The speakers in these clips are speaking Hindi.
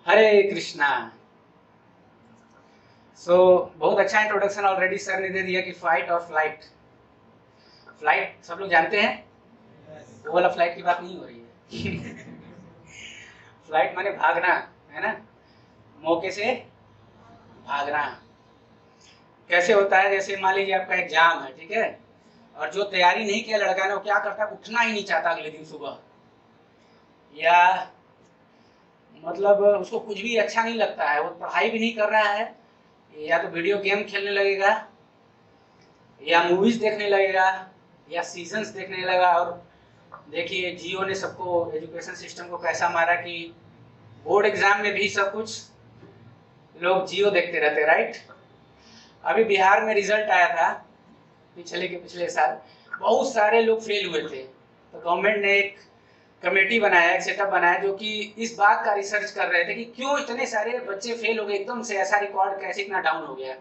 हरे कृष्णा। बहुत अच्छा इंट्रोडक्शन ऑलरेडी सर ने दे दिया कि फाइट और फ्लाइट। फ्लाइट सब लोग जानते हैं, वो वाला फ्लाइट की बात नहीं हो रही है। फ्लाइट माने भागना, है ना, मौके से भागना। कैसे होता है, जैसे मान लीजिए आपका एग्जाम है, ठीक है, और जो तैयारी नहीं किया लड़का ने वो क्या करता है, उठना ही नहीं चाहता अगले दिन सुबह, या मतलब उसको कुछ भी अच्छा नहीं लगता है, वो पढ़ाई भी नहीं कर रहा है, या तो वीडियो गेम खेलने लगेगा, या मूवीज देखने लगेगा, या सीजन्स देखने लगा। और देखिए जियो ने सबको एजुकेशन सिस्टम को कैसा मारा कि बोर्ड एग्जाम में भी सब कुछ लोग जियो देखते रहते, राइट। अभी बिहार में रिजल्ट आया था पिछले साल, बहुत सारे लोग फेल हुए थे, तो गवर्नमेंट ने एक कमेटी बनाया, एक सेटअप बनाया, जो कि इस बात का रिसर्च कर रहे थे कि क्यों इतने सारे बच्चे फेल हो गए, एकदम से ऐसा रिकॉर्ड कैसे इतना डाउन हो गया।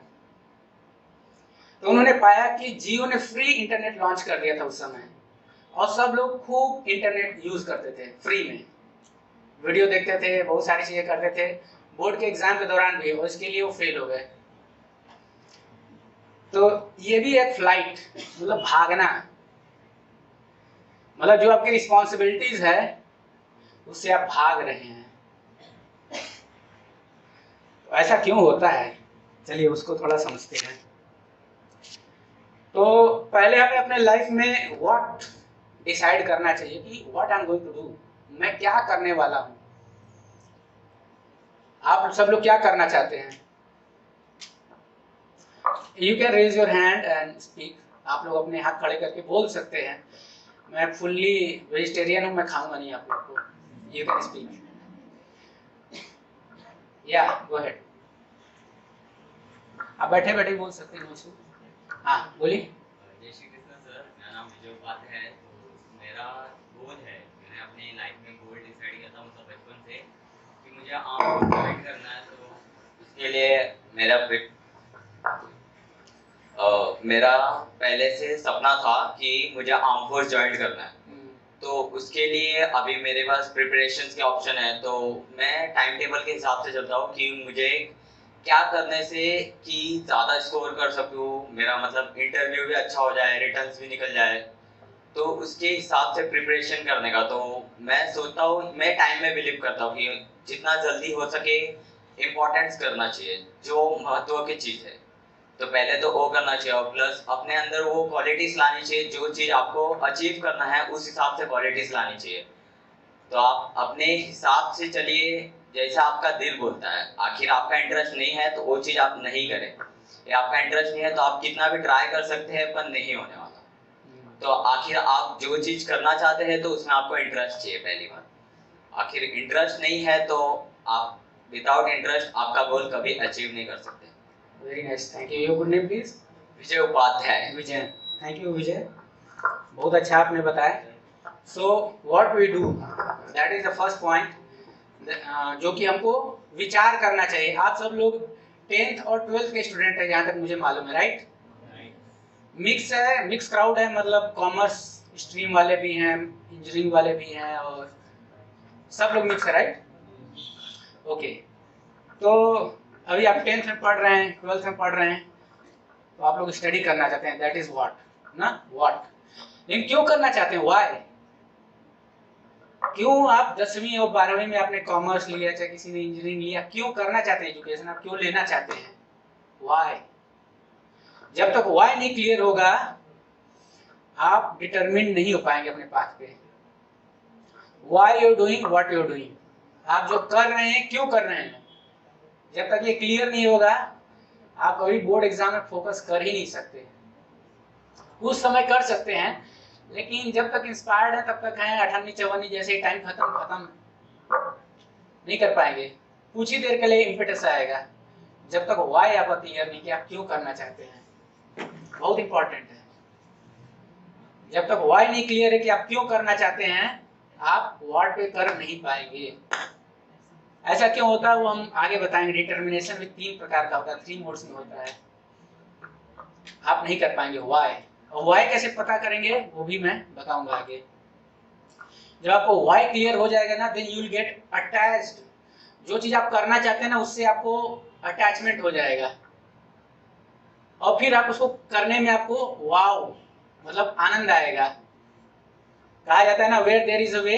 तो उन्होंने पाया कि जियो ने फ्री इंटरनेट लॉन्च कर दिया था उस समय, और सब लोग खूब इंटरनेट यूज करते थे, फ्री में वीडियो देखते थे, बहुत सारी चीजें करते थे, बोर्ड के एग्जाम के दौरान भी, और इसके लिए वो फेल हो गए। तो ये भी एक फ्लाइट, मतलब भागना, मतलब जो आपकी रिस्पॉन्सिबिलिटीज है उससे आप भाग रहे हैं। तो ऐसा क्यों होता है, चलिए उसको थोड़ा समझते हैं। तो पहले हमें अपने लाइफ में व्हाट डिसाइड करना चाहिए कि what I am going to do, मैं क्या करने वाला हूं। आप सब लोग क्या करना चाहते हैं? You can raise your hand and speak. आप लोग अपने हाथ खड़े करके बोल सकते हैं, मैं फुल्ली वेजिटेरियन हूं, मैं खाऊंगा नहीं आप लोग को। यू कैन स्पीक, या गो अहेड। आप बैठे बैठे बोल सकते हैं मुझसे। हाँ बोलिए। जय श्री कृष्ण सर, मेरा नाम विजय उपाध्याय है। तो मेरा गोल है, मैंने अपनी लाइफ में गोल डिसाइड किया था मतलब बचपन से कि मुझे आर्म फोर्स ज्वाइन करना है। तो उसके लिए मेरा पहले से सपना था कि मुझे आर्म फोर्स ज्वाइन करना है। तो उसके लिए अभी मेरे पास प्रिपरेशन के ऑप्शन है। तो मैं टाइम टेबल के हिसाब से चलता हूँ कि मुझे क्या करने से कि ज़्यादा स्कोर कर सकूँ, मेरा मतलब इंटरव्यू भी अच्छा हो जाए, रिटर्न्स भी निकल जाए, तो उसके हिसाब से प्रिपरेशन करने का। तो मैं सोचता हूँ, मैं टाइम में बिलीव करता हूँ कि जितना जल्दी हो सके इम्पोर्टेंस करना चाहिए, जो महत्व की चीज़ है तो पहले तो वो करना चाहिए, और प्लस अपने अंदर वो क्वालिटीज लानी चाहिए, जो चीज़ आपको अचीव करना है उस हिसाब से क्वालिटीज लानी चाहिए। तो आप अपने हिसाब से चलिए, जैसा आपका दिल बोलता है। आखिर आपका इंटरेस्ट नहीं है तो वो चीज़ आप नहीं करें, या आपका इंटरेस्ट नहीं है तो आप कितना भी ट्राई कर सकते हैं पर नहीं होने वाला। तो आखिर आप जो चीज़ करना चाहते हैं तो उसमें आपको इंटरेस्ट चाहिए पहली बात। आखिर इंटरेस्ट नहीं है तो आप विदाउट इंटरेस्ट आपका गोल कभी अचीव नहीं कर सकते। Very nice, thank you. Your good name please? Vijay Upadhyay. Vijay, thank you Vijay, बहुत अच्छा आपने बताया। So what we do, that is the first point, जो कि हमको विचार करना चाहिए। आप सब लोग 10th और 12th के स्टूडेंट हैं जहाँ तक मुझे मालूम है, राइट? मिक्स है, मिक्स क्राउड है, मतलब कॉमर्स स्ट्रीम वाले भी हैं, इंजीनियरिंग वाले भी हैं, और सब लोग मिक्स है, राइट? ओके। तो अभी आप 10th में पढ़ रहे हैं, 12th में पढ़ रहे हैं, तो आप लोग स्टडी करना चाहते हैं, दैट इज व्हाट ना, व्हाट। लेकिन क्यों करना चाहते हैं, व्हाई? क्यों आप 10वीं और 12वीं में आपने कॉमर्स लिया, चाहे किसी ने इंजीनियरिंग लिया, क्यों करना चाहते हैं एजुकेशन, आप क्यों लेना चाहते हैं, व्हाई? जब तक व्हाई नहीं क्लियर होगा आप डिटरमिन नहीं हो पाएंगे अपने पाथ पे। Why you doing what you doing, आप जो कर रहे हैं क्यों कर रहे हैं, जब तक ये क्लियर नहीं होगा आप कभी बोर्ड एग्जाम में फोकस कर ही नहीं सकते। कुछ समय कर सकते हैं, लेकिन जब तक इंस्पायर्ड है तब तक है, 18वीं 54वीं जैसे टाइम खत्म नहीं कर पाएंगे। कुछ ही देर के लिए इम्पेटस आएगा, जब तक वाई आपका क्लियर नहीं कि आप क्यों करना चाहते हैं, बहुत इंपॉर्टेंट है। जब तक वाई नहीं क्लियर है कि आप क्यों करना चाहते हैं, आप व्हाट पे कर नहीं पाएंगे। ऐसा क्यों होता है वो हम आगे बताएंगे। डिटर्मिनेशन भी 3 प्रकार का होता है, 3 मोड्स में होता है। आप नहीं कर पाएंगे वाई, और वाई कैसे पता करेंगे वो भी मैं बताऊंगा आगे। जब आपको वाई क्लियर हो जाएगा ना, then you will get attached जो चीज आप करना चाहते हैं ना उससे आपको अटैचमेंट हो जाएगा और फिर आप उसको करने में आपको वाव मतलब आनंद आएगा। कहा जाता है ना where there is a way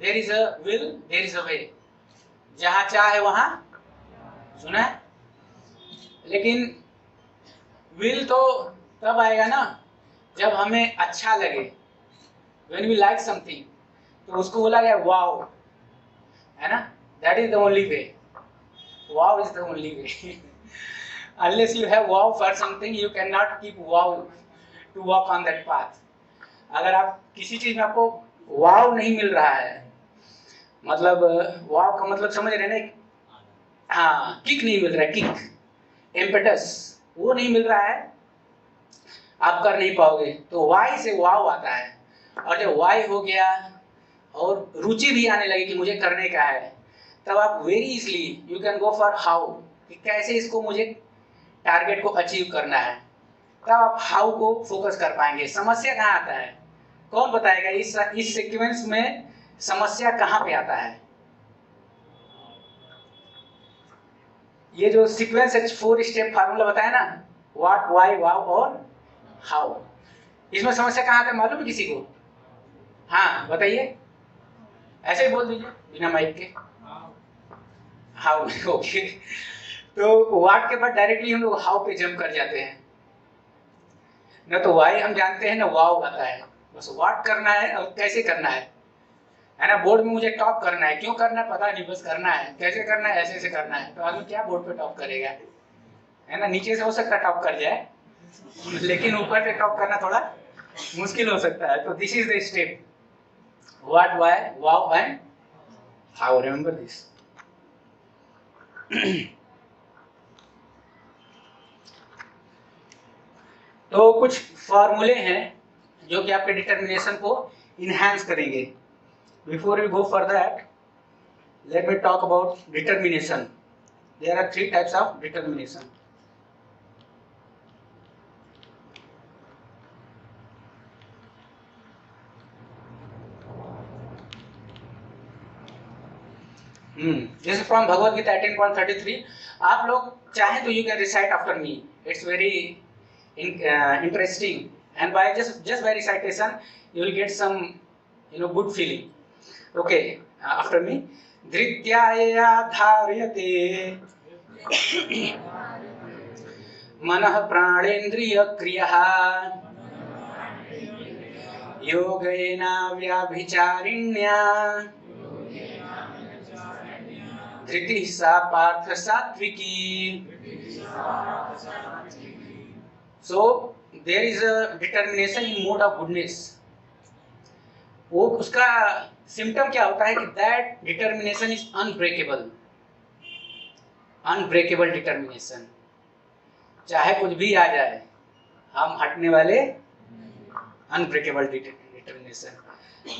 there is a will there is a way, जहां चाह है वहां, सुना है? लेकिन विल तो तब आएगा ना जब हमें अच्छा लगे, व्हेन वी लाइक समथिंग, तो उसको बोला गया वाव, है ना? That is the only way, wow is the only way. unless you have wow for something you cannot keep wow to walk on that path। अगर आप किसी चीज में आपको वाव नहीं मिल रहा है, मतलब वाव का मतलब समझ रहे हैं ना? हाँ, किक नहीं मिल रहा है, किक इम्पेटस वो नहीं मिल रहा है, आप कर नहीं पाओगे। तो वाई से वाव आता है, और जब वाई हो गया और रुचि भी आने लगी कि मुझे करने का है, तब आप very easily you can go for how, कि कैसे इसको मुझे टारगेट को अचीव करना है। तब आप हाउ को फोकस कर पाएंगे। समस्या कहाँ आता है, कौन बताएगा? इस सीक्वेंस में समस्या कहाँ पे आता है? ये जो सीक्वेंस है 4 स्टेप फार्मूला बताया ना, व्हाट वाई वाव और हाउ, इसमें समस्या कहाँ आता है मालूम है किसी को? हाँ बताइए, ऐसे ही बोल दीजिए बिना माइक के, हाउ। ओके, तो व्हाट के बाद डायरेक्टली हम लोग हाउ पे जंप कर जाते हैं ना। तो वाई हम जानते हैं ना, वाव आता है। बस व्हाट करना है और कैसे करना है ना? बोर्ड में मुझे टॉप करना है, क्यों करना है पता नहीं, बस करना है। कैसे करना है? ऐसे ऐसे करना है। तो आदमी क्या बोर्ड पे टॉप करेगा, है ना? नीचे से हो सकता है टॉप कर जाए, लेकिन ऊपर से टॉप करना थोड़ा मुश्किल हो सकता है। तो this is the step, what why wow and how, remember this. तो कुछ फॉर्मूले हैं जो कि आपके डिटर्मिनेशन को इनहैंस करेंगे। Before we go for that, let me talk about determination. There are 3 types of determination. जैसे फ्रॉम भगवद गीता 18.33, आप लोग चाहें तो you can recite after me, it's very interesting, and by just by recitation you will get some good feeling। okay, after me, धृत्याया धार्यते मनः प्राणेन्द्रिय क्रियः योगेन व्याभिचारिण्या धृतिः सा पार्थ सात्विकी। So there is a determination in mode of goodness। वो उसका सिम्टम क्या होता है कि that determination is unbreakable, unbreakable determination। चाहे कुछ भी आ जाए, हम हटने वाले, unbreakable determination,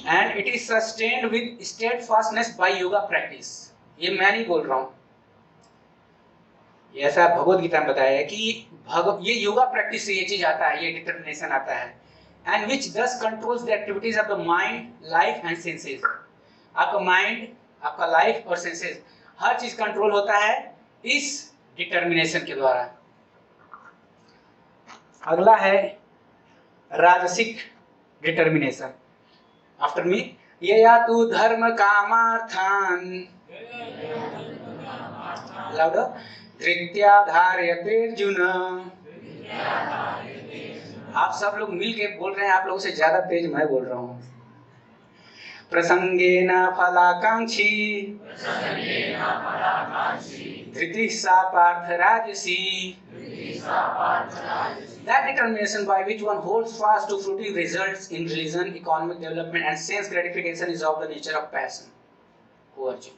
and it is sustained with steadfastness by yoga practice। ये मैं नहीं बोल रहा हूँ, ऐसा भगवद गीता में बताया है कि ये योगा प्रैक्टिस से ये चीज आता है, ये डिटर्मिनेशन आता है। एंड विच दस controls the activities of the mind, life and senses. आपका माइंड, आपका लाइफ और सेंसेस, हर चीज कंट्रोल होता है इस डिटर्मिनेशन के द्वारा। अगला है राजसिक डिटर्मिनेशन। आफ्टर मी, ये या तू धर्म कामार्थान लाउडर धृत्या धार्यते अर्जुन। आप सब लोग मिल के बोल रहे हैं, आप लोगों से ज्यादा तेज मैं बोल रहा हूँ। प्रसंगेन फलाकांक्षी धृतिः सा पार्थ राजसी। That determination by which one holds fast to fruitive results in religion, economic development and sense gratification is of the nature of passion। ओ अर्जुन,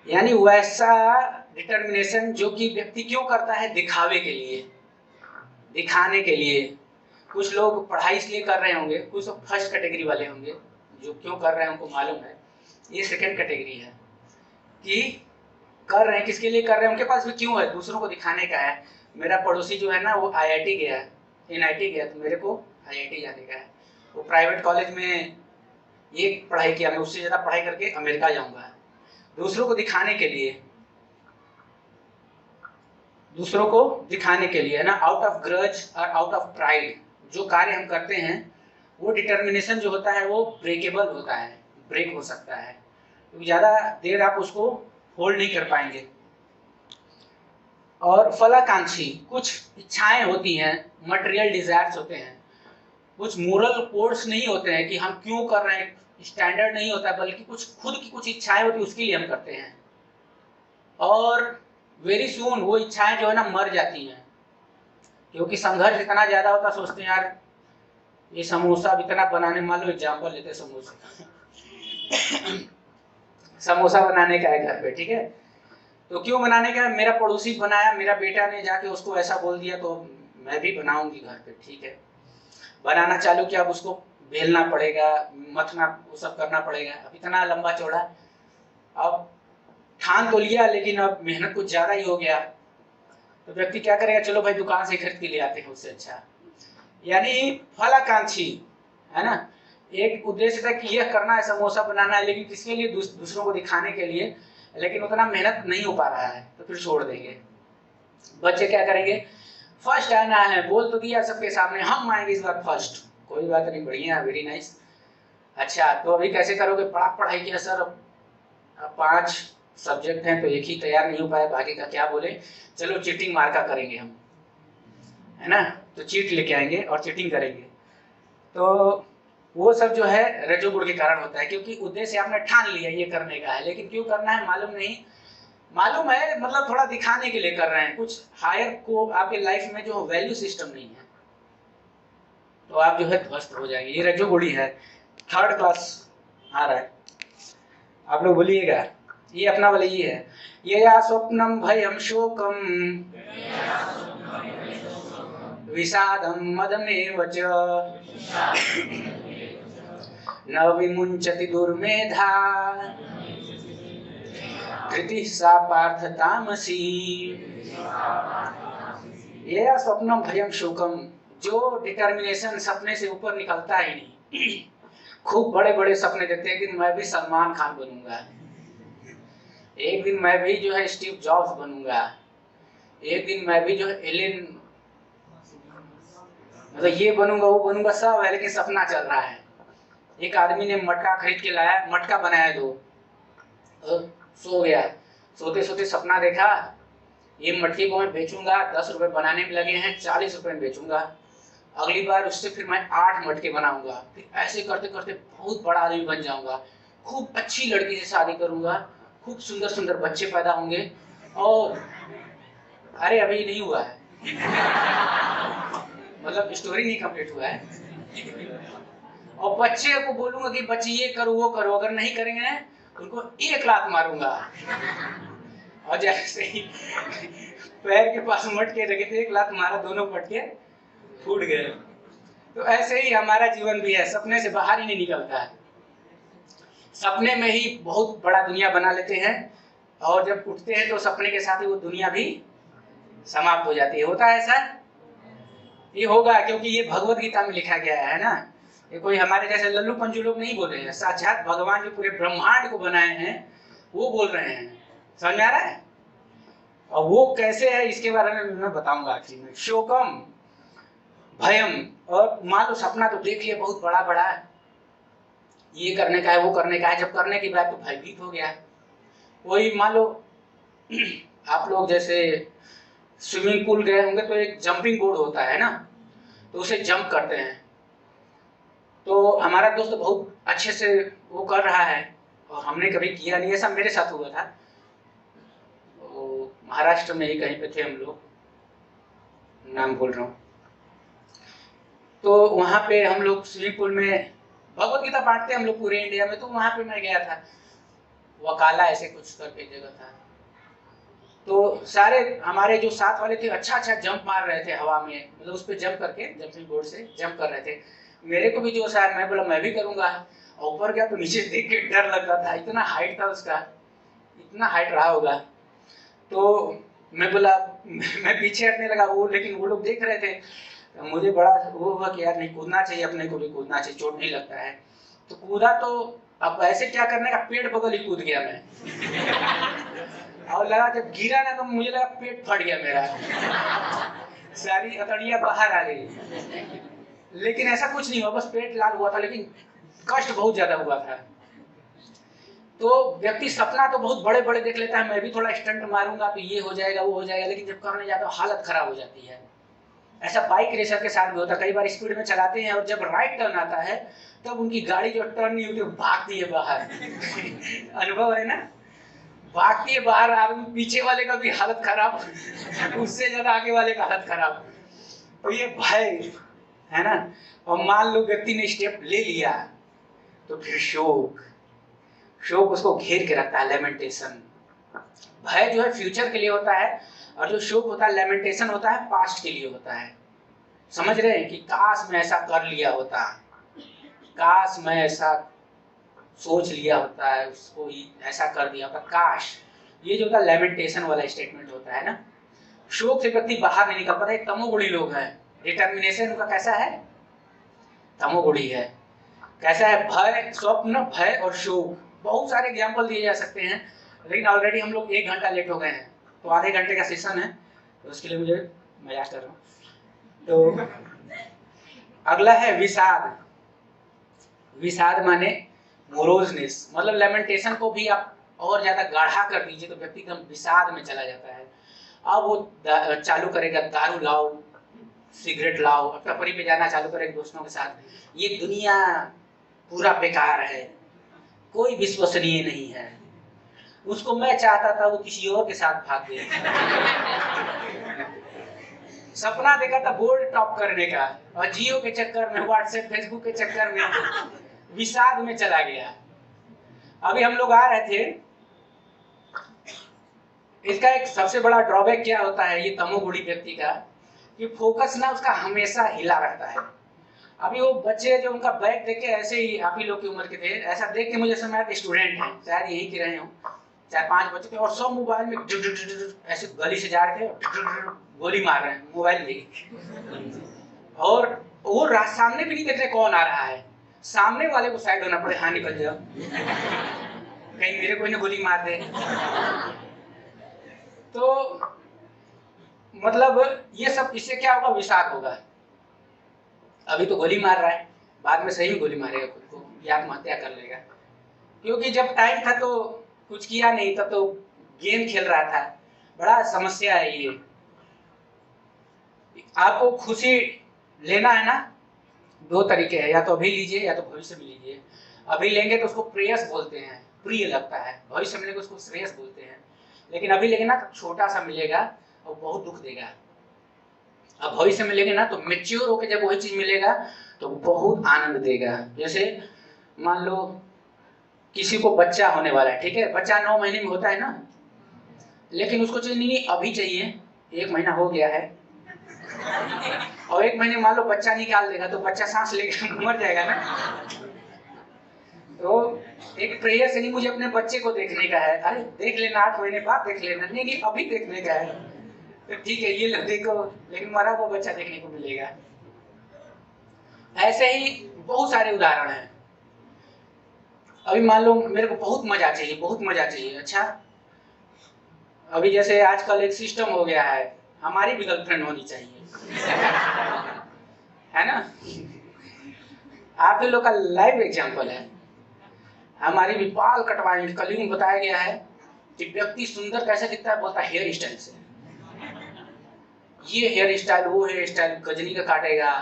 यानी वैसा डिटर्मिनेशन जो कि व्यक्ति क्यों करता है, दिखावे के लिए, दिखाने के लिए। कुछ लोग पढ़ाई इसलिए कर रहे होंगे, कुछ लोग फर्स्ट कैटेगरी वाले होंगे जो क्यों कर रहे हैं उनको मालूम है। ये सेकंड कैटेगरी है कि कर रहे हैं किसके लिए कर रहे हैं, उनके पास भी क्यों है, दूसरों को दिखाने का है। मेरा पड़ोसी जो है ना वो IIT गया, NIT गया, तो मेरे को IIT जाने का है। वो प्राइवेट कॉलेज में ये पढ़ाई किया, मैं उससे ज़्यादा पढ़ाई करके अमेरिका जाऊँगा। दूसरों को दिखाने के लिए, दूसरों को दिखाने के लिए, है ना, आउट ऑफ ग्रज और आउट ऑफ प्राइड जो कार्य हम करते हैं, वो डिटर्मिनेशन जो होता है वो ब्रेकेबल होता है, ब्रेक हो सकता है, क्योंकि ज़्यादा देर आप उसको होल्ड नहीं कर पाएंगे। और फलाकांक्षी, कुछ इच्छाएं होती हैं, मटेरियल डिजायर्स होते हैं, कुछ मोरल कोड्स नहीं होते हैं कि हम क्यों कर रहे हैं, स्टैंडर्ड नहीं होता, बल्कि कुछ खुद की कुछ इच्छाएं होती है, उसके लिए हम करते हैं। और वेरी सून वो इच्छाएं जो है ना मर जाती हैं, क्योंकि संघर्ष इतना ज़्यादा होता, सोचते हैं यार ये समोसा अब इतना बनाने, मान लो एग्जाम्पल लेते समोसा समोसा बनाने का है घर पे, ठीक है, तो क्यों बनाने का है, मेरा पड़ोसी बनाया, मेरा बेटा ने जाके उसको ऐसा बोल दिया तो मैं भी बनाऊंगी घर पे, ठीक है, बनाना चालू किया, अब उसको बेलना पड़ेगा, मथना, वो सब करना पड़ेगा, अब इतना लंबा चौड़ा, अब ठान तो लिया लेकिन अब मेहनत कुछ ज्यादा ही हो गया, तो व्यक्ति क्या करेगा, चलो भाई दुकान से खरीद के ले आते हैं, उससे अच्छा। यानी फलाकांक्षी, है ना, एक उद्देश्य था कि यह करना है, समोसा बनाना है, लेकिन किसके लिए, दूसरों को दिखाने के लिए, लेकिन उतना मेहनत नहीं हो पा रहा है, तो फिर छोड़ देंगे। बच्चे क्या करेंगे, फर्स्ट आना है, बोल तो दिया सबके सामने हम आएंगे इस बार फर्स्ट, कोई बात नहीं, बढ़िया, वेरी नाइस, अच्छा तो अभी कैसे करोगे, पढ़ाई किया सर, अब 5 सब्जेक्ट हैं तो एक ही तैयार नहीं हो पाया, बाकी का क्या बोले, चलो चीटिंग मार्का करेंगे हम, है ना, तो चीट लेके आएंगे और चीटिंग करेंगे। तो वो सब जो है रजोगुण के कारण होता है, क्योंकि उद्देश्य आपने ठान लिया ये करने का है, लेकिन क्यों करना है मालूम नहीं, मालूम है मतलब थोड़ा दिखाने के लिए कर रहे हैं, कुछ हायर को आपके लाइफ में जो वैल्यू सिस्टम नहीं है, तो आप जो है ध्वस्त हो जाएंगे। ये रजोगुणी है, 3rd क्लास आ रहा है, आप लोग बोलिएगा, ये अपना वाला ये है, ये या स्वप्नम भयम शोकम विषादम मदमेव च न विमुंचति दुर्मेधा धृति सा पार्थ तामसी। ये या स्वप्नम भयम शोकम, जो डिटर्मिनेशन सपने से ऊपर निकलता ही नहीं, खूब बड़े बड़े सपने देखते हैं कि मैं भी सलमान खान बनूंगा, एक दिन मैं भी जो है स्टीव जॉब्स बनूंगा, एक दिन मैं भी जो है एलन, मतलब ये बनूंगा वो बनूंगा, सब है, लेकिन सपना चल रहा है। एक आदमी ने मटका खरीद के लाया, मटका बनाया 2, सो गया, सोते सोते सपना देखा, ये मटके को मैं बेचूंगा, 10 रुपए बनाने में लगे हैं, 40 रुपए में बेचूंगा, अगली बार उससे फिर मैं 8 मटके बनाऊंगा, फिर ऐसे करते करते बहुत बड़ा आदमी बन जाऊंगा, खूब अच्छी लड़की से शादी करूंगा, खूब सुंदर सुंदर बच्चे पैदा होंगे, और अरे अभी नहीं हुआ है मतलब स्टोरी नहीं कंप्लीट हुआ है, और बच्चे को बोलूंगा कि बच्चे ये करो वो करो, अगर नहीं करेंगे उनको 1 लात मारूंगा, और जैसे ही पैर के पास मटके रखे थे 1 लात मारा, दोनों मटके फूट गए। तो ऐसे ही हमारा जीवन भी है, सपने से बाहर ही नहीं निकलता है, सपने में ही बहुत बड़ा दुनिया बना लेते हैं, और जब उठते हैं तो सपने के साथ ही वो दुनिया भी समाप्त हो जाती है। होता है ऐसा, ये होगा, क्योंकि ये भगवत गीता में लिखा गया है ना, ये कोई हमारे जैसे लल्लू पंजू लोग नहीं बोल रहे हैं, साक्षात भगवान जो पूरे ब्रह्मांड को बनाए हैं वो बोल रहे हैं, समझ में आ रहा है। और वो कैसे है इसके बारे में मैं बताऊंगा आखिर में। शोकम, भयम, और मान लो सपना तो देख लिया बहुत बड़ा बड़ा, ये करने का है वो करने का है, जब करने की बात तो भयभीत हो गया। वही मान लो आप लोग जैसे स्विमिंग पूल गए होंगे तो एक जंपिंग बोर्ड होता है ना, तो उसे जंप करते हैं, तो हमारा दोस्त बहुत अच्छे से वो कर रहा है और हमने कभी किया नहीं, ऐसा मेरे साथ हुआ था। तो महाराष्ट्र में ही कहीं पे थे हम लोग, नाम भूल रहा हूँ, तो वहाँ पे हम लोग स्विमिंग पूल में भगवत गीता बांटते हम लोग पूरे इंडिया में, तो वहाँ पे मैं गया था, वकाला ऐसे कुछ करके जगह था, तो सारे हमारे जो साथ वाले थे अच्छा अच्छा जंप मार रहे थे हवा में, मतलब उस पर जंप करके जंपिंग बोर्ड से जंप कर रहे थे। मेरे को भी जो शायद मैं बोला मैं भी करूंगा, और ऊपर गया तो नीचे देख के डर लग रहा था, इतना हाइट था उसका, इतना हाइट रहा होगा। तो मैं बोला मैं पीछे हटने लगा, वो लेकिन वो लोग देख रहे थे, तो मुझे बड़ा वो हुआ कि यार नहीं कूदना चाहिए, अपने को भी कूदना चाहिए, चोट नहीं लगता है। तो कूदा तो अब ऐसे क्या करने का, पेट बगल ही कूद गया मैं और लगा जब गिरा ना तो मुझे लगा पेट फट गया मेरा, सारी अतड़ियाँ बाहर आ गई। लेकिन ऐसा कुछ नहीं हुआ, बस पेट लाल हुआ था, लेकिन कष्ट बहुत ज्यादा हुआ था। तो व्यक्ति सपना तो बहुत बड़े बड़े देख लेता है, मैं भी थोड़ा स्टंट मारूंगा तो ये हो जाएगा वो हो जाएगा, लेकिन जब करने जाता है हालत खराब हो जाती है। ऐसा बाइक रेसर के साथ भी होता है, कई बार स्पीड में चलाते हैं और जब राइट टर्न आता है तब उनकी गाड़ी जो टर्न नहीं होती भागती है बाहर अनुभव है ना, भागती है बाहर, आदमी पीछे वाले का भी हालत खराब उससे ज्यादा आगे वाले का हालत खराब। तो ये भय है ना। और मान लो व्यक्ति ने स्टेप ले लिया तो फिर शोक, शोक उसको घेर के रखता है, लेमेंटेशन। भय जो है फ्यूचर के लिए होता है और जो शोक होता है, लेमेंटेशन होता है, पास्ट के लिए होता है। समझ रहे हैं कि काश मैं ऐसा कर लिया होता, काश मैं ऐसा सोच लिया होता है, उसको ऐसा कर दिया होता, काश। ये जो होता है लेमेंटेशन वाला स्टेटमेंट होता है ना। शोक से व्यक्ति बाहर नहीं निकल पाता। तमोगुणी लोग हैं, डिटर्मिनेशन उनका कैसा है, तमोगुणी है। कैसा है, भय, स्वप्न, भय और शोक। बहुत सारे एग्जाम्पल दिए जा सकते हैं, लेकिन ऑलरेडी हम लोग 1 घंटा लेट हो गए हैं, तो आधे घंटे का सेशन है, तो उसके लिए मुझे मजाक कर रहा हूँ। तो अगला है विषाद। विषाद माने मोरोजनेस, मतलब लेमेंटेशन को भी आप और ज्यादा गाढ़ा कर दीजिए तो व्यक्ति एकदम विषाद में चला जाता है। अब वो चालू करेगा दारू लाओ, सिगरेट लाओ, टपरी पे जाना चालू करेगा दोस्तों के साथ, ये दुनिया पूरा बेकार है, कोई विश्वसनीय नहीं है। उसको मैं चाहता था वो किसी और के साथ भाग गया सपना देखा था गोल्ड टॉप करने का, और जियो के चक्कर में, व्हाट्सएप फेसबुक के चक्कर में विषाद में चला गया। अभी हम लोग आ रहे थे, इसका एक सबसे बड़ा ड्रॉबैक क्या होता है ये तमोगुणी व्यक्ति का, कि फोकस ना उसका हमेशा हिला रहता है। अभी वो बच्चे जो उनका बैग देख के, ऐसे ही आप ही लोग की उम्र के थे, ऐसा देख के मुझे समझ आया स्टूडेंट हैं, शायद यही के रहे हो, 4-5 बच्चे थे, और सब मोबाइल में ऐसे गली से जा रहे थे, गोली मार रहे हैं मोबाइल लेके, और वो सामने भी नहीं देख रहे कौन आ रहा है, सामने वाले को साइड होना पड़े, हाँ निकल जाओ कहीं मेरे कोई ना गोली मार दे। तो मतलब ये सब, इससे क्या होगा, विषाद होगा। अभी तो गोली मार रहा है, बाद में सही में गोली मारेगा खुद को, या आत्महत्या कर लेगा, क्योंकि जब टाइम था तो कुछ किया नहीं, तब तो गेम खेल रहा था। बड़ा समस्या है ये। आपको खुशी लेना है ना, 2 तरीके हैं, या तो अभी लीजिए या तो भविष्य में लीजिए। अभी लेंगे तो उसको प्रेयस बोलते हैं, प्रिय लगता है, भविष्य में लेंगे उसको श्रेयस बोलते हैं। लेकिन अभी लेंगे ना तो छोटा सा मिलेगा और बहुत दुख देगा। अब भविष्य में लेंगे ना तो मेच्योर होकर जब वही चीज मिलेगा तो बहुत आनंद देगा। जैसे मान लो किसी को बच्चा होने वाला है, ठीक है, बच्चा 9 महीने में होता है ना, लेकिन उसको चाहिए नहीं अभी चाहिए, 1 महीना हो गया है, और 1 महीने मान लो बच्चा निकाल देगा तो बच्चा सांस लेकर मर जाएगा ना। तो एक प्रेयर से नहीं, मुझे अपने बच्चे को देखने का है, अरे देख लेना 8 महीने बाद देख लेना, नहीं अभी देखने का है, तो ठीक है ये लोग देखो, लेकिन मरा वो बच्चा देखने को मिलेगा। ऐसे ही बहुत सारे उदाहरण हैं। अभी मान लो मेरे को बहुत मजा चाहिए, बहुत मजा चाहिए, अच्छा अभी जैसे आजकल एक सिस्टम हो गया है, हमारी भी गर्लफ्रेंड होनी चाहिए है ना। आप ही लोग का लाइव एग्जांपल है, हमारी भी बाल कटवाएंगे। कल ही बताया गया है कि व्यक्ति सुंदर कैसे दिखता है, बोलता है हेयर स्टाइल से, ये हेयर स्टाइल वो हेयर स्टाइल, गजनी का काटेगा,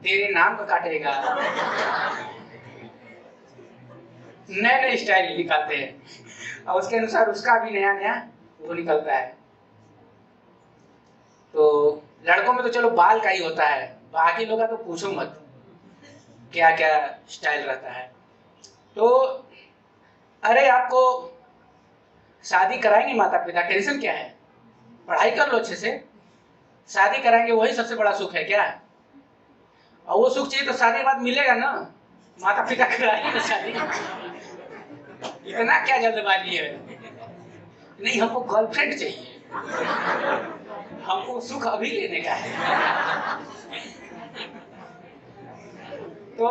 तेरे नाम का काटेगा, नए नए स्टाइल निकालते हैं, और उसके अनुसार उसका भी नया नया वो निकलता है। तो लड़कों में तो चलो बाल का ही होता है, बाकी लोग का तो पूछो मत क्या क्या स्टाइल रहता है। तो अरे आपको शादी कराएंगे माता पिता, टेंशन क्या है, पढ़ाई कर लो अच्छे से, शादी कराएंगे वही सबसे बड़ा सुख है क्या। और वो सुख चाहिए तो शादी के बाद मिलेगा ना, माता पिता कराएंगे ना शादी, इतना क्या जल्दबाजी है। नहीं हमको गर्लफ्रेंड चाहिए, हमको सुख अभी लेने का है। तो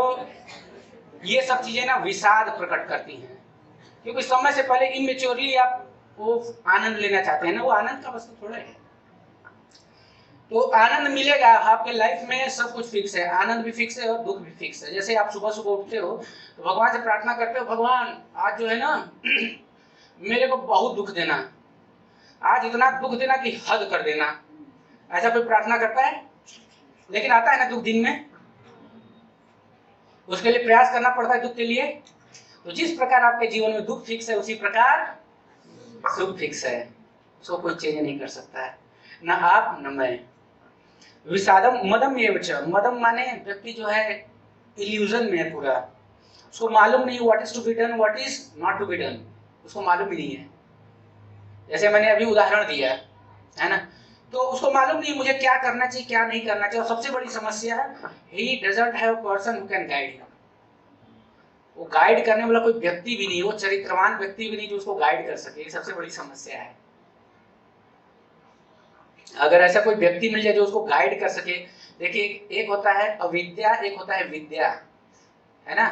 ये सब चीजें ना विषाद प्रकट करती हैं, क्योंकि समय से पहले इमेच्योरली आप वो आनंद लेना चाहते हैं ना, वो आनंद का वस्तु थोड़ा है। तो आनंद मिलेगा आपके लाइफ में, सब कुछ फिक्स है, आनंद भी फिक्स है और दुख भी फिक्स है। जैसे आप सुबह सुबह उठते हो तो भगवान से प्रार्थना करते हो, भगवान आज जो है ना मेरे को बहुत दुख देना, आज इतना दुख देना कि हद कर देना, ऐसा कोई प्रार्थना करता है? लेकिन आता है ना दुख दिन में, उसके लिए प्रयास करना पड़ता है दुख के लिए। तो जिस प्रकार आपके जीवन में दुख फिक्स है, उसी प्रकार सुख फिक्स है, उसको कोई चेंज नहीं कर सकता है, ना आप न मैं। विषादम मदम एव च, मदम माने व्यक्ति जो है इल्यूजन में है पूरा, उसको मालूम नहीं what is to be done, what is not to be done, उसको मालूम ही नहीं है। जैसे मैंने अभी उदाहरण दिया है ना, तो उसको मालूम नहीं मुझे क्या करना चाहिए क्या नहीं करना चाहिए। और सबसे बड़ी समस्या है he doesn't have person who can guide him, वो गाइड करने वाला कोई व्यक्ति भी नहीं, वो चरित्रवान व्यक्ति भी नहीं जो उसको गाइड कर सके। ये सबसे बड़ी समस्या है। अगर ऐसा कोई व्यक्ति मिल जाए जो उसको गाइड कर सके, देखिए एक होता है अविद्या, एक होता है विद्या, है ना,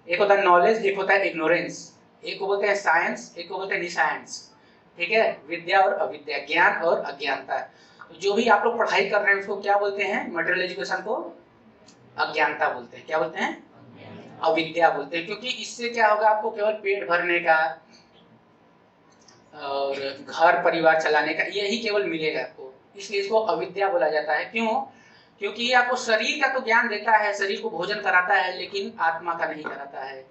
एक होता है नॉलेज, एक होता है इग्नोरेंस, एक को बोलते हैं साइंस, एक को बोलते हैं निसाइंस, ठीक है, विद्या और अविद्या, ज्ञान और अज्ञानता। तो जो भी आप लोग पढ़ाई कर रहे हैं उसको क्या बोलते हैं? मटेरियल एजुकेशन को अज्ञानता बोलते हैं। क्या बोलते हैं? अविद्या बोलते हैं, क्योंकि इससे क्या होगा, आपको केवल पेट भरने का और घर परिवार चलाने का यही केवल मिलेगा आपको, इसलिए इसको अविद्या बोला जाता है। क्यों? क्योंकि ये आपको शरीर का तो ज्ञान देता है, शरीर को भोजन कराता है, लेकिन आत्मा का नहीं कराता है।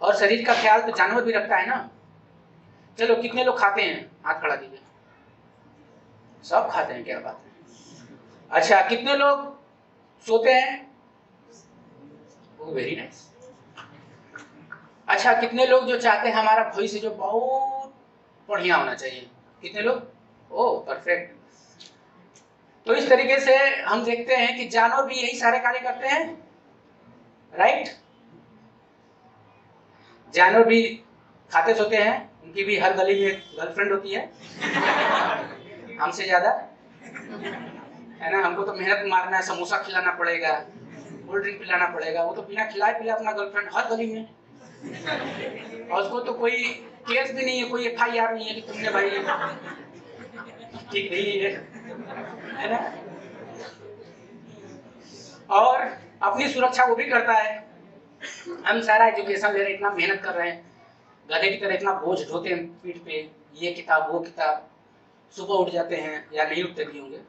और शरीर का ख्याल तो जानवर भी रखता है ना। चलो कितने लोग खाते हैं? हाथ खड़ा कीजिए। सब खाते हैं, क्या बात है। अच्छा, कितने लोग सोते हैं? Very nice. अच्छा, कितने लोग जो चाहते हैं हमारा भविष्य जो बहुत बढ़िया होना चाहिए? कितने लोग? ओह परफेक्ट। तो इस तरीके से हम देखते हैं कि जानवर भी यही सारे कार्य करते हैं, राइट। जानवर भी खाते सोते हैं, उनकी भी हर गली में गर्लफ्रेंड होती है हमसे ज्यादा, है ना। हमको तो मेहनत मारना है, समोसा खिलाना पड़ेगा, कोल्ड ड्रिंक पिलाना पड़ेगा, वो तो बिना खिलाए पिलाए अपना गर्लफ्रेंड हर गली में, और उसको तो कोई केस भी नहीं है, कोई FIR नहीं है कि तुमने भाई ठीक नहीं है ना। और अपनी सुरक्षा वो भी करता है। हम सारा एजुकेशन ले रहे हैं, इतना मेहनत कर रहे हैं, गधे की तरह इतना बोझ ढोते हैं पीठ पे, ये किताब वो किताब, सुबह उठ जाते हैं या नहीं उठते भी होंगे,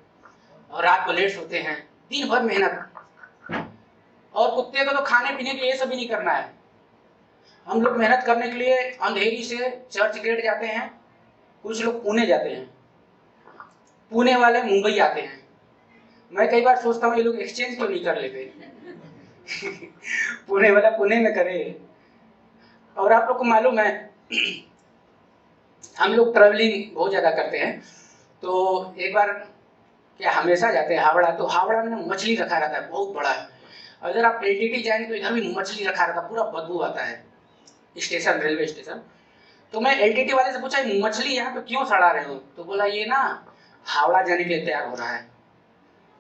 और रात को लेट सोते हैं, दिन भर मेहनत। और कुत्ते को तो खाने पीने के लिए ये सब भी नहीं करना है। हम लोग मेहनत करने के लिए अंधेरी से चर्च गेट जाते हैं, कुछ लोग पुणे जाते हैं, पुणे वाले मुंबई आते हैं। मैं कई बार सोचता हूँ ये लोग एक्सचेंज क्यों नहीं कर लेते पुणे वाला पुणे में करे। और आप लोग को मालूम है हम लोग ट्रैवलिंग बहुत ज्यादा करते हैं, तो एक बार क्या हमेशा जाते हैं हावड़ा, तो हावड़ा में मछली रखा रहता है बहुत बड़ा है। अगर आप LTT जाएंगे तो इधर भी मछली रखा रहता है, पूरा बदबू आता है स्टेशन, रेलवे स्टेशन। तो मैं LTT वाले से पूछा मछली यहाँ पे क्यों सड़ा रहे हो? तो बोला ये ना हावड़ा जाने के लिए तैयार हो रहा है।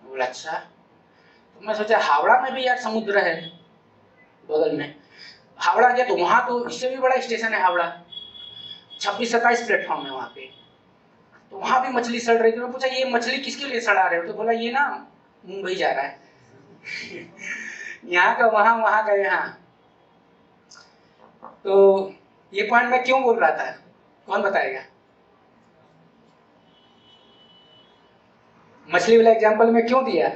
बोला अच्छा। तो मैं सोचा हावड़ा में भी यार समुद्र है बगल में, हावड़ा गया तो वहां तो इससे भी बड़ा स्टेशन है हावड़ा, 26-27 प्लेटफॉर्म है वहां पे, तो वहां भी मछली सड़ रही थी। मैं पूछा ये मछली किसके लिए सड़ा रहे हो? तो बोला ये ना मुंबई जा रहा है यहाँ का वहां, वहां का यहाँ। तो ये पॉइंट मैं क्यों बोल रहा था, कौन बताएगा? मछली वाला एग्जांपल में क्यों दिया?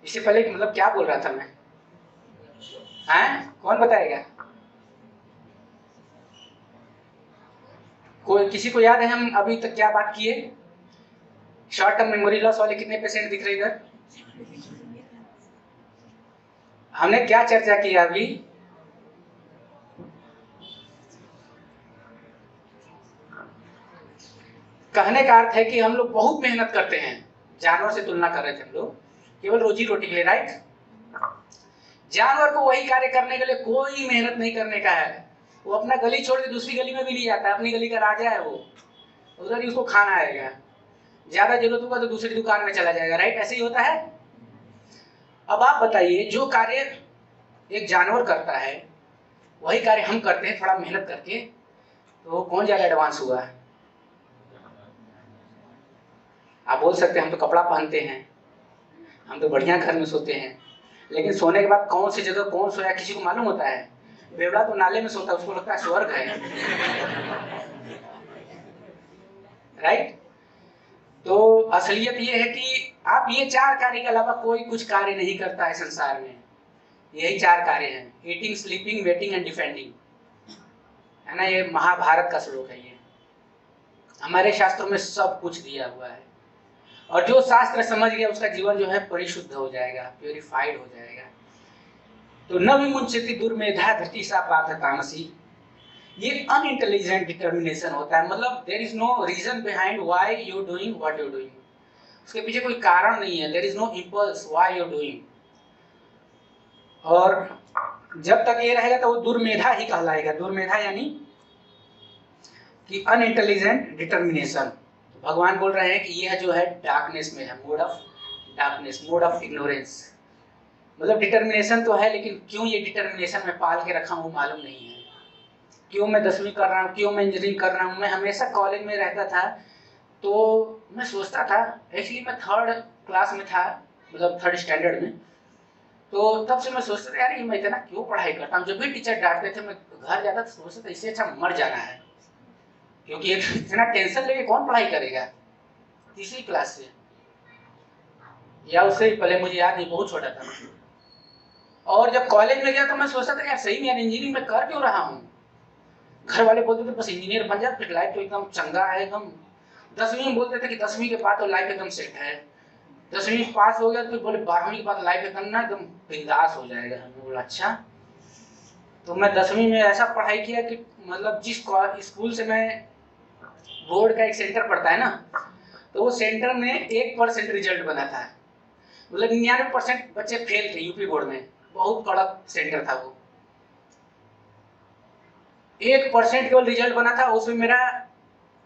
इससे पहले मतलब क्या बोल रहा था मैं, हैं? कौन बताएगा? कोई किसी को याद है हम अभी तक क्या बात किए? शॉर्ट टर्म मेमोरी लॉस वाले कितने पेशेंट दिख रहे इधर? हमने क्या चर्चा की अभी? कहने का अर्थ है कि हम लोग बहुत मेहनत करते हैं, जानवर से तुलना कर रहे थे हम लोग, केवल रोजी रोटी के लिए, राइट। जानवर को वही कार्य करने के लिए कोई मेहनत नहीं करने का है, वो अपना गली छोड़ के दूसरी गली में भी नहीं जाता है, अपनी गली का राजा है वो, उधर ही उसको खाना आएगा, ज्यादा जरूरत होगा तो दूसरी दुकान में चला जाएगा, राइट। ऐसे ही होता है। अब आप बताइए जो कार्य एक जानवर करता है वही कार्य हम करते हैं थोड़ा मेहनत करके, तो कौन ज़्यादा एडवांस हुआ है? आप बोल सकते हैं हम तो कपड़ा पहनते हैं, हम तो बढ़िया घर में सोते हैं, लेकिन सोने के बाद कौन सी जगह कौन सोया किसी को मालूम होता है? बेवड़ा तो नाले में सोता है, उसको लगता है स्वर्ग है। राइट? तो असलियत ये है कि आप ये 4 कार्य के अलावा कोई कुछ कार्य नहीं करता है संसार में। यही 4 कार्य हैं, eating, sleeping, waiting and defending, है ना। ये महाभारत का श्लोक है। ये हमारे शास्त्रों में सब कुछ दिया हुआ है, और जो शास्त्र समझ गया उसका जीवन जो है परिशुद्ध हो जाएगा, प्योरीफाइड हो जाएगा। तो न विमुंचति दुर्मेधा धृति सा पार्थ तामसी, ये अनइंटेलिजेंट डिटर्मिनेशन होता है। मतलब there is no reason behind why you doing what you doing, उसके पीछे कोई कारण नहीं है। There is no impulse why you doing. और जब तक ये रहेगा तो वो दुर्मेधा ही कहलाएगा। दुर्मेधा यानी कि अनइंटेलिजेंट डिटर्मिनेशन। भगवान बोल रहे हैं कि यह जो है डार्कनेस में है, mode of darkness, mode of ignorance. मतलब डिटर्मिनेशन तो है, लेकिन क्यों ये डिटर्मिनेशन में पाल के रखा हूँ मालूम नहीं है। क्यों मैं 10वीं कर रहा हूँ, क्यों मैं इंजीनियरिंग कर रहा हूँ। मैं हमेशा कॉलेज में रहता था तो मैं सोचता था, एक्चुअली मैं 3rd क्लास में था, मतलब 3rd स्टैंडर्ड में, तो तब से मैं सोचता था यार ये मैं इतना क्यों पढ़ाई करता हूँ। जब भी टीचर डांटते थे मैं घर जाता तो सोचता था इससे अच्छा मर जाना है, क्योंकि इतना टेंशन लेके कौन पढ़ाई करेगा। 3री क्लास से या उससे पहले, मुझे याद नहीं, बहुत छोटा था। और जब कॉलेज में गया तो मैं सोचता था यार सही में यार इंजीनियरिंग में कर क्यों रहा हूँ। घर वाले बोलते थे बस इंजीनियर बन जा, फिर लाइफ तो एकदम चंगा है एकदम। 10वीं में बोलते थे कि 10वीं के बाद तो लाइफ एकदम सेट है। 10वीं पास हो गया तो फिर बोले 12वीं के बाद लाइफ एकदम ना एकदम बिंदास हो जाएगा। हमने बोला अच्छा। तो मैं 10वीं में ऐसा पढ़ाई किया कि मतलब जिस स्कूल से मैं, बोर्ड का एक सेंटर पड़ता है ना, तो वो सेंटर में 1% रिजल्ट बना था। मतलब 99% बच्चे फेल थे यूपी बोर्ड में। बहुत कड़क सेंटर था वो। 1% केवल रिजल्ट बना था, उसमें मेरा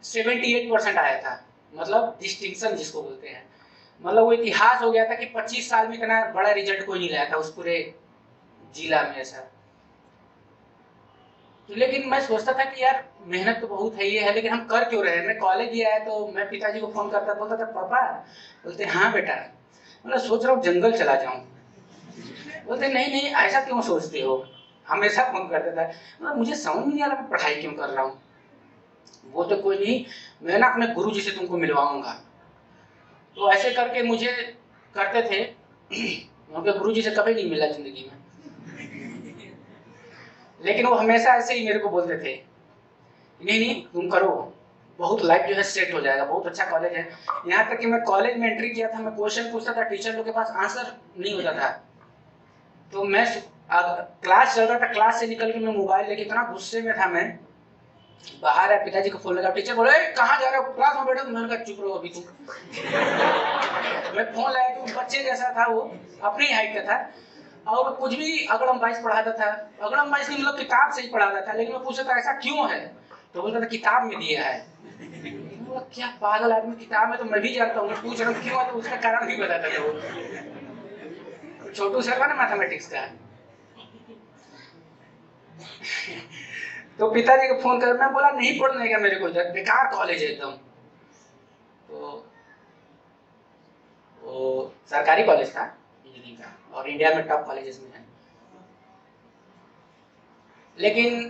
78% आया था। मतलब डिस्टिंक्शन जिसको बोलते हैं। मतलब वो इतिहास हो गया था कि 25 साल में इतना बड़ा रिजल्ट कोई नहीं लाया था उस पूरे जिला में ऐसा। तो लेकिन मैं सोचता था कि यार मेहनत तो बहुत है ये है, लेकिन हम कर क्यों रहे हैं। मैं कॉलेज गया है तो मैं पिताजी को फोन करता, बोलता था पापा, बोलते हाँ बेटा, मतलब सोच रहा हूँ जंगल चला जाऊं। बोलते नहीं नहीं ऐसा क्यों सोचते हो, हमेशा फोन करता था। मतलब मुझे समझ नहीं आ रहा मैं पढ़ाई क्यों कर रहा हूँ। वो तो कोई नहीं, मैं ना अपने गुरु जी से तुमको मिलवाऊंगा। तो ऐसे करके मुझे करते थे। उनके गुरु जी से कभी नहीं मिला जिंदगी में, लेकिन वो हमेशा ऐसे ही मेरे को बोलते थे नहीं नहीं तुम करो, बहुत लाइफ जो है सेट हो जाएगा, बहुत अच्छा कॉलेज है। यहाँ तक कि मैं कॉलेज में एंट्री किया था, मैं क्वेश्चन पूछता था, टीचर लोग के पास आंसर नहीं होता था। तो मैं क्लास चल रहा था, क्लास से निकल के मैं मोबाइल लेके, इतना गुस्से में था मैं, बाहर है, पिताजी को फोन लगा, टीचर बोले कहाँ जा रहे हो, क्लास में बैठो। मैंने कहा चुप रहो अभी तुम। मैं फोन लाया कि बच्चे जैसा था वो, अपनी हाइट का था, और कुछ भी अगड़म बाइस पढ़ाता था। अगड़म बाइस की मतलब किताब से ही पढ़ाता था, लेकिन मैं पूछता था ऐसा क्यों है, तो बोलता था किताब में दिया है। क्या पागल आदमी, किताब में तो मैं भी जानता हूँ, मैं पूछ रहा हूँ क्यों है, तो उसका कारण भी बताता था वो। छोटू सर था ना मैथमेटिक्स का। तो पिताजी को फोन कर, मैं बोला नहीं पढ़ने का मेरे को, इधर बेकार कॉलेज है एकदम। तो वो सरकारी कॉलेज था इंजीनियरिंग का, और इंडिया में टॉप कॉलेजेस में है। लेकिन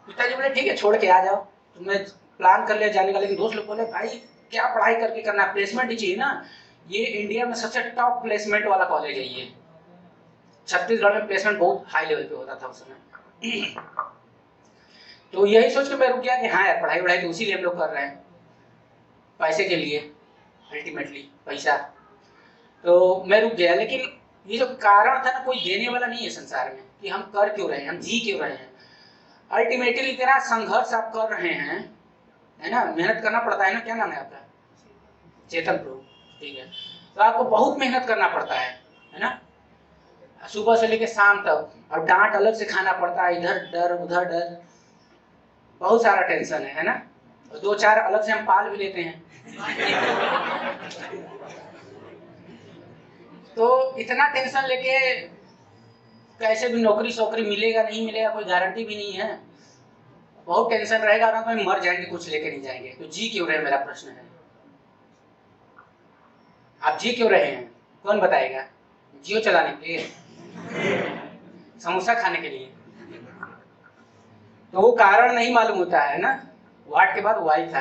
पिताजी बोले ठीक है छोड़ के आ जाओ, तुमने प्लान कर लिया जाने का। लेकिन दोस्त लोग बोले भाई क्या पढ़ाई करके करना, प्लेसमेंट ही चाहिए ना, ये इंडिया में सबसे टॉप प्लेसमेंट वाला कॉलेज है ये। छत्तीसगढ़ में प्लेसमेंट बहुत हाई लेवल पे होता था उस समय। तो यही सोच के मैं रुक गया कि हाँ यार पढ़ाई वढ़ाई तो उसी लिए हम लोग कर रहे हैं, पैसे के लिए, अल्टीमेटली पैसा। तो मैं रुक गया। लेकिन ये जो कारण था ना, कोई देने वाला नहीं है संसार में कि हम कर क्यों रहे हैं, हम जी क्यों रहे हैं। अल्टीमेटली इतना संघर्ष आप कर रहे हैं, है ना, मेहनत करना पड़ता है ना। क्या नाम है आपका? चेतन प्रो, ठीक है। तो आपको बहुत मेहनत करना पड़ता है ना, सुबह से लेकर शाम तक। और डांट अलग से खाना पड़ता है, इधर डर उधर डर, बहुत सारा टेंशन है ना। और 2-4 अलग से हम पाल भी लेते हैं। तो इतना टेंशन लेके कैसे भी नौकरी सौकरी मिलेगा नहीं मिलेगा कोई गारंटी भी नहीं है, बहुत टेंशन रहेगा ना, तो मर जाएंगे कुछ लेके नहीं जाएंगे। तो जी क्यों रहे, मेरा प्रश्न है। आप जी क्यों रहे हैं, कौन बताएगा? जियो चलाने के लिए, समोसा खाने के लिए? तो वो कारण नहीं मालूम होता है ना। वाट के बाद वाई था,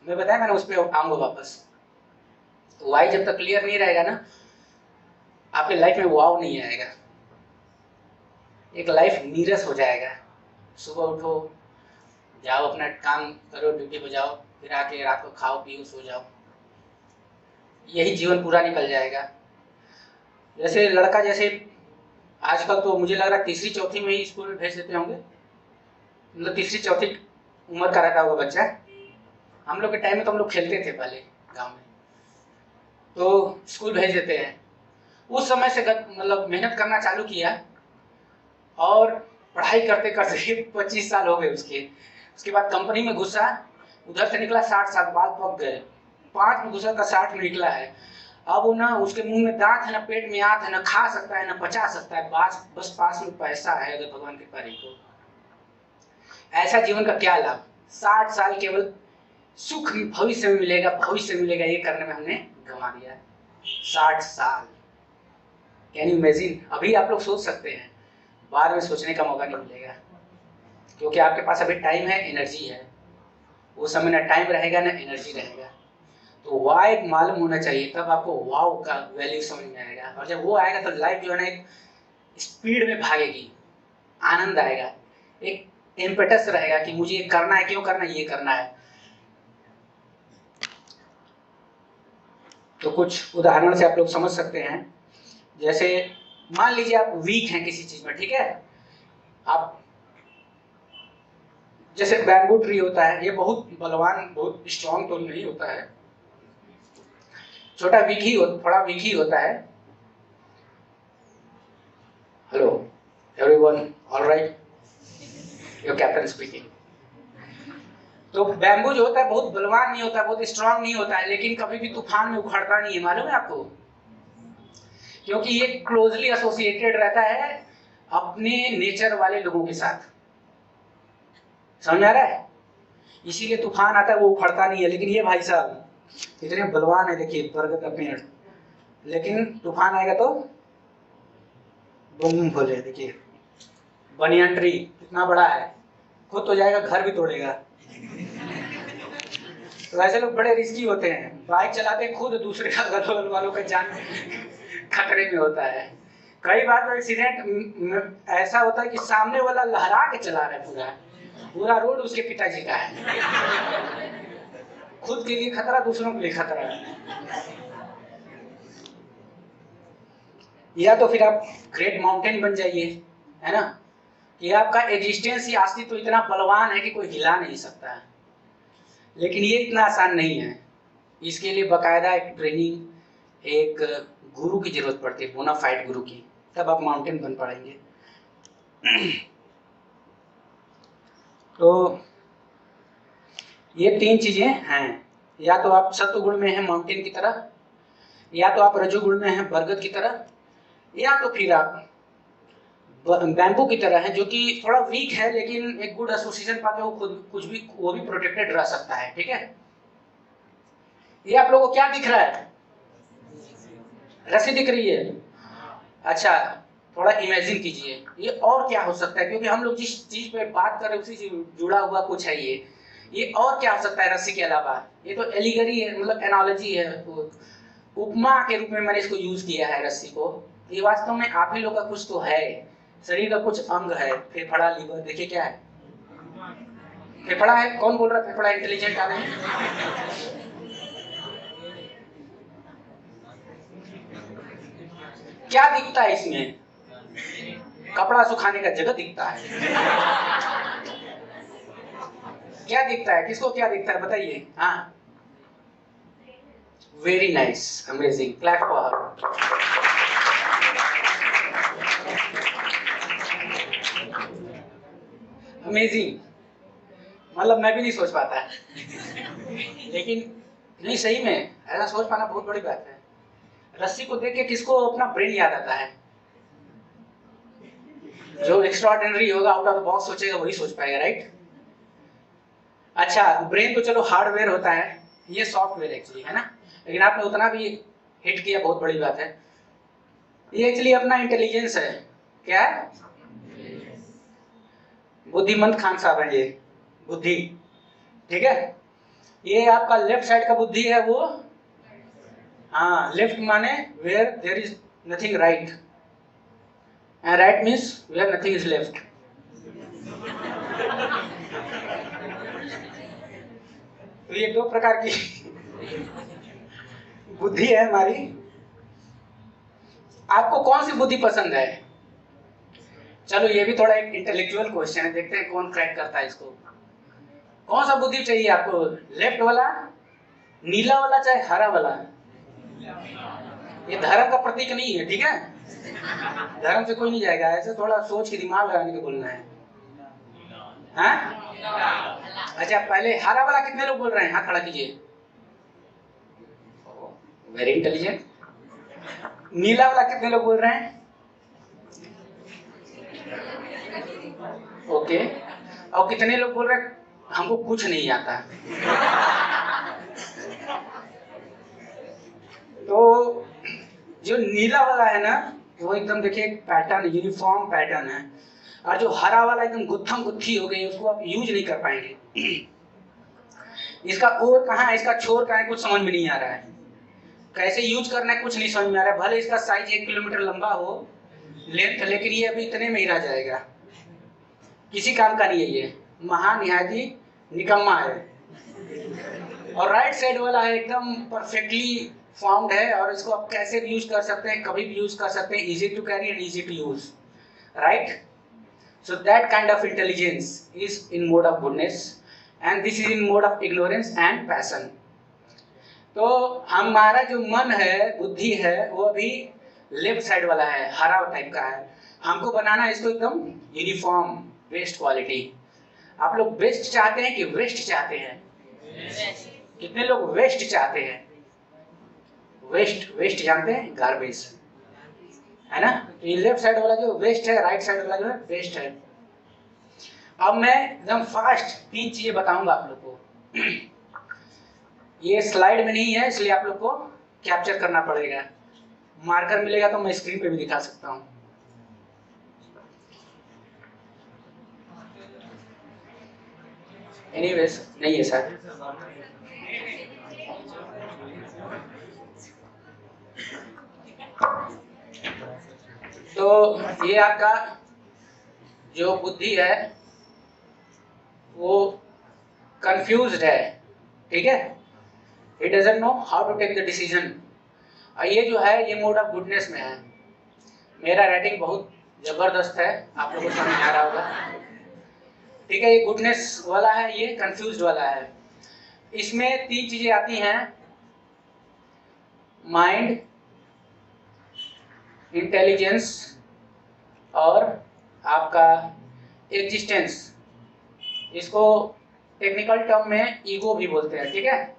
मैं बताया मैंने, उस पर आऊंगा वापस। तो वाई जब तक क्लियर नहीं रहेगा ना, आपके लाइफ में वाव नहीं आएगा, एक लाइफ नीरस हो जाएगा। सुबह उठो, जाओ अपना काम करो, ड्यूटी पे जाओ, फिर आके रात को खाओ पियो सो जाओ, यही जीवन पूरा निकल जाएगा। जैसे लड़का, जैसे आजकल तो मुझे लग रहा है तीसरी चौथी में ही स्कूल में भेज देते होंगे, मतलब तीसरी चौथी उम्र का रहता होगा बच्चा। हम लोग के टाइम में तो हम लोग खेलते थे पहले गांव में, तो स्कूल भेज देते हैं। उस समय से मतलब मेहनत करना चालू किया, और पढ़ाई करते करते 25 साल हो गए उसके बाद कंपनी में घुसा, उधर से निकला 60 साल, बाल पक गए, 5 में घुसा था 60 में निकला है। अब वो ना उसके मुंह में दांत है, ना पेट में आंत है, ना खा सकता है ना पचा सकता है, बस पास में पैसा है, अगर भगवान की कृपा रही तो। ऐसा जीवन का क्या लाभ? 60 साल केवल सुख भविष्य में मिलेगा, भविष्य में मिलेगा, ये करने में हमने गंवा दिया। 60 साल, कैन यू इमेजिन? अभी आप लोग सोच सकते हैं, बाद में सोचने का मौका नहीं मिलेगा, क्योंकि आपके पास अभी टाइम है, एनर्जी है। वो समय ना टाइम रहेगा ना एनर्जी रहेगा। तो वाई मालूम होना चाहिए, तब आपको वाव का वैल्यू समझ में आएगा। और जब वो आएगा तो लाइफ जो है ना एक स्पीड में भागेगी, आनंद आएगा, एक इम्पेटस रहेगा कि मुझे ये करना है, क्यों करना है, ये करना है। तो कुछ उदाहरण से आप लोग समझ सकते हैं। जैसे मान लीजिए आप वीक हैं किसी चीज में, ठीक है, आप जैसे बैम्बू ट्री होता है, ये बहुत बलवान, बहुत स्ट्रॉन्ग तो नहीं होता है, छोटा वीक ही थोड़ा वीक ही होता है। Hello everyone, alright, your captain speaking. तो बैम्बू जो होता है बहुत बलवान नहीं होता, बहुत स्ट्रॉन्ग नहीं होता है, लेकिन कभी भी तूफान में उखड़ता नहीं है, मालूम है आपको? क्योंकि ये क्लोजली एसोसिएटेड रहता है अपने नेचर वाले लोगों के साथ। समझ आ रहा है? इसीलिए तूफान आता है वो उखड़ता नहीं है। लेकिन ये भाई साहब इतने बलवान है, देखिए बरगद का पेड़, लेकिन तूफान आएगा तो बूम बोले। देखिए बनियान ट्री कितना बड़ा है, खुद तो जाएगा घर भी तोड़ेगा। तो ऐसे लोग बड़े रिस्की होते हैं, बाइक चलाते हैं खुद, दूसरे अगल वालों का जान खतरे में होता है। कई बार तो एक्सीडेंट ऐसा होता है कि सामने वाला लहरा के चला रहा है, पूरा रोड उसके पिताजी का है। खुद के लिए खतरा, दूसरों के लिए खतरा है। या तो फिर आप ग्रेट माउंटेन बन जाइए, है ना, कि आपका एग्जिस्टेंस ही अस्तित्व तो इतना बलवान है कि कोई हिला नहीं सकता है। लेकिन ये इतना आसान नहीं है, इसके लिए बकायदा एक ट्रेनिंग, एक गुरु की जरूरत पड़ती है, बोनाफाइड गुरु की, तब आप माउंटेन बन पाएंगे। तो ये 3 चीजें हैं, या तो आप सत्वगुण में हैं माउंटेन की तरह, या तो आप रजोगुण में हैं बरगद की तरह, या तो फिर आप बैम्बू की तरह है जो कि थोड़ा वीक है, लेकिन एक गुड एसोसिएशन पाके वो खुद कुछ भी, वो भी प्रोटेक्टेड रह सकता है। ठीक है, ये आप लोगों को क्या दिख रहा है? रस्सी दिख रही है? अच्छा, थोड़ा इमेजिन कीजिए ये और क्या हो सकता है, क्योंकि हम लोग जिस चीज पे बात कर रहे हैं उसी से जुड़ा हुआ कुछ है ये और क्या हो सकता है रस्सी के अलावा? ये तो एलिगरी है, मतलब एनालॉजी है, उपमा के रूप में मैंने इसको यूज किया है रस्सी को। ये वास्तव में आप ही लोग का कुछ तो है, शरीर का कुछ अंग है, फेफड़ा, लीवर, देखिए क्या है, फेफड़ा है। कौन बोल रहा है फेफड़ा इंटेलिजेंट आदमी? क्या दिखता है इसमें? कपड़ा सुखाने का जगह दिखता है। क्या दिखता है, किसको क्या दिखता है बताइए? हाँ, very nice, amazing, clap for her. Amazing, मतलब मैं भी नहीं सोच पाता लेकिन नहीं, सही में ऐसा सोच पाना बहुत बड़ी बात है। रस्सी को देख के किसको अपना ब्रेन याद आता है? जो एक्स्ट्राऑर्डिनरी होगा, आउट ऑफ द बॉक्स सोचेगा, वही सोच पाएगा, राइट? अच्छा, ब्रेन तो चलो हार्डवेयर होता है, ये सॉफ्टवेयर एक्चुअली है ना, लेकिन आपने उतना भी हिट किया, बहुत बड़ी बात है। ये एक्चुअली अपना इंटेलिजेंस है। क्या है? बुद्धिमंत खान साहब है ये, बुद्धि, ठीक है। ये आपका लेफ्ट साइड का बुद्धि है वो, हाँ, लेफ्ट माने where there is nothing right, and right means where nothing is left. तो ये दो प्रकार की बुद्धि है हमारी। आपको कौन सी बुद्धि पसंद है? चलो ये भी थोड़ा एक इंटेलेक्चुअल क्वेश्चन है, देखते हैं कौन क्रैक करता है इसको। कौन सा बुद्धि चाहिए आपको? लेफ्ट वाला, नीला वाला, चाहे हरा वाला? ये धर्म का प्रतीक नहीं है, ठीक है, धर्म से कोई नहीं जाएगा, ऐसे थोड़ा सोच के दिमाग लगाने के बोलना है। हाँ? अच्छा, पहले हरा वाला कितने लोग बोल रहे हैं? हाथ खड़ा कीजिए। Very intelligent. नीला वाला कितने लोग बोल रहे हैं? ओके। और कितने लोग बोल रहे हैं हमको कुछ नहीं आता? तो जो नीला वाला है ना, वो एकदम देखिए पैटर्न, यूनिफॉर्म पैटर्न है, और जो हरा वाला एकदम गुत्थम गुत्थी हो गई, उसको आप यूज नहीं कर पाएंगे। इसका ओर कहाँ है, इसका छोर कहाँ है, कुछ समझ में नहीं आ रहा है, कैसे यूज करना है कुछ नहीं समझ में आ रहा है। भले इसका साइज 1 किलोमीटर लंबा हो लेंथ, लेकिन ये अभी इतने में ही रह जाएगा, किसी काम का नहीं है ये, महानिहायती निकम्मा है। और राइट साइड वाला है एकदम परफेक्टली फॉर्म्ड है, और इसको आप कैसे भी यूज कर सकते हैं, कभी भी यूज कर सकते हैं, easy to carry and easy to use, right? So that kind of intelligence is in mode of goodness, and this is in mode of ignorance and passion. तो हमारा जो मन है, बुद्धि है, वो अभी लेफ्ट साइड वाला है, हरा टाइप का है। हमको बनाना है इसको एकदम यूनिफॉर्म, बेस्ट क्वालिटी। आप लोग बेस्ट चाहते हैं कि वेस्ट चाहते हैं? कितने लोग वेस्ट चाहते हैं? वेस्ट, वेस्ट जानते हैं? गार्बेज, है ना? तो ये लेफ्ट साइड वाला जो वेस्ट है, राइट साइड वाला जो है बेस्ट है। अब मैं एकदम फास्ट 3 चीजें बताऊंगा आप लोग को। ये स्लाइड में नहीं है, इसलिए आप लोग को कैप्चर करना पड़ेगा। मार्कर मिलेगा तो मैं स्क्रीन पे भी दिखा सकता हूँ। एनीवेज नहीं है सर। तो ये आपका जो बुद्धि है वो कंफ्यूज्ड है, ठीक है, it doesn't know how to take the decision. ये जो है ये मोड ऑफ गुडनेस में है। मेरा राइटिंग बहुत जबरदस्त है, आप लोगों को समझ आ रहा होगा, ठीक है। ये गुडनेस वाला है, ये कंफ्यूज्ड वाला है। इसमें 3 चीजें आती हैं, माइंड, इंटेलिजेंस और आपका एग्जिस्टेंस। इसको टेक्निकल टर्म में ईगो भी बोलते हैं, ठीक है।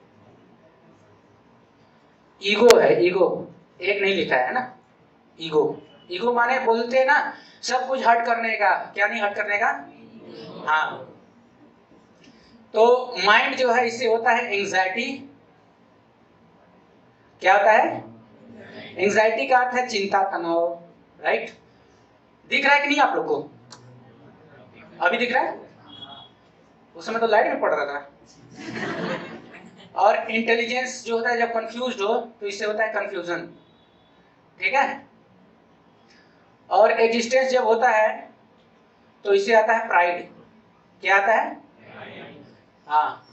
ईगो है, ईगो एक नहीं लिखा है ना, ईगो। ईगो माने बोलते हैं ना सब कुछ हट करने का, क्या नहीं हट करने का? हाँ। तो माइंड जो है इससे होता है एंजाइटी। क्या होता है? एंजाइटी का अर्थ है चिंता, तनाव, राइट? दिख रहा है कि नहीं आप लोग को? अभी दिख रहा है? उस समय तो लाइट में पड़ रहा था। और इंटेलिजेंस जो होता है जब कंफ्यूज्ड हो तो इससे होता है कंफ्यूजन, ठीक है। और एग्जिस्टेंस जब होता है तो इससे आता है प्राइड। क्या आता है? हाँ।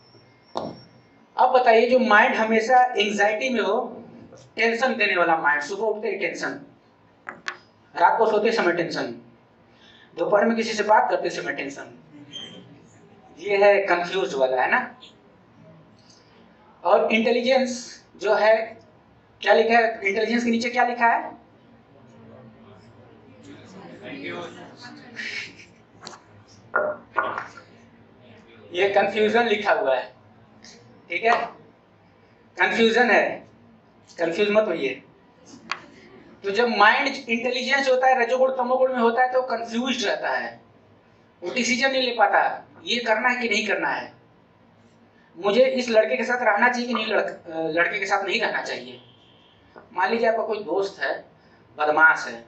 अब बताइए, जो माइंड हमेशा एंजाइटी में हो, टेंशन देने वाला माइंड, सुबह उठते ही टेंशन, रात को सोते समय टेंशन, दोपहर में किसी से बात करते समय टेंशन, ये है कंफ्यूज वाला, है ना। और इंटेलिजेंस जो है, क्या लिखा है इंटेलिजेंस के नीचे? क्या लिखा है? ये कंफ्यूजन लिखा हुआ है, ठीक है। कंफ्यूजन है, कंफ्यूज मत होइए। तो जब माइंड इंटेलिजेंस होता है रजोगुण तमोगुण में होता है तो कंफ्यूज रहता है, वो डिसीजन नहीं ले पाता ये करना है कि नहीं करना है, मुझे इस लड़के के साथ रहना चाहिए कि नहीं, लड़के के साथ नहीं रहना चाहिए। मान लीजिए आपका कोई दोस्त है, बदमाश है,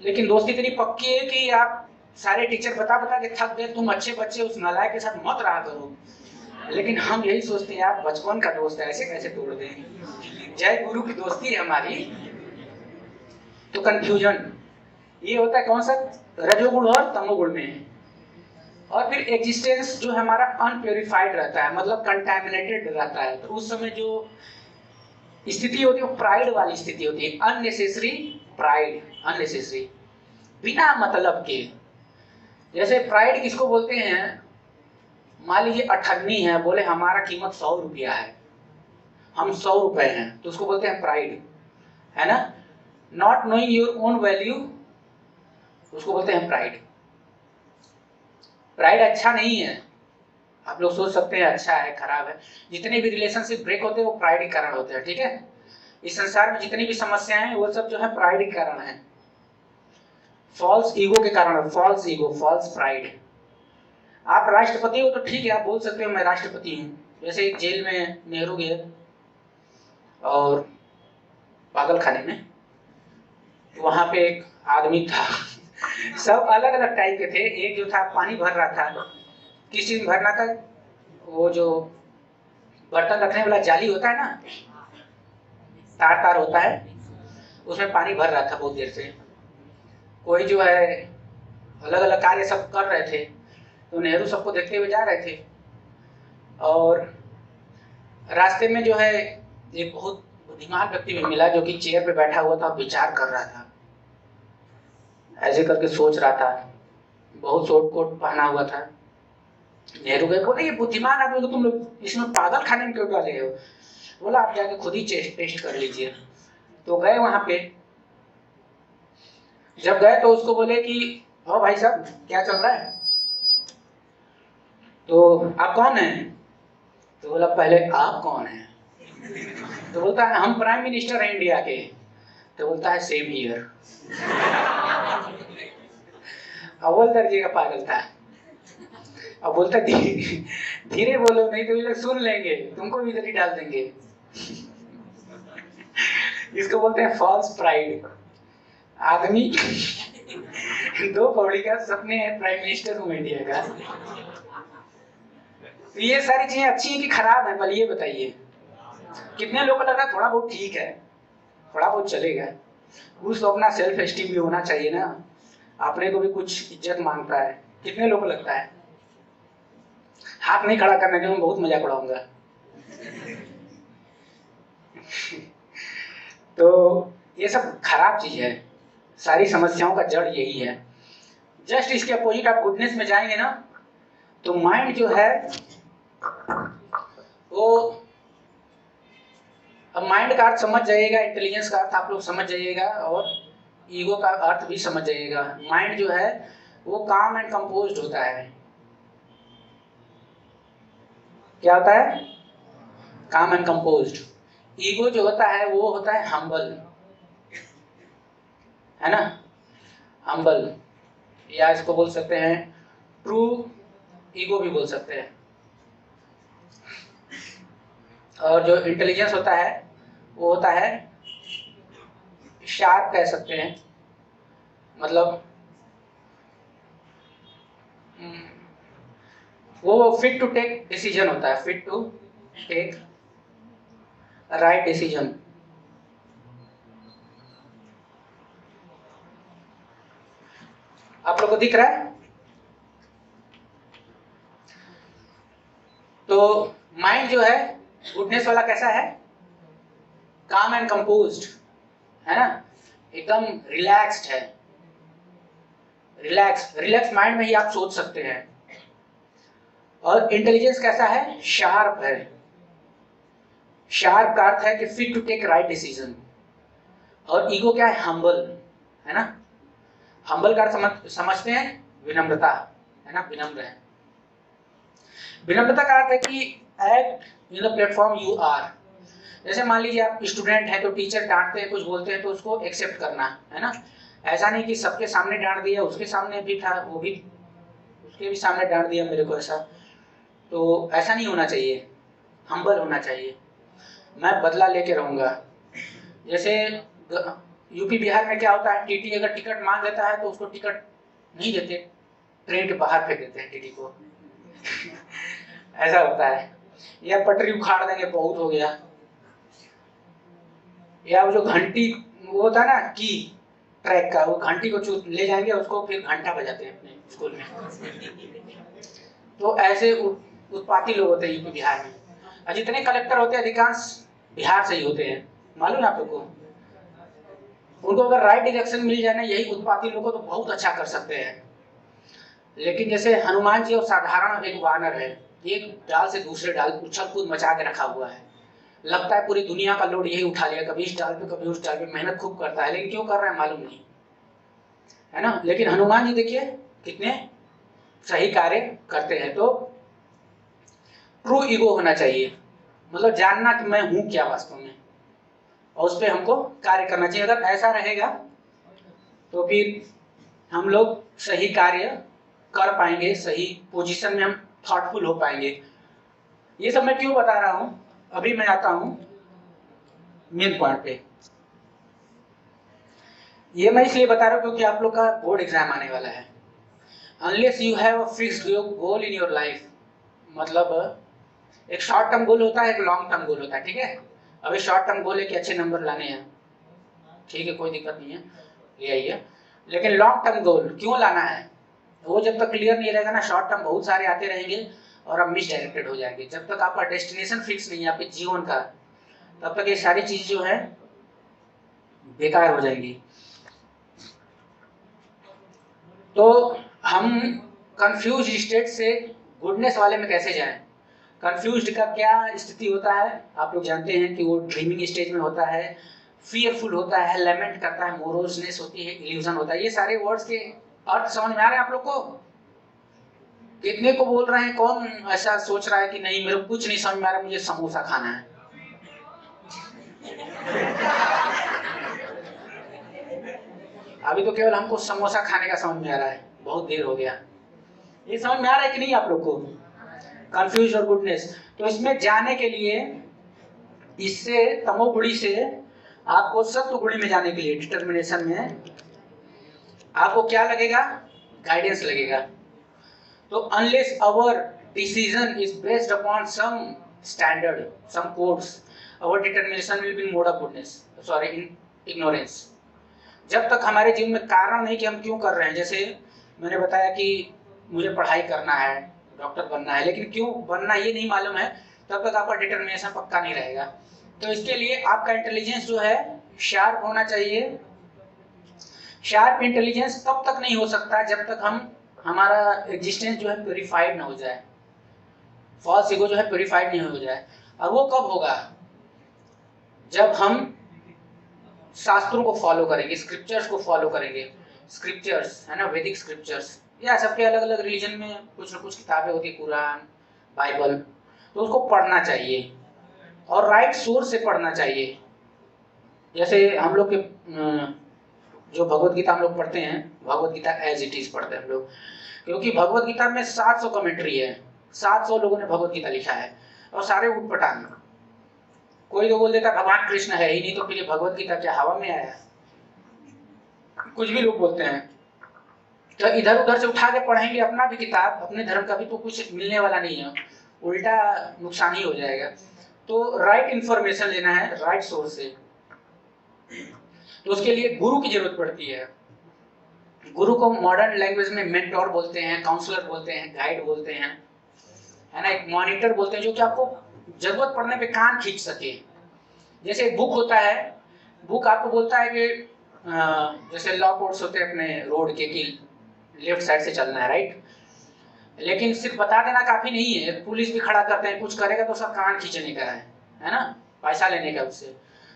लेकिन दोस्ती इतनी पक्की है कि आप सारे टीचर बता बता के थक गए, तुम अच्छे बच्चे उस नालायक के साथ मत रहा करो, लेकिन हम यही सोचते हैं यार बचपन का दोस्त है, ऐसे कैसे तोड़ दें, जय गुरु की दोस्ती है हमारी। तो कंफ्यूजन ये होता है कौन सा, रजोगुण और तमोगुण में। और फिर एग्जिस्टेंस जो हमारा अनप्योरिफाइड रहता है, मतलब कंटैमिनेटेड रहता है, तो उस समय जो स्थिति होती है वो प्राइड वाली स्थिति होती है, अननेसेसरी प्राइड, अननेसेसरी बिना मतलब के। जैसे प्राइड किसको बोलते हैं, मान लीजिए अठन्नी है, बोले हमारा कीमत 100 रुपया है, हम 100 रुपए हैं, तो उसको बोलते हैं प्राइड, है ना। Not knowing your own value, उसको बोलते हैं प्राइड। प्राइड अच्छा नहीं है, आप लोग सोच सकते हैं अच्छा है खराब है, जितने भी रिलेशनशिप ब्रेक होते हैं वो प्राइड के कारण होते हैं, ठीक है। इस संसार में जितनी भी समस्याएं हैं वो सब जो है प्राइड के कारण है, फॉल्स ईगो के कारण, फॉल्स ईगो, फॉल्स प्राइड। आप राष्ट्रपति हो तो ठीक है, आप बोल सकते हो मैं राष्ट्रपति हूँ। जैसे एक जेल में नेहरू गए और पागल खाने में, वहां पे एक आदमी था सब अलग अलग टाइप के थे। एक जो था पानी भर रहा था, किस चीज में भरना था, वो जो बर्तन रखने वाला जाली होता है ना, तार तार होता है, उसमें पानी भर रहा था बहुत देर से। कोई जो है अलग अलग कार्य सब कर रहे थे, तो नेहरू सबको देखते हुए जा रहे थे, और रास्ते में जो है एक बहुत बुद्धिमान व्यक्ति भी मिला जो कि चेयर पे बैठा हुआ था, विचार कर रहा था, ऐसे करके सोच रहा था, बहुत शॉर्ट कोट पहना हुआ था। नेहरू गए, बोले ये बुद्धिमान आदमी को तुम लोग इसमें पागल खाने में क्यों डाले हो, बोला आप जाके खुद ही टेस्ट कर लीजिए। तो गए वहां पे, जब गए तो उसको बोले कि ओ भाई साहब क्या चल रहा है, तो आप कौन हैं, तो बोला पहले आप कौन हैं, तो बोलता है हम प्राइम मिनिस्टर हैं इंडिया के, तो बोलता है सेम हियर अव्वल दर्जे का पागल था। अब बोलता धीरे बोलो नहीं तो ये लोग सुन लेंगे, तुमको भी इधर ही डाल देंगे इसको बोलते हैं फॉल्स प्राइड। आदमी 2 कौड़ी का सपने है प्राइम मिनिस्टर हूँ इंडिया का। तो ये सारी चीजें अच्छी है कि खराब है, पहले ये बताइए। कितने लोगों को लग रहा है थोड़ा बहुत ठीक है, थोड़ा बहुत चलेगा, कुछ तो अपना सेल्फ एस्टीम भी होना चाहिए ना, अपने को भी कुछ इज्जत मांगता है। कितने लोगों को लगता है, हाथ नहीं खड़ा करने के मैं बहुत मजाक उड़ाऊंगा तो ये सब खराब चीज है, सारी समस्याओं का जड़ यही है। जस्ट इसके अपोजिट आप गुडनेस में जाएंगे ना, तो माइंड जो है वो, अब माइंड का अर्थ समझ जाइएगा, इंटेलिजेंस का अर्थ आप लोग समझ जाइएगा, और ईगो का अर्थ भी समझ जाइएगा। माइंड जो है वो काम एंड कंपोज्ड होता है। क्या होता है, काम एंड कंपोज्ड। ईगो जो होता है वो होता है हम्बल, है ना, हम्बल, या इसको बोल सकते हैं ट्रू ईगो भी बोल सकते हैं। और जो इंटेलिजेंस होता है वो होता है शार्प कह सकते हैं, मतलब वो फिट टू टेक डिसीजन होता है, fit to take right decision. आप लोग को दिख रहा है। तो माइंड जो है गुडनेस वाला कैसा है, काम एंड कंपोज्ड, है ना, एकदम रिलैक्स्ड है, रिलैक्स माइंड में ही आप सोच सकते हैं। और इंटेलिजेंस कैसा है, शार्प है। शार्प का अर्थ है कि fit to take right decision. और ईगो क्या है, हम्बल, है ना। हम्बल का अर्थ समझते हैं, विनम्रता, है ना, विनम्र है। विनम्रता का अर्थ है कि act in the platform you are, जैसे मान लीजिए आप स्टूडेंट हैं तो टीचर डांटते हैं कुछ बोलते हैं तो उसको एक्सेप्ट करना है ना। ऐसा नहीं कि सबके सामने डांट दिया, उसके सामने भी था वो भी, उसके भी सामने डांट दिया मेरे को ऐसा, तो ऐसा नहीं होना चाहिए, हम्बल होना चाहिए। मैं बदला लेके रहूँगा। जैसे यूपी बिहार में क्या होता है, टीटी अगर टिकट मांग लेता है तो उसको टिकट नहीं देते, ट्रेन के बाहर फेंक देते हैं टीटी को ऐसा होता है। या पटरी उखाड़ देंगे, बहुत हो गया। या वो जो घंटी वो होता है ना की ट्रैक का, वो घंटी को ले जाएंगे, उसको फिर घंटा बजाते हैं अपने स्कूल में तो ऐसे उत्पाती लोग होते हैं यूपी बिहार में। और जितने कलेक्टर होते हैं अधिकांश बिहार से ही होते हैं, मालूम है आप लोग को। उनको अगर राइट डायरेक्शन मिल जाए ना यही उत्पाती लोग को, तो बहुत अच्छा कर सकते हैं। लेकिन जैसे हनुमान जी और साधारण एक वानर है, एक डाल से दूसरे डाल उछल कूद मचा के रखा हुआ है, लगता है पूरी दुनिया का लोड यही उठा लिया, कभी इस डाल पे कभी उस डाल पे, मेहनत खूब करता है लेकिन क्यों कर रहा है मालूम नहीं, है ना। लेकिन हनुमान जी देखिए कितने सही कार्य करते हैं। तो ट्रू ईगो होना चाहिए, मतलब जानना कि मैं हूं क्या वास्तव में, और उस पर हमको कार्य करना चाहिए। अगर ऐसा रहेगा तो फिर हम लोग सही कार्य कर पाएंगे, सही पोजीशन में हम थॉटफुल हो पाएंगे। ये सब मैं क्यों बता रहा हूं, अभी मैं आता हूं मेन पॉइंट पे। ये मैं इसलिए बता रहा हूं क्योंकि आप लोग का बोर्ड एग्जाम आने वाला है। Unless you have a fixed goal in your life, मतलब एक शॉर्ट टर्म गोल होता है, एक लॉन्ग टर्म गोल होता है, ठीक है। अभी शॉर्ट टर्म गोल है कि अच्छे नंबर लाने हैं, ठीक है, कोई दिक्कत नहीं है, ले आइए। लेकिन लॉन्ग टर्म गोल क्यों लाना है, वो जब तक क्लियर नहीं रहेगा ना, शॉर्ट टर्म बहुत सारे आते रहेंगे और आप मिस डायरेक्टेड हो जाएंगे। जब तक आपका डेस्टिनेशन फिक्स नहीं है आपके जीवन का, तब तक ये सारी चीज जो है बेकार हो जाएंगी। तो हम कंफ्यूज स्टेट से गुडनेस वाले में कैसे जाएं। कंफ्यूज्ड का क्या स्थिति होता है, आप लोग जानते हैं कि वो ड्रीमिंग स्टेज में होता है, फियरफुल होता है, लेमेंट करता है, मोरोसनेस होती है, इल्यूजन होता है। ये सारे वर्ड्स के अर्थ समझ में आ रहे हैं आप लोग को। कितने को बोल रहे हैं, कौन ऐसा सोच रहा है कि नहीं मेरे को कुछ नहीं समझ में आ रहा, मुझे समोसा खाना है। अभी तो केवल हमको समोसा खाने का समझ में आ रहा है, बहुत देर हो गया। ये समझ में आ रहा है कि नहीं आप लोग को, कंफ्यूज और गुडनेस। तो इसमें जाने के लिए, इससे तमोगुणी से आपको सत्वगुणी में जाने के लिए डिटर्मिनेशन में आपको क्या लगेगा, गाइडेंस लगेगा। तो unless our decision is based upon some standard, some codes, our determination will be mode of goodness, sorry ignorance. जब तक हमारे जीवन में कारण नहीं कि हम क्यों कर रहे हैं, जैसे मैंने बताया कि मुझे पढ़ाई करना है, डॉक्टर बनना है, लेकिन क्यों बनना ये नहीं मालूम है, तब तक आपका डिटर्मिनेशन पक्का नहीं रहेगा। तो इसके लिए आपका इंटेलिजेंस जो है शार्प होना चाहिए। शार्प इंटेलिजेंस तब तक नहीं हो सकता जब तक हमारा एग्जिस्टेंस जो है प्योरीफाइड ना हो जाए, फॉल्स ईगो जो है प्योरीफाइड नहीं हो जाए। और वो कब होगा, जब हम शास्त्रों को फॉलो करेंगे, स्क्रिप्चर्स को फॉलो करेंगे। स्क्रिप्चर्स है ना, वैदिक स्क्रिप्चर्स, या सबके अलग अलग रिलीजन में कुछ ना कुछ किताबें होती है, कुरान, बाइबल, तो उसको पढ़ना चाहिए और राइट सोर्स से पढ़ना चाहिए। जैसे हम लोग के जो भगवत गीता हम लोग पढ़ते हैं, Bhagavad Gita as it is पढ़ते हैं हम लोग, क्योंकि भगवत गीता में 700 कमेंट्री है, 700 लोगों ने भगवत गीता लिखा है और सारे उठपटांग। कोई तो बोल देता भगवान कृष्ण है ही नहीं, तो फिर ये भगवत गीता क्या हवा में आया, कुछ भी लोग बोलते हैं। तो इधर उधर से उठा के पढ़ेंगे अपना भी किताब, अपने धर्म का भी, तो कुछ मिलने वाला नहीं है, उल्टा नुकसान ही हो जाएगा। तो राइट इंफॉर्मेशन लेना है राइट सोर्स से, तो उसके लिए गुरु की जरूरत पड़ती है। गुरु को मॉडर्न लैंग्वेज में मेंटोर बोलते हैं, काउंसलर बोलते हैं, गाइड बोलते हैं, है ना, एक मॉनिटर बोलते हैं, जो कि आपको जरूरत पड़ने पे कान खींच सके। जैसे एक बुक होता है, बुक आपको बोलता है कि जैसे लॉ कोड्स होते हैं अपने रोड के कि लेफ्ट साइड से चलना है, राइट, लेकिन सिर्फ बता देना काफी नहीं है, पुलिस भी खड़ा करते हैं, कुछ करेगा तो सब कान खींचने का है ना, पैसा लेने का उससे,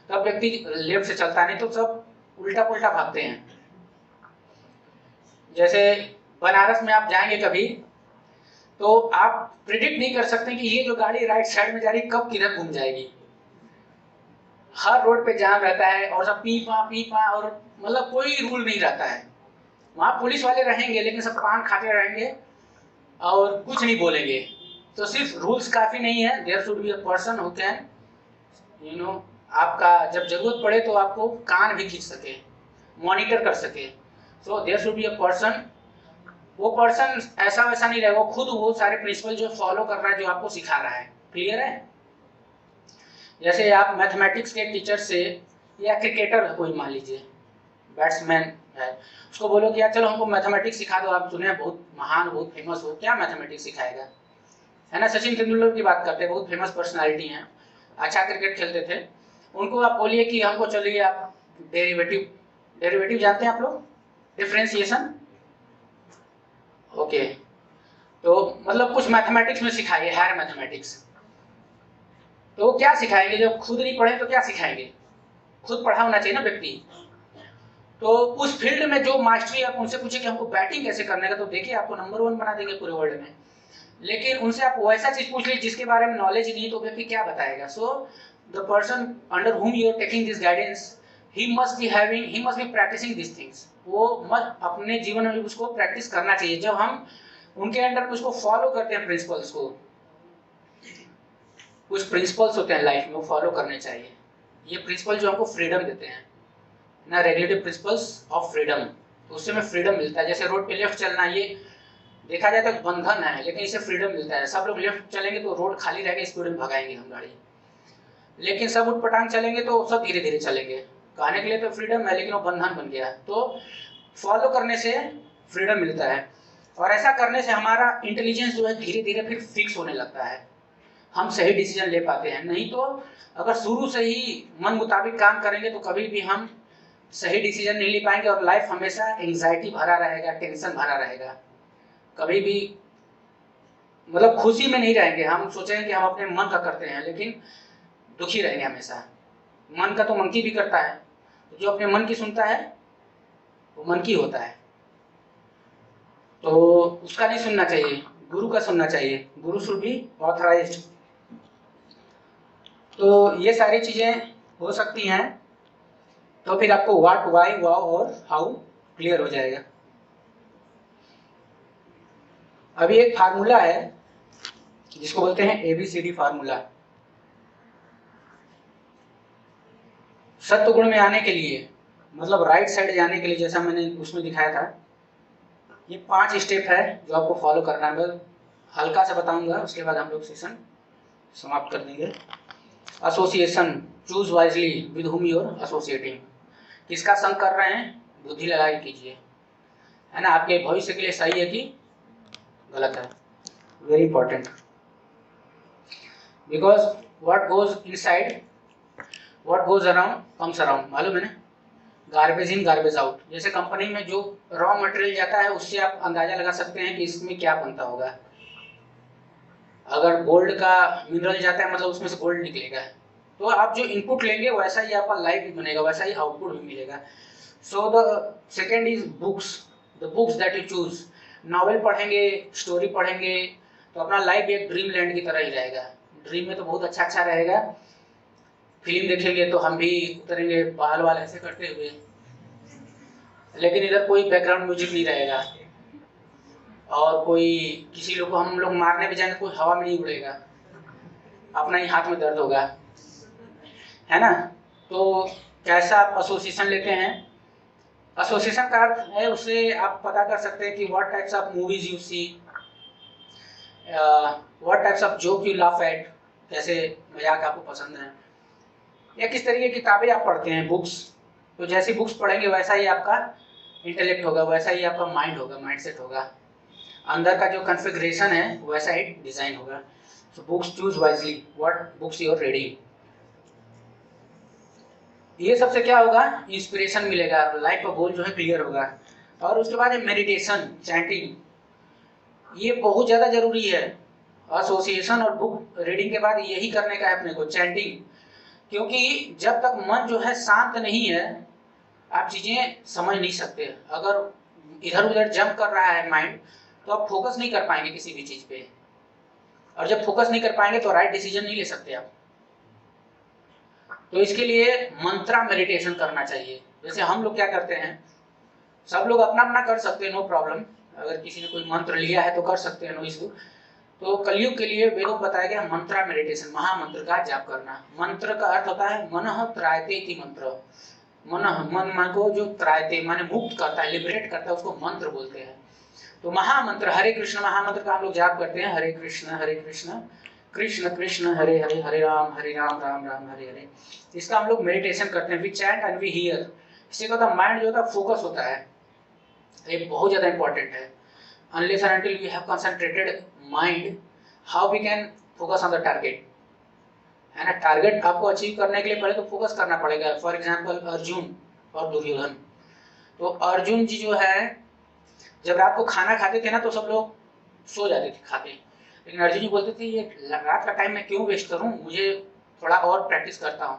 तब व्यक्ति लेफ्ट से चलता, नहीं तो सब उल्टा पुल्टा भागते हैं। जैसे बनारस में आप जाएंगे कभी, तो आप प्रिडिक्ट नहीं कर सकते कि ये जो गाड़ी राइट साइड में जा रही कब किधर घूम जाएगी, हर रोड पे जाम रहता है और सब पी पा और मतलब कोई रूल नहीं रहता है। वहाँ पुलिस वाले रहेंगे लेकिन सब पान खाते रहेंगे और कुछ नहीं बोलेंगे। तो सिर्फ रूल्स काफ़ी नहीं है, there should be a person who can आपका जब जरूरत पड़े तो आपको कान भी खींच सके, मॉनिटर कर सके। So there should be a person. वो पर्सन ऐसा वैसा नहीं रहेगा, वो खुद वो सारे प्रिंसिपल जो फॉलो कर रहा है, जो आपको सिखा रहा है। क्लियर है? जैसे आप मैथमेटिक्स के टीचर से या क्रिकेटर है कोई, मान लीजिए बैट्समैन है, उसको बोलो कि यार चलो हमको मैथमेटिक्स सिखा दो, आप सुने बहुत महान बहुत फेमस हो, क्या मैथमेटिक्स सिखाएगा? है ना? सचिन तेंदुलकर की बात करते हैं, बहुत फेमस पर्सनालिटी हैं, अच्छा क्रिकेट खेलते थे। उनको आप बोलिए कि हमको चलिए आप डेरिवेटिव जानते हैं आप लोग, डिफरेंशिएशन, ओके, तो मतलब कुछ मैथमेटिक्स में सिखाइए, हायर मैथमेटिक्स। तो वो क्या सिखाएंगे? जब खुद नहीं पढ़े तो क्या सिखाएंगे? खुद पढ़ा होना चाहिए ना व्यक्ति। तो उस फील्ड में जो मास्टरी, आप उनसे पूछे कि हमको बैटिंग कैसे करने का, तो देखिए आपको नंबर 1 बना देंगे पूरे वर्ल्ड में। लेकिन उनसे आप वैसा चीज पूछ लीजिए जिसके बारे में नॉलेज नहीं, तो व्यक्ति क्या बताएगा? So the person under whom you are taking this guidance, he must be practicing this things. वो मत अपने जीवन में उसको प्रैक्टिस करना चाहिए। जब हम उनके अंडर में उसको फॉलो करते हैं प्रिंसिपल्स को, कुछ प्रिंसिपल्स होते हैं लाइफ में, वो फॉलो करने चाहिए। ये प्रिंसिपल जो हमको फ्रीडम देते हैं ना, रेगुलेटिव प्रिंसिपल्स ऑफ फ्रीडम, तो उससे हमें फ्रीडम मिलता है। जैसे रोड पे लेफ्ट चलना, ये देखा जाए तो बंधन है, लेकिन इससे फ्रीडम मिलता है। सब लोग लेफ्ट चलेंगे तो रोड खाली रहेगा, स्पीड में भगाएंगे हम गाड़ी, लेकिन सब उठपटांग चलेंगे तो सब धीरे धीरे चलेंगे। कहने के लिए तो फ्रीडम है, लेकिन वो बंधन बन गया। तो फॉलो करने से फ्रीडम मिलता है, और ऐसा करने से हमारा इंटेलिजेंस जो है धीरे धीरे फिर फिक्स होने लगता है, हम सही डिसीजन ले पाते हैं। नहीं तो अगर शुरू से ही मन मुताबिक काम करेंगे तो कभी भी हम सही डिसीजन नहीं ले पाएंगे, और लाइफ हमेशा एंग्जाइटी भरा रहेगा, टेंशन भरा रहेगा। कभी भी मतलब खुशी में नहीं रहेंगे। हम सोचेंगे कि हम अपने मन का करते हैं, लेकिन दुखी रहेंगे हमेशा। मन का तो मंकी भी करता है, जो अपने मन की सुनता है वो मन की होता है। तो उसका नहीं सुनना चाहिए, गुरु का सुनना चाहिए। गुरु शुड बी ऑथराइज्ड। तो ये सारी चीजें हो सकती हैं, तो फिर आपको व्हाट, व्हाई, वाउ और हाउ क्लियर हो जाएगा। अभी एक फार्मूला है जिसको बोलते हैं ABCD फार्मूला। सत्व गुण में आने के लिए, मतलब राइट साइड जाने के लिए, जैसा मैंने उसमें दिखाया था, ये 5 स्टेप है जो आपको फॉलो करना है। मैं हल्का सा बताऊंगा, उसके बाद हम लोग सेशन समाप्त कर देंगे। Association, choose wisely with whom you are associating. किसका संग कर रहे हैं, बुद्धि लगा के कीजिए, है ना? आपके भविष्य के लिए सही है कि गलत है, very important. Because what goes inside, what goes around comes around, मालूम है ना? Garbage in garbage out. जैसे कंपनी में जो रॉ मटेरियल जाता है, उससे आप अंदाजा लगा सकते हैं कि इसमें क्या बनता होगा। अगर गोल्ड का मिनरल जाता है, मतलब उसमें से गोल्ड निकलेगा। तो आप जो इनपुट लेंगे वैसा ही आपका लाइफ भी बनेगा, वैसा ही आउटपुट भी मिलेगा। So the second is books, the books that you choose. Novel पढ़ेंगे, स्टोरी पढ़ेंगे, तो अपना लाइफ एक ड्रीम लैंड की तरह ही रहेगा। ड्रीम में तो बहुत अच्छा अच्छा रहेगा। फिल्म देखेंगे तो हम भी उतरेंगे बाल वाल ऐसे करते हुए, लेकिन इधर कोई बैकग्राउंड म्यूजिक नहीं रहेगा, और कोई किसी लोग को हम लोग मारने भी जाएंगे, कोई हवा में नहीं उड़ेगा, अपना ही हाथ में दर्द होगा, है ना? तो कैसा आप एसोसिएशन लेते हैं? एसोसिएशन का अर्थ है, उससे आप पता कर सकते हैं कि what types of movies you see, what types of joke you laugh at, कैसे मजाक आपको पसंद है, या किस तरीके की किताबें आप पढ़ते हैं, बुक्स। तो जैसी बुक्स पढ़ेंगे वैसा ही आपका इंटेलेक्ट होगा, वैसा ही आपका माइंड होगा, माइंडसेट होगा, अंदर का जो कॉन्फ़िगरेशन है वैसा ही डिजाइन होगा। So books choose wisely, what books you are reading. ये सबसे क्या होगा, इंस्पिरेशन मिलेगा, लाइफ का गोल जो है क्लियर होगा। और उसके बाद मेडिटेशन, चैंटिंग, ये बहुत ज़्यादा जरूरी है। एसोसिएशन और बुक रीडिंग के बाद यही करने का है अपने को, चैंटिंग। क्योंकि जब तक मन जो है शांत नहीं है, आप चीज़ें समझ नहीं सकते। अगर इधर उधर जंप कर रहा है माइंड, तो आप फोकस नहीं कर पाएंगे किसी भी चीज़ पे, और जब फोकस नहीं कर पाएंगे तो राइट डिसीजन नहीं ले सकते आप। तो इसके लिए मंत्रा मेडिटेशन करना चाहिए। जैसे हम लोग क्या करते हैं, सब लोग अपना अपना कर सकते हैं, नो प्रॉब्लम, अगर किसी ने कोई मंत्र लिया है तो कर सकते हैं, नो इशू। तो कलयुग के लिए वेदों में बताया गया मंत्रा मेडिटेशन, महामंत्र का जाप करना। मंत्र का अर्थ होता है मनः त्रायते इति मंत्र। मन को जो त्रायते माने मुक्त करता है, लिबरेट करता है, उसको मंत्र बोलते हैं। तो महामंत्र हरे कृष्ण महामंत्र का हम लोग जाप करते हैं, हरे कृष्ण कृष्ण कृष्ण हरे हरे, हरे राम राम राम हरे हरे। इसका हम लोग मेडिटेशन करते हैं, we chant and we hear. इससे क्या होता है, माइंड जो होता है फोकस होता है, ये बहुत ज़्यादा इंपॉर्टेंट है। Unless and until we have concentrated mind, how we can focus on the target, है ना। टारगेट आपको अचीव करने के लिए पहले तो फोकस करना पड़ेगा। फॉर एग्जाम्पल अर्जुन और दुर्योधन। तो अर्जुन जी जो है, जब रात को खाना खाते थे ना तो सब लोग सो जाते थे खाते, लेकिन अर्जुन जी बोलते थे ये रात का टाइम मैं क्यों वेस्ट करूं, मुझे थोड़ा और प्रैक्टिस करता हूं।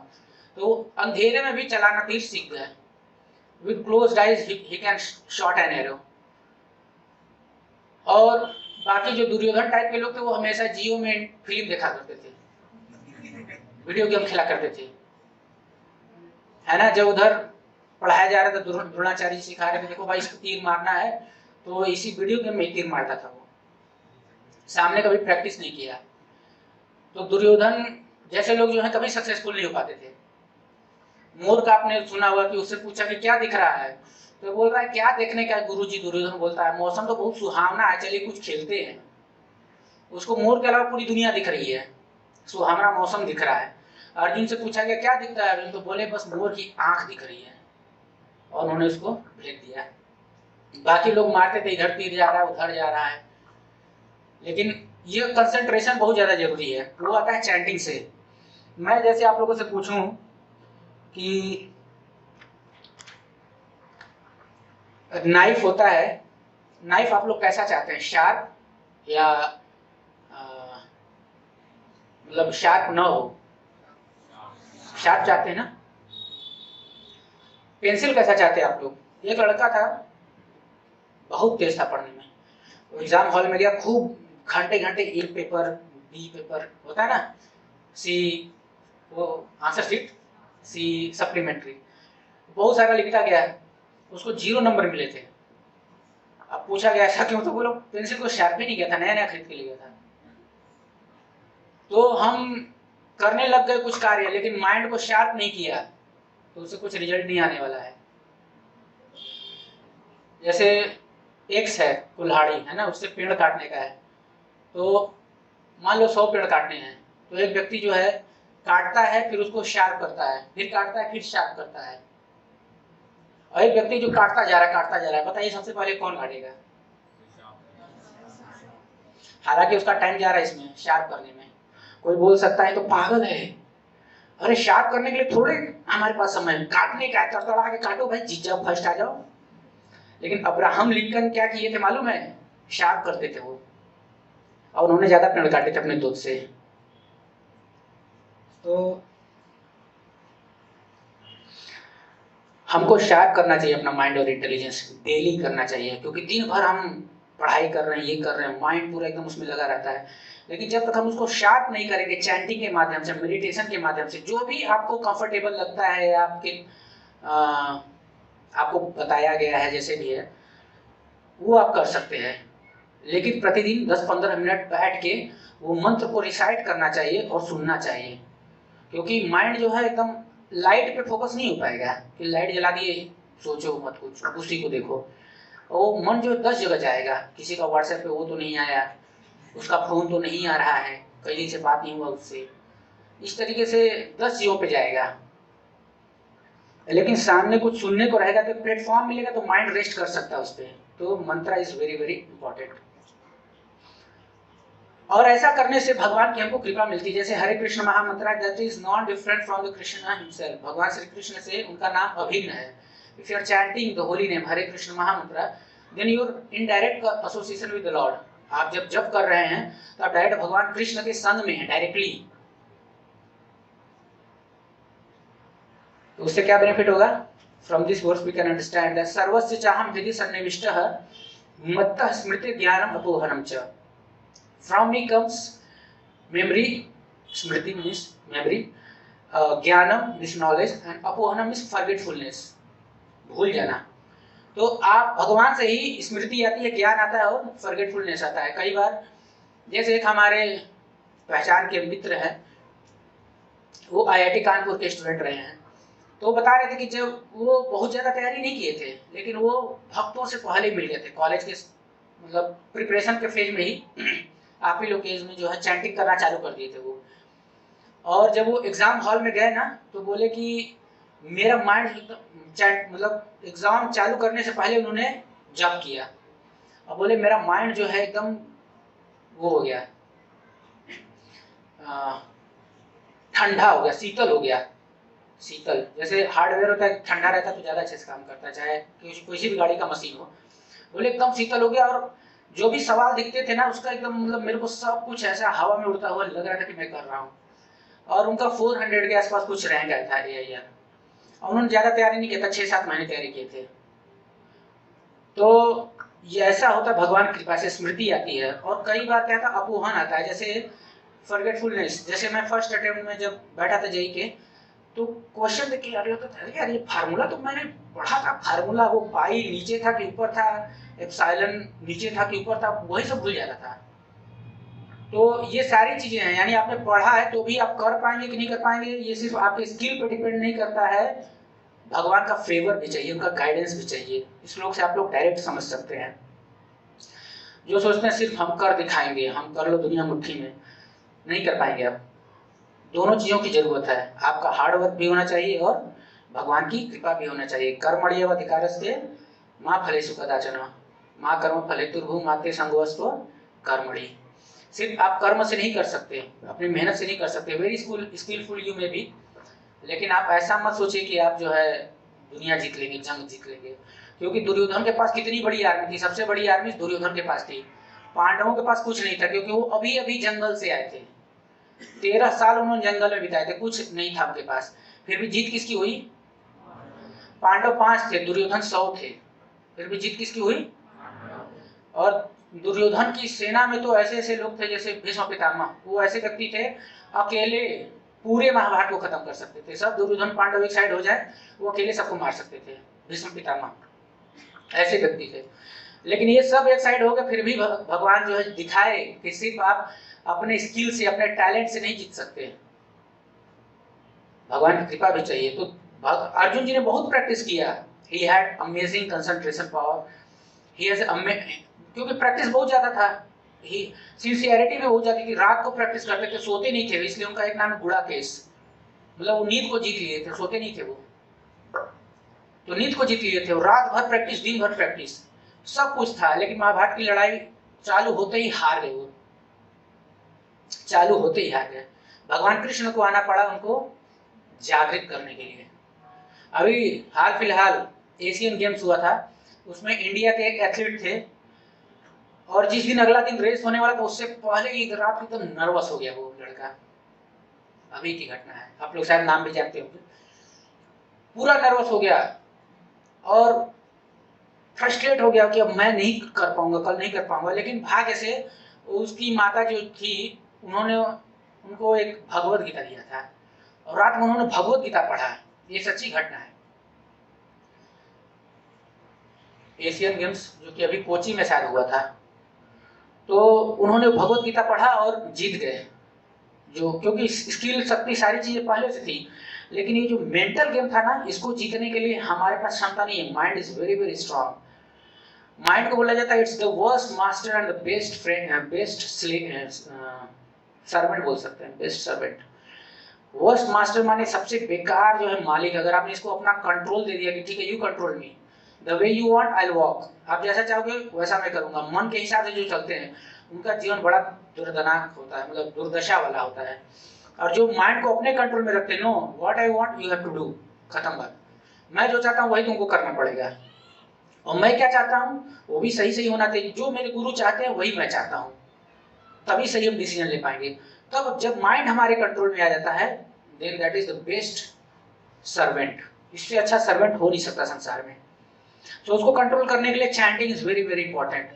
तो अंधेरे में भी चलाना तीर सीख गए। With closed eyes he can shot an arrow. और बाकी जो दुर्योधन टाइप के लोग थे वो हमेशा जियो में फिल्म देखा करते थे, वीडियो गेम खेला करते थे, है ना। जब उधर पढ़ाया जा रहा था, द्रोणाचार्य जी सिखा रहे थे, देखो भाई इसको तीर मारना है, तो इसी वीडियो गेम में तीर मारता था वो, सामने कभी प्रैक्टिस नहीं किया। तो दुर्योधन जैसे लोग जो है कभी सक्सेसफुल नहीं हो पाते थे। मोर का आपने सुना होगा कि उससे पूछा कि क्या दिख रहा है, तो बोल रहा है क्या देखने का है गुरुजी। दुर्योधन बोलता है मौसम तो बहुत सुहावना है, चलिए कुछ खेलते हैं। उसको मोर के अलावा पूरी दुनिया दिख रही है, सुहावना मौसम दिख रहा है। अर्जुन से पूछा गया क्या दिखता है अर्जुन, तो बोले बस मोर की आंख दिख रही है, और उन्होंने उसको भेज दिया। बाकी लोग मारते थे, इधर तीर जा रहा है उधर जा रहा है। लेकिन ये कंसंट्रेशन बहुत ज्यादा जरूरी है, वो आता है चैंटिंग से। मैं जैसे आप लोगों से पूछूं कि नाइफ होता है, नाइफ आप लोग कैसा चाहते हैं, शार्प या मतलब शार्प ना हो, शार्प चाहते हैं ना। पेंसिल कैसा चाहते हैं आप लोग। एक लड़का था बहुत तेज था पढ़ने में, एग्जाम हॉल में गया, खूब घंटे घंटे ए पेपर बी पेपर होता है ना, सी वो आंसर शीट, सी सप्लीमेंट्री, बहुत सारा लिखता गया, उसको 0 नंबर मिले थे। अब पूछा गया ऐसा क्यों, तो बोलो पेंसिल को शार्प ही नहीं किया था, नया नया खरीद के ले गया था। तो हम करने लग गए कुछ कार्य, लेकिन माइंड को शार्प नहीं किया तो उससे कुछ रिजल्ट नहीं आने वाला है। जैसे एक्स है कुल्हाड़ी, है ना, उससे पेड़ काटने का है, तो मान लो 100 पेड़ काटने हैं, तो एक व्यक्ति जो है काटता है, फिर उसको शार्प करता है, फिर काटता है, फिर शार्प करता है। और एक व्यक्ति जो काटता जा रहा है, बताइए सबसे पहले कौन काटेगा। हालांकि उसका टाइम जा रहा है इसमें शार्प करने में। कोई बोल सकता है तो पागल है, अरे शार्प करने के लिए थोड़े हमारे पास समय है, काटने का तड़तड़ा के काटो भाई, जीत जाओ, फर्स्ट आ जाओ। लेकिन अब्राहम लिंकन क्या किए थे मालूम है, शार्प करते थे वो, और उन्होंने ज्यादा पेड़ काटे थे अपने दूध से। तो हमको शार्प करना चाहिए अपना माइंड और इंटेलिजेंस, डेली करना चाहिए, क्योंकि दिन भर हम पढ़ाई कर रहे हैं, ये कर रहे हैं, माइंड पूरा एकदम उसमें लगा रहता है। लेकिन जब तक हम उसको शार्प नहीं करेंगे, चैंटिंग के माध्यम से, मेडिटेशन के माध्यम से, जो भी आपको कंफर्टेबल लगता है, आपको बताया गया है जैसे भी है, वो आप कर सकते हैं। लेकिन प्रतिदिन 10-15 मिनट बैठ के वो मंत्र को रिसाइट करना चाहिए और सुनना चाहिए, क्योंकि माइंड जो है एकदम लाइट पे फोकस नहीं हो पाएगा कि लाइट जला दिए सोचो मत कुछ, उसी को देखो। वो मन जो 10 जगह जाएगा, किसी का व्हाट्सएप पे वो तो नहीं आया, उसका फोन तो नहीं आ रहा है, कई दिन से बात नहीं हुआ उससे, इस तरीके से 10 चीजों पे जाएगा। लेकिन सामने कुछ सुनने को रहेगा तो प्लेटफॉर्म मिलेगा तो माइंड रेस्ट कर सकता है उस पर। तो मंत्र इज वेरी वेरी इंपॉर्टेंट। और ऐसा करने से भगवान की हमको कृपा मिलती है। जैसे हरे कृष्ण महामंत्र, that is not different from the Krishna himself. भगवान श्री कृष्ण से उनका नाम अभिन्न है। If you are chanting the holy name Hare Krishna महामंत्र, then you're in direct association with the lord. आप जब जप कर रहे हैं तो आप डायरेक्ट भगवान कृष्ण के संग में हैं डायरेक्टली। तो उससे क्या बेनिफिट होगा? From this verse we can understand that सर्वस्य चाहम हृदि सन्निविष्टः मत्तः स्मृति ज्ञानम अपोहनम च। From me comes memory, smriti means memory, jnanam means knowledge and apohanam means forgetfulness, भूल जाना। तो आप भगवान से ही स्मृति आती है, ज्ञान आता है और फॉरगेटफुलनेस आता है। कई बार जैसे एक हमारे पहचान के मित्र हैं, वो आईआईटी कानपुर के स्टूडेंट रहे हैं, तो वो बता रहे थे कि जब वो बहुत ज़्यादा तैयारी नहीं किए थे, लेकिन वो भक्तों से पहले मिल गए थे कॉलेज के मतलब प्रिपरेशन के फेज में ही आप ही लोग के एज में जो है चैंटिंग करना चालू कर दिए थे वो। और जब वो एग्ज़ाम हॉल में गए ना तो बोले कि मेरा माइंड मतलब एग्ज़ाम चालू करने से पहले उन्होंने जप किया, और बोले मेरा माइंड जो है एकदम वो हो गया, ठंडा हो गया, शीतल हो गया। शीतल जैसे हार्डवेयर होता है, ठंडा रहता है तो ज़्यादा अच्छे से काम करता है, चाहे किसी भी गाड़ी का मशीन हो। बोले एकदम शीतल हो गया, और जो भी सवाल दिखते थे ना उसका एकदम मतलब मेरे को सब कुछ ऐसा हवा में उड़ता हुआ लग रहा था कि मैं कर रहा हूँ। और उनका 400 के आसपास कुछ रैंक आया था AIR, और उन्होंने ज़्यादा तैयारी नहीं किया था, 6-7 महीने तैयारी किए थे। तो ये ऐसा होता है, भगवान की कृपा से स्मृति आती है। और कई बार क्या था, अपोहन आता है, जैसे फॉरगेटफुलनेस। जैसे मैं फर्स्ट अटेम्प्ट में जब बैठा था JEE के, तो क्वेश्चन देख के यार होता था, यार ये फार्मूला तो मैंने पढ़ा था, फार्मूला वो पाई नीचे था कि ऊपर था, एप्सिलॉन नीचे था कि ऊपर था, वही सब भूल जाता था। तो ये सारी चीजें हैं, यानी आपने पढ़ा है तो भी आप कर पाएंगे कि नहीं कर पाएंगे, ये सिर्फ आपके स्किल पे डिपेंड नहीं करता है, भगवान का फेवर भी चाहिए, उनका गाइडेंस भी चाहिए। इस श्लोक से आप लोग डायरेक्ट समझ सकते हैं। जो सोचते हैं सिर्फ हम कर दिखाएंगे, हम कर लो दुनिया मुट्ठी में, नहीं कर पाएंगे आप। दोनों चीज़ों की जरूरत है, आपका हार्ड वर्क भी होना चाहिए और भगवान की कृपा भी होना चाहिए। कर्मण्येवाधिकारस्ते मां फलेषु कदाचन मां कर्म फलेतुर्भुः माते संगोऽस्त्व कर्मणि। सिर्फ आप कर्म से नहीं कर सकते, अपनी मेहनत से नहीं कर सकते, वेरी स्किलफुल यू में भी, लेकिन आप ऐसा मत सोचिए कि आप जो है दुनिया जीत लेंगे, जंग जीत लेंगे। क्योंकि दुर्योधन के पास कितनी बड़ी आर्मी थी, सबसे बड़ी आर्मी दुर्योधन के पास थी। पांडवों के पास कुछ नहीं था, क्योंकि वो अभी अभी जंगल से आए थे, 13 साल उन्होंने जंगल में बिताए थे, कुछ नहीं था उनके पास। फिर भी जीत किसकी हुई? पांडव 5 थे, दुर्योधन 100 थे, फिर भी जीत किसकी हुई? और दुर्योधन की सेना में तो ऐसे ऐसे लोग थे जैसे भीष्म पितामह, वो ऐसे व्यक्ति थे अकेले पूरे महाभारत को खत्म कर सकते थे। सब दुर्योधन पांडव एक साइड हो जाए, वो अकेले सबको मार सकते थे, भीष्म पितामह ऐसे व्यक्ति थे। लेकिन ये सब एक साइड हो गए, फिर भी भगवान जो है दिखाए कि सिर्फ आप अपने स्किल से, अपने टैलेंट से नहीं जीत सकते, भगवान की कृपा भी चाहिए। तो अर्जुन जी ने बहुत प्रैक्टिस किया, he had amazing concentration power, he has क्योंकि प्रैक्टिस बहुत ज्यादा था, ही सिंसियरिटी में बहुत जाती थी, रात को प्रैक्टिस करते थे, सोते नहीं थे, इसलिए उनका एक नाम है गुड़ा केस, मतलब वो नींद को जीत लिए थे, सोते नहीं थे वो, तो नींद को जीत लिए थे, और रात भर प्रैक्टिस, दिन भर प्रैक्टिस, सब कुछ था। लेकिन महाभारत की लड़ाई चालू होते ही हार गए वो, चालू होते ही हार गए। भगवान कृष्ण को आना पड़ा उनको जागृत करने के लिए। अभी हाल फिलहाल एशियन गेम्स हुआ था, उसमें इंडिया के एक एथलीट थे, और जिस दिन अगला दिन रेस होने वाला था उससे पहले एक रात एकदम नर्वस हो गया वो लड़का, अभी की घटना है, आप लोग शायद नाम भी जानते होंगे। पूरा नर्वस हो गया और फ्रस्ट्रेट हो गया कि अब मैं नहीं कर पाऊंगा, कल नहीं कर पाऊंगा। लेकिन भाग्य से उसकी माता जो थी, उन्होंने उनको एक भगवत गीता दिया था, और रात में उन्होंने भगवत गीता पढ़ा। ये सच्ची घटना है। एशियन गेम्स जो कि अभी कोची में शायद हुआ था, तो उन्होंने भगवत गीता पढ़ा और जीत गए, जो क्योंकि स्किल शक्ति सारी चीजें पहले से थी, लेकिन ये जो मेंटल गेम था ना, इसको जीतने के लिए हमारे पास क्षमता नहीं है। Mind is very very strong. Mind को बोला जाता है it's the worst master and the best friend, best servant बोल सकते हैं, बेस्ट सर्वेंट। वर्स्ट मास्टर माने सबसे बेकार जो है मालिक। अगर आपने इसको अपना कंट्रोल दे दिया कि ठीक है you control me, the way you want I will walk, आप जैसा चाहोगे वैसा मैं करूंगा, मन के हिसाब से जो चलते हैं उनका जीवन बड़ा दुर्दनाक होता है, मतलब दुर्दशा वाला होता है। और जो माइंड को अपने कंट्रोल में रखते हैं, no what I want you have to do, खत्म बात, मैं जो चाहता हूँ वही तुमको करना पड़ेगा, और मैं क्या चाहता हूँ वो भी सही सही होना चाहिए, जो मेरे गुरु चाहते हैं वही मैं चाहता हूँ, तभी सही हम डिसीजन ले पाएंगे। तब जब माइंड हमारे कंट्रोल में आ जाता है, then that is the best servant. इससे अच्छा सर्वेंट हो नहीं सकता संसार में। तो उसको कंट्रोल करने के लिए chanting is very very important.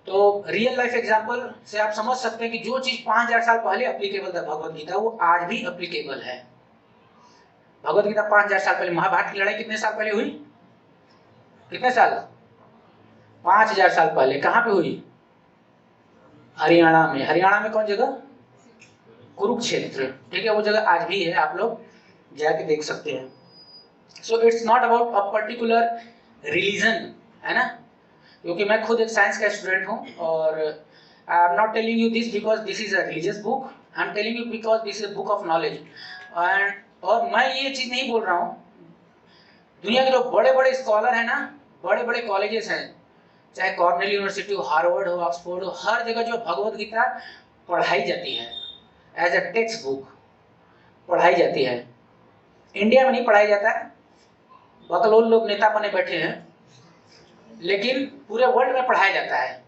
तो रियल लाइफ एग्जांपल से आप समझ सकते हैं कि जो चीज 5000 साल पहले एप्लीकेबल था भगवत गीता, वो आज भी एप्लीकेबल है। भगवत गीता 5000 साल पहले। महाभारत की लड़ाई कितने साल पहले हुई? कितने साल? 5000 साल पहले। कहाँ पे हुई? हरियाणा में। हरियाणा में कौन जगह? कुरुक्षेत्र। ठीक है, वो जगह आज भी है, आप लोग जाके देख सकते हैं। So it's not about a particular religion, है ना, क्योंकि मैं खुद एक साइंस का स्टूडेंट हूँ और I am not telling you this because this is a religious book, I am telling you because this is book of knowledge. And और मैं ये चीज़ नहीं बोल रहा हूँ, दुनिया के जो बड़े बड़े स्कॉलर हैं ना, बड़े बड़े कॉलेजेस हैं, चाहे कॉर्नेल यूनिवर्सिटी हो, हार्वर्ड हो, ऑक्सफोर्ड हो, हर जगह जो भगवत गीता पढ़ाई जाती है एज अ टेक्स्ट बुक पढ़ाई जाती है। इंडिया में नहीं पढ़ाई जाता है, बकलोल लोग नेता बने बैठे हैं, लेकिन पूरे वर्ल्ड में पढ़ाया जाता है।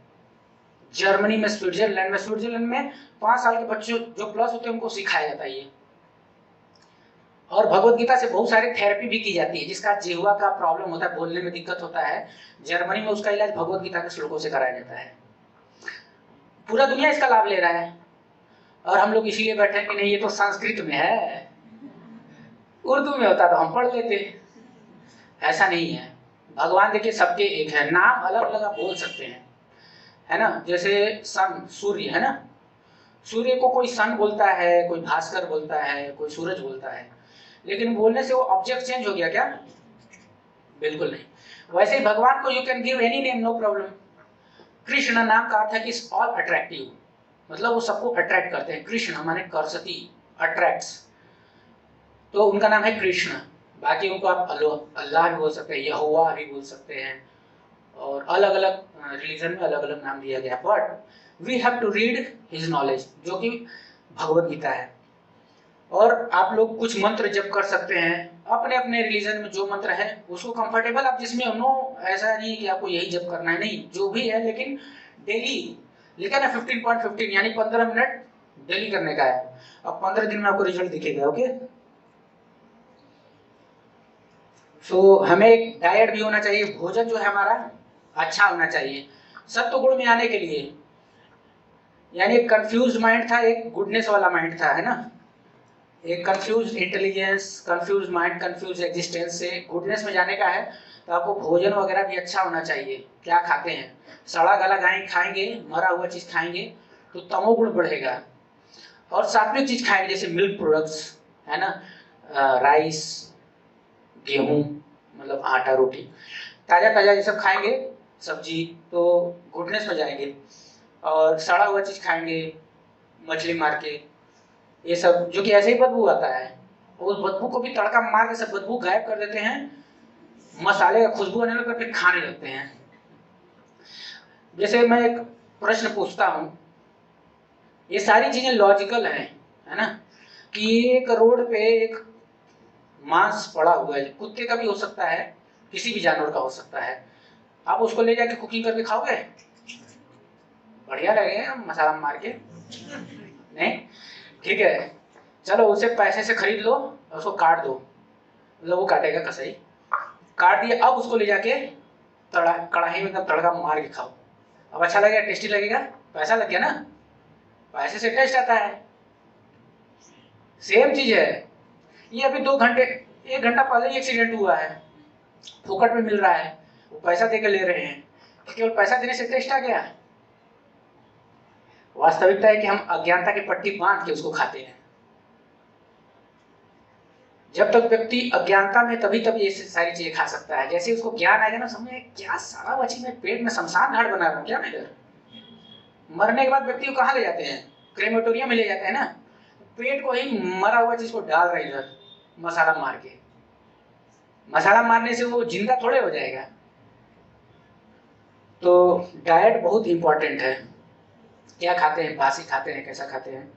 जर्मनी में, स्विट्जरलैंड में 5 साल के बच्चों जो प्लस होते हैं उनको सिखाया जाता है ये। और भगवत गीता से बहुत सारी थेरेपी भी की जाती है, जिसका जिह्वा का प्रॉब्लम होता है, बोलने में दिक्कत होता है, जर्मनी में उसका इलाज भगवत गीता के श्लोकों से कराया जाता है। पूरा दुनिया इसका लाभ ले रहा है और हम लोग इसीलिए बैठे हैं कि नहीं ये तो संस्कृत में है, उर्दू में होता तो हम पढ़ लेते। ऐसा नहीं है। भगवान देखिए सबके एक है, नाम अलग अलग आप बोल सकते हैं, है ना। जैसे सन, सूर्य है ना, सूर्य को कोई सन बोलता है, कोई भास्कर बोलता है, कोई सूरज बोलता है, लेकिन बोलने से वो ऑब्जेक्ट चेंज हो गया क्या? बिल्कुल नहीं। वैसे ही भगवान को you can give any name, no problem. Krishna नाम का अर्थ है कि ऑल अट्रैक्टिव, मतलब वो सबको अट्रैक्ट करते हैं। कृष्ण माने करसती, अट्रैक्ट्स, तो उनका नाम है कृष्ण। बाकी उनको आप अल्लाह भी बोल सकते हैं, यहोवा भी बोल सकते हैं, और अलग अलग रिलीजन में अलग अलग नाम दिया गया। But we have to read his knowledge, जो कि भगवत गीता है। और आप लोग कुछ मंत्र जप कर सकते हैं अपने अपने रिलीजन में, जो मंत्र है उसको कंफर्टेबल आप जिसमें हो। नो, ऐसा नहीं कि आपको यही जप करना है, नहीं, जो भी है, लेकिन डेली लिखा ना 15.15 यानी 15 मिनट डेली करने का है। अब 15 दिन में आपको रिजल्ट दिखेगा। ओके, सो हमें एक डाइट भी होना चाहिए, भोजन जो है हमारा अच्छा होना चाहिए सत्व गुण में आने के लिए। यानी एक कंफ्यूज माइंड था, एक गुडनेस वाला माइंड था, है ना। एक confuse intelligence, confuse mind, confuse existence से गुडनेस में जाने का है, तो आपको भोजन वगैरह भी अच्छा होना चाहिए। क्या खाते हैं? सड़ा गला खाएंगे, मरा हुआ चीज खाएंगे तो तमोगुण बढ़ेगा। और सात्विक चीज खाएंगे, जैसे मिल्क प्रोडक्ट्स, है ना, राइस, गेहूं, मतलब आटा, रोटी, ताजा ताजा ये सब खाएंगे, सब्जी, तो गुडनेस में जाएंगे। और सड़ा हुआ चीज खाएंगे, मछली मार के, ये सब जो कि ऐसे ही बदबू आता है, उस बदबू को भी तड़का मार के सब बदबू गायब कर देते हैं, मसाले का खुशबू आने लगता है, फिर खाने लगते हैं। जैसे मैं एक प्रश्न पूछता हूँ, ये सारी चीजें लॉजिकल हैं, है ना, कि एक रोड पे एक मांस पड़ा हुआ है, कुत्ते का भी हो सकता है, किसी भी जानवर का हो सकता है, आप उसको ले जाके कुकिंग करके खाओगे? बढ़िया लगेगा मसाला मार के? नहीं, ठीक है, चलो उसे पैसे से खरीद लो और उसको काट दो, मतलब वो काटेगा कसाई, काट दिया, अब उसको ले जाके कढ़ाई में एकदम तड़का मार के खाओ। अब अच्छा लगेगा, टेस्टी लगेगा, पैसा लग गया ना, पैसे से टेस्ट आता है। सेम चीज है ये। अभी 2 घंटे, 1 घंटा पहले ही एक्सीडेंट हुआ है, फोकट में मिल रहा है, वो पैसा देकर ले रहे हैं, केवल पैसा देने से टेस्ट आ गया। वास्तविकता है कि हम अज्ञानता की पट्टी बांध के उसको खाते हैं। जब तक व्यक्ति अज्ञानता में, तभी तभी ये सारी चीजें खा सकता है। जैसे उसको ज्ञान आएगा ना, समझे क्या सारा बची में पेट में शमशान घाट बना रहा हूं क्या मैं इधर। मरने के बाद व्यक्ति को कहाँ ले जाते हैं? क्रेमेटोरियम में ले जाते हैं ना। पेट को ही मरा हुआ चीज को डाल रहे इधर मसाला मार के। मसाला मारने से वो जिंदा थोड़े हो जाएगा। तो डाइट बहुत इंपॉर्टेंट है, क्या खाते हैं, बासी खाते हैं, कैसा खाते हैं।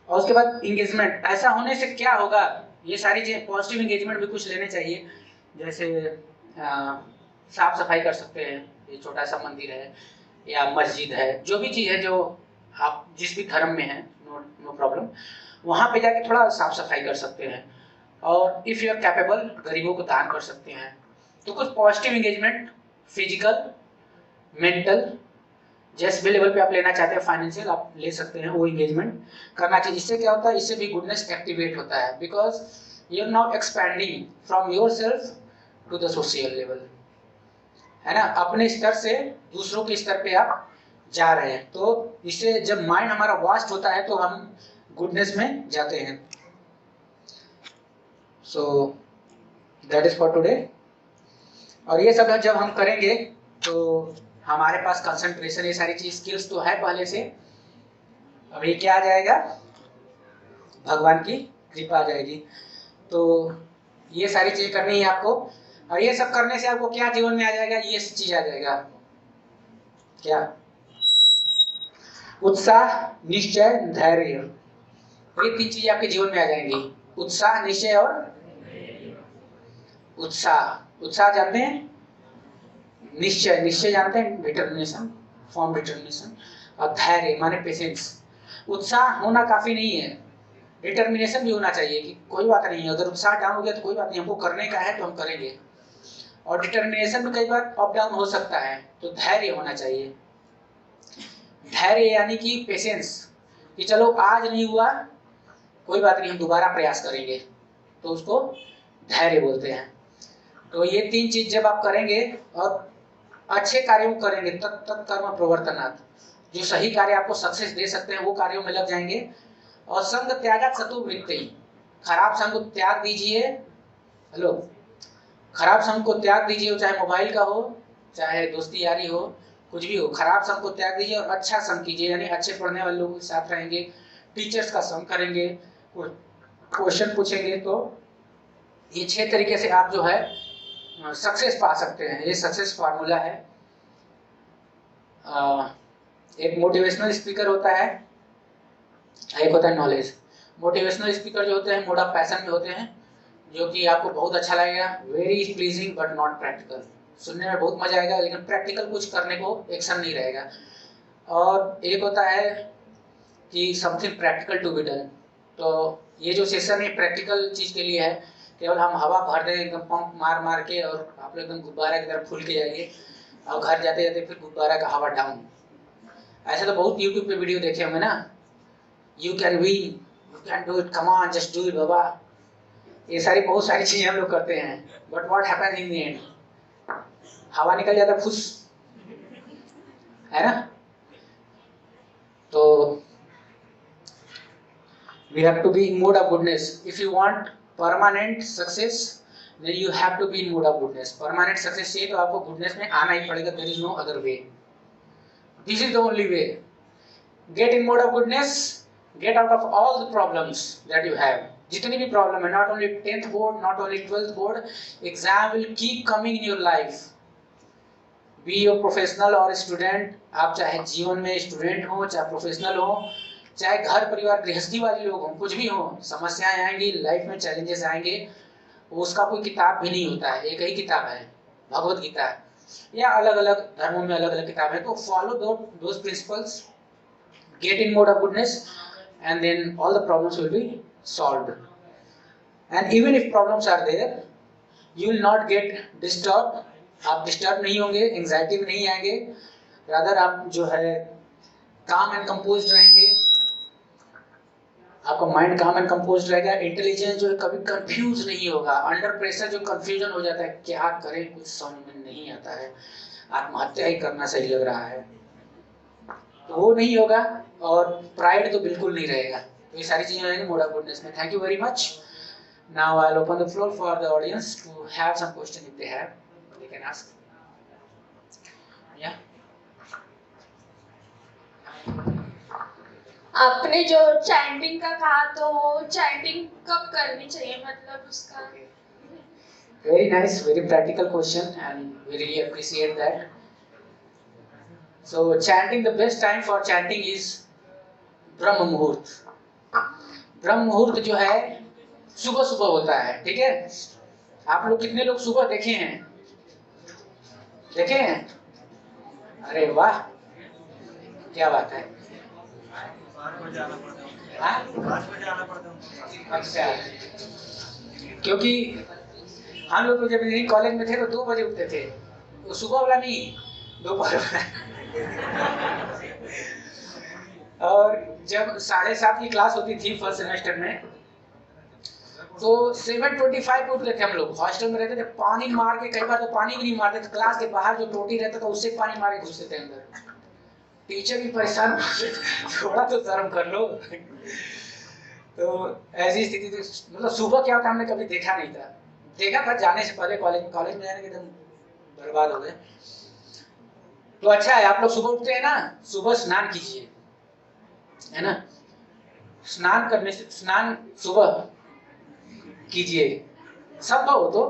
और उसके बाद इंगेजमेंट, ऐसा होने से क्या होगा, ये सारी चीजें, पॉजिटिव इंगेजमेंट भी कुछ लेने चाहिए। जैसे साफ सफाई कर सकते हैं, ये छोटा सा मंदिर है या मस्जिद है, जो भी चीज़ है जो आप जिस भी धर्म में है, नो प्रॉब्लम, वहाँ पे जाके थोड़ा साफ सफाई कर सकते हैं। और इफ़ यू आर कैपेबल, गरीबों को दान कर सकते हैं। तो कुछ पॉजिटिव इंगेजमेंट, फिजिकल, मेंटल, जिस भी लेवल पे आप लेना चाहते हैं, फाइनेंशियल, आप ले सकते हैं, वो इंगेजमेंट करना चाहिए। इससे क्या होता है, इससे भी गुडनेस एक्टिवेट होता है। Because you are now expanding from your self to the social level, है ना, अपने स्तर से दूसरों के स्तर पे आप जा रहे हैं। तो इससे जब माइंड हमारा वास्ट होता है तो हम गुडनेस में जाते हैं। So that is for today. और ये सब जब हम करेंगे तो हमारे पास कंसंट्रेशन, ये सारी चीज स्किल्स तो है पहले से, अब ये क्या आ जाएगा, भगवान की कृपा आ जाएगी। तो ये सारी चीज करनी है आपको, और ये सब करने से आपको क्या जीवन में आ जाएगा, ये चीज आ जाएगा, क्या, उत्साह, निश्चय, धैर्य। ये 3 चीजें आपके जीवन में आ जाएंगी, उत्साह, निश्चय और उत्साह। उत्साह जानते हैं, निश्चय, निश्चय जानते हैं, डिटर्मिनेशन, फॉर्म डिटर्मिनेशन, और धैर्य माने पेशेंस। उत्साह होना काफी नहीं है, डिटर्मिनेशन भी होना चाहिए कि कोई बात नहीं है, अगर उत्साह डाउन हो गया तो कोई बात नहीं, हमको करने का है तो हम करेंगे। और डिटर्मिनेशन भी कई बार अप डाउन हो सकता है, तो धैर्य होना चाहिए। धैर्य यानी कि पेशेंस, कि चलो आज नहीं हुआ कोई बात नहीं, हम दोबारा प्रयास करेंगे, तो उसको धैर्य बोलते हैं। तो ये 3 चीज जब आप करेंगे और अच्छे कार्यों को करेंगे, तत्कर्म प्रवर्तनात्, जो सही कार्य आपको सक्सेस दे सकते हैं वो कार्यों में लग जाएंगे। और संग त्यागात् सतो वृत्ति, खराब संग को त्याग दीजिए। हेलो, खराब संग को त्याग दीजिए, चाहे मोबाइल का हो, चाहे दोस्ती यारी हो, कुछ भी हो, खराब संग को त्याग दीजिए और अच्छा संग कीजिए, यानी अच्छे पढ़ने वाले लोगों के साथ रहेंगे, टीचर्स का संग करेंगे, क्वेश्चन पूछेंगे। तो ये 6 तरीके से आप जो है सक्सेस पा सकते हैं। ये सक्सेस फार्मूला है। एक मोटिवेशनल स्पीकर होता है, एक होता है नॉलेज। मोटिवेशनल स्पीकर जो होते हैं मोड ऑफ पैशन में होते हैं, जो कि आपको बहुत अच्छा लगेगा, very pleasing but not practical, सुनने में बहुत मजा आएगा लेकिन प्रैक्टिकल कुछ करने को एक्शन नहीं रहेगा। और एक होता है कि something practical to be done. तो ये जो सेशन है प्रैक्टिकल चीज के लिए है, केवल हम हवा भर दें एकदम पंप मार मार के, और आप लोग एकदम गुब्बारा की तरह फूल के जाइए और घर जाते जाते फिर गुब्बारा का हवा डाउन। ऐसे तो बहुत यूट्यूब पे वीडियो देखे होंगे ना, you can win, you can do it, come on just do it बाबा, ये सारी बहुत सारी चीजें हम लोग करते हैं, but what happens in the end, हवा निकल जाता फुस, है ना। तो we have to be in mood of goodness. If you want permanent success, then you have to be in mood of goodness. Permanent success चाहिए तो आपको goodness में आना ही पड़ेगा, there is no other way. This is the only way. Get in mode of goodness, get out of all the problems that you have. जितनी भी प्रॉब्लम है, not only 10th board, not only 12th board, exam will keep coming in your life. Be your professional or student, आप चाहे जीवन में स्टूडेंट हो, चाहे प्रोफेशनल हो, चाहे घर परिवार गृहस्थी वाले लोग हों, कुछ भी हो, समस्याएं आएंगी लाइफ में, चैलेंजेस आएंगे, उसका कोई किताब भी नहीं होता है, एक ही किताब है, भगवत गीता है, या अलग अलग धर्मों में अलग अलग किताब है। तो follow those principles, get in mode of goodness, and then all the problems will be solved. And even if problems are there, you will not get disturb, आप डिस्टर्ब नहीं होंगे, एंजाइटी में नहीं आएंगे, रादर आप जो है काम एंड कंपोज रहेंगे, आपका माइंड काम एंड कंपोज रहेगा। इंटेलिजेंस जो है कभी कंफ्यूज नहीं होगा, अंडर प्रेशर जो कंफ्यूजन हो जाता है, क्या करें कुछ समझ में नहीं आता है, आत्महत्या ही करना सही लग रहा है, तो वो नहीं होगा। और प्राइड तो बिल्कुल नहीं रहेगा। तो ये सारी चीजें रहेंगी मोड ऑफ गुडनेस में। Thank you very much. Now I will open the floor for the audience to have some question if they have, they can ask. या आपने जो चैंटिंग का कहा, तो चैंटिंग कब करनी चाहिए, मतलब उसका? Very nice, very practical question, and we really appreciate that. So chanting, the best time for chanting is ब्रह्म मुहूर्त। ब्रह्म मुहूर्त जो है सुबह सुबह होता है, ठीक है। आप लोग कितने लोग सुबह देखे हैं? देखे हैं? अरे वाह, क्या बात है। अच्छा, क्योंकि हम लोग तो जब इंजीनियरिंग कॉलेज में थे तो 2 बजे उठते थे, तो सुबह वाला नहीं, दोपहर वाला। और जब 7:30 की क्लास होती थी फर्स्ट सेमेस्टर में, तो 7:25 पे उठते थे हम लोग, हॉस्टल में रहते थे, पानी मार के, कई बार तो पानी भी नहीं मारते थे, क्लास के बाहर जो टोटी रहता था उससे पानी मार के घुसते थे अंदर, टीचर भी परेशान होते थे, थोड़ा तो शर्म कर लो। तो ऐसी स्थिति थी, मतलब सुबह क्या होता हमने कभी देखा नहीं था, देखा था जाने से पहले, कॉलेज में जाने के एकदम बर्बाद हो गए। तो अच्छा है आप लोग सुबह उठते हैं ना, सुबह स्नान कीजिए, है ना, स्नान करने से, स्नान सुबह कीजिए, संभव हो तो,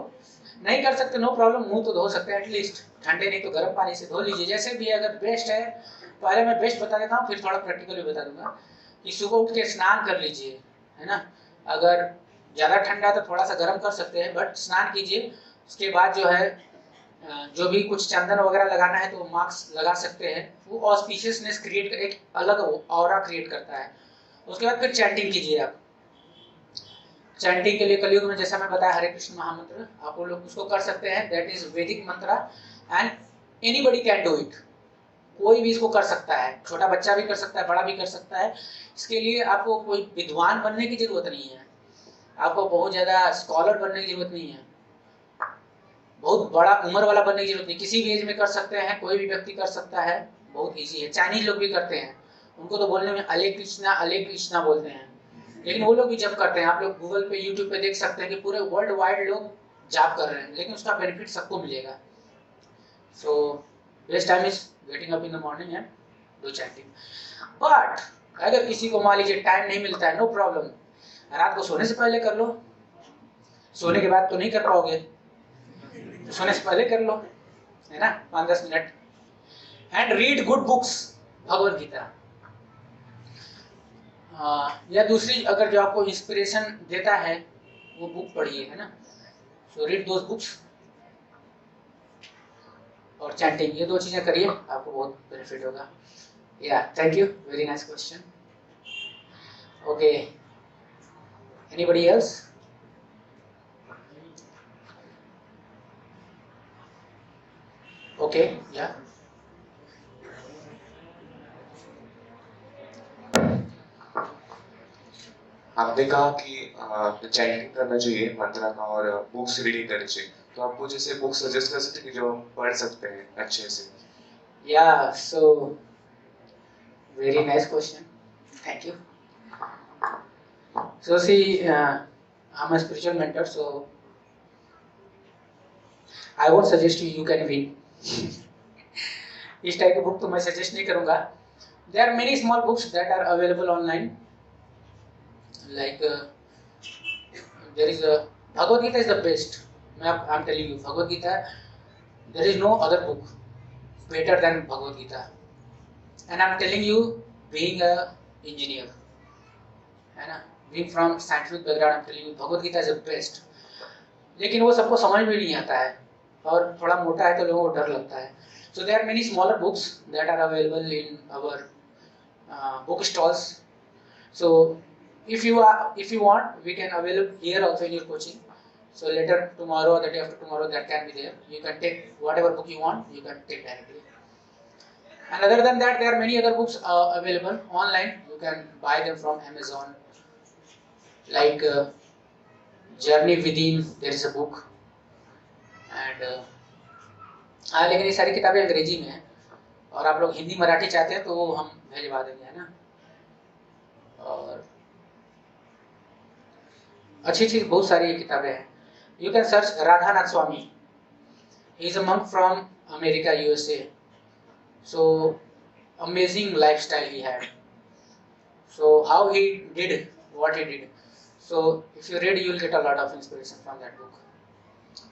नहीं कर सकते नो प्रॉब्लम, मुंह तो धो सकते हैं एटलीस्ट, ठंडे नहीं तो गर्म पानी से धो लीजिए, जैसे भी अगर बेस्ट है। पहले मैं बेस्ट बता देता हूँ, फिर थोड़ा प्रैक्टिकली बता दूंगा कि सुबह उठ के स्नान कर लीजिए, है ना, अगर ज़्यादा ठंडा है तो थोड़ा सा गर्म कर सकते हैं, बट स्नान कीजिए। उसके बाद जो है जो भी कुछ चंदन वगैरह लगाना है तो मास्क लगा सकते हैं, वो ऑस्पिशियसनेस क्रिएट, एक अलग ऑरा क्रिएट करता है। उसके बाद फिर चैंटिंग कीजिए आप, चैंटिंग के लिए कलयुग में जैसा मैं बताया हरे कृष्ण महामंत्र, आप लोग उसको कर सकते हैं, दैट इज वैदिक मंत्र and anybody can do it, कोई भी इसको कर सकता है, छोटा बच्चा भी कर सकता है, बड़ा भी कर सकता है। इसके लिए आपको कोई विद्वान बनने की जरूरत नहीं है, आपको बहुत ज़्यादा स्कॉलर बनने की जरूरत नहीं है, बहुत बड़ा उम्र वाला बनने की जरूरत नहीं, किसी भी एज में कर सकते हैं, कोई भी व्यक्ति कर सकता है, बहुत ईजी है। चाइनीज लोग भी करते हैं, उनको तो बोलने में अले कृष्णा बोलते हैं, लेकिन वो लोग भी जब करते हैं, आप लोग गूगल पे यूट्यूब पे देख सकते हैं कि पूरे वर्ल्ड वाइड लोग जाप कर रहे हैं, लेकिन उसका बेनिफिट सबको मिलेगा। So best time is getting up in the morning and do chanting. But अगर किसी को मान लीजिए टाइम नहीं मिलता है, नो प्रॉब्लम, रात को सोने से पहले कर लो, सोने के बाद तो नहीं कर पाओगे, तो सोने से पहले कर लो, है ना, 5-10 minute, and read good books, Bhagavad Gita, या दूसरी अगर जो आपको इंस्पिरेशन देता है वो बुक पढ़िए, है ना, सो रीड दोज बुक्स और चैंटिंग, ये 2 चीज़ें करिए, आपको बहुत बेनिफिट होगा। या thank you, very nice question. Okay, anybody else? Okay, या आपने कहा कि चैंटिंग करना चाहिए मंत्रा का और बुक्स रीडिंग करनी चाहिए, तो आप कुछ ऐसे बुक सजेस्ट कर सकते हैं कि जो हम पढ़ सकते हैं अच्छे से? या so very nice question, thank you. So see, I'm a spiritual mentor, so I won't suggest you can win. इस टाइप की बुक तो मैं सजेस्ट नहीं करूँगा। There are many small books that are available online. Like there is a Bhagavad Gita is the best. I'm telling you, Bhagavad Gita, there is no other book better than Bhagavad Gita. And I'm telling you, being a engineer, है ना, being from scientific background, I'm telling you, Bhagavad Gita is the best. लेकिन वो सबको समझ में नहीं आता है, और थोड़ा मोटा है तो लोगों को डर लगता है। So there are many smaller books that are available in our book stalls. So if you want, we can available here also in your coaching. So later, tomorrow or the day after tomorrow, that can be there. You can take whatever book you want, you can take directly. And other than that, there are many other books available online. You can buy them from Amazon. Like Journey Within, there is a book. And हाँ, लेकिन ये सारी किताबें अंग्रेजी में हैं, और आप लोग हिंदी मराठी चाहते हैं तो वो हम भेजवा देंगे, है ना। और अच्छी बहुत सारी किताबें हैं। You can search Radhanath Swami, he is a monk from America, USA. So amazing lifestyle he had. So how he did what he did. So if you read, you will get a lot of inspiration from that book.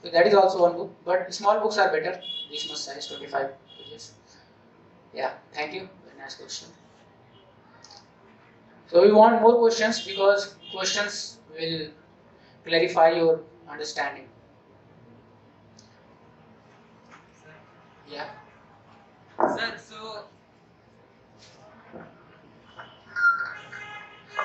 So that is also one book, but small books are better. This much size, 25 pages. Yeah, thank you. Very nice question. So we want more questions because questions will clarify your understanding. Yeah.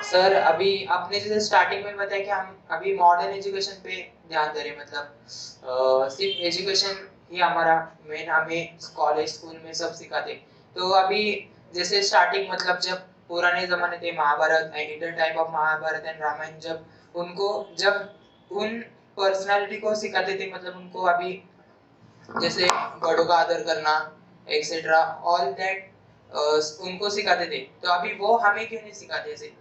Sir अभी आपने जैसे स्टार्टिंग में बताया कि हम अभी मॉडर्न एजुकेशन पे ध्यान दे रहे हैं, मतलब सिर्फ एजुकेशन ही हमारा मेन, हमें कॉलेज स्कूल में सब सिखाते। तो अभी जैसे स्टार्टिंग मतलब जब पुराने जमाने थे, Mahabharata, Indian type of Mahabharata and Ramayana, जब उन पर्सनालिटी को सिखाते थे, मतलब उनको अभी जैसे बड़ों का आदर करना एक्सेट्रा ऑल दैट उनको सिखाते थे। तो अभी वो हमें क्यों नहीं सिखाते? ऐसे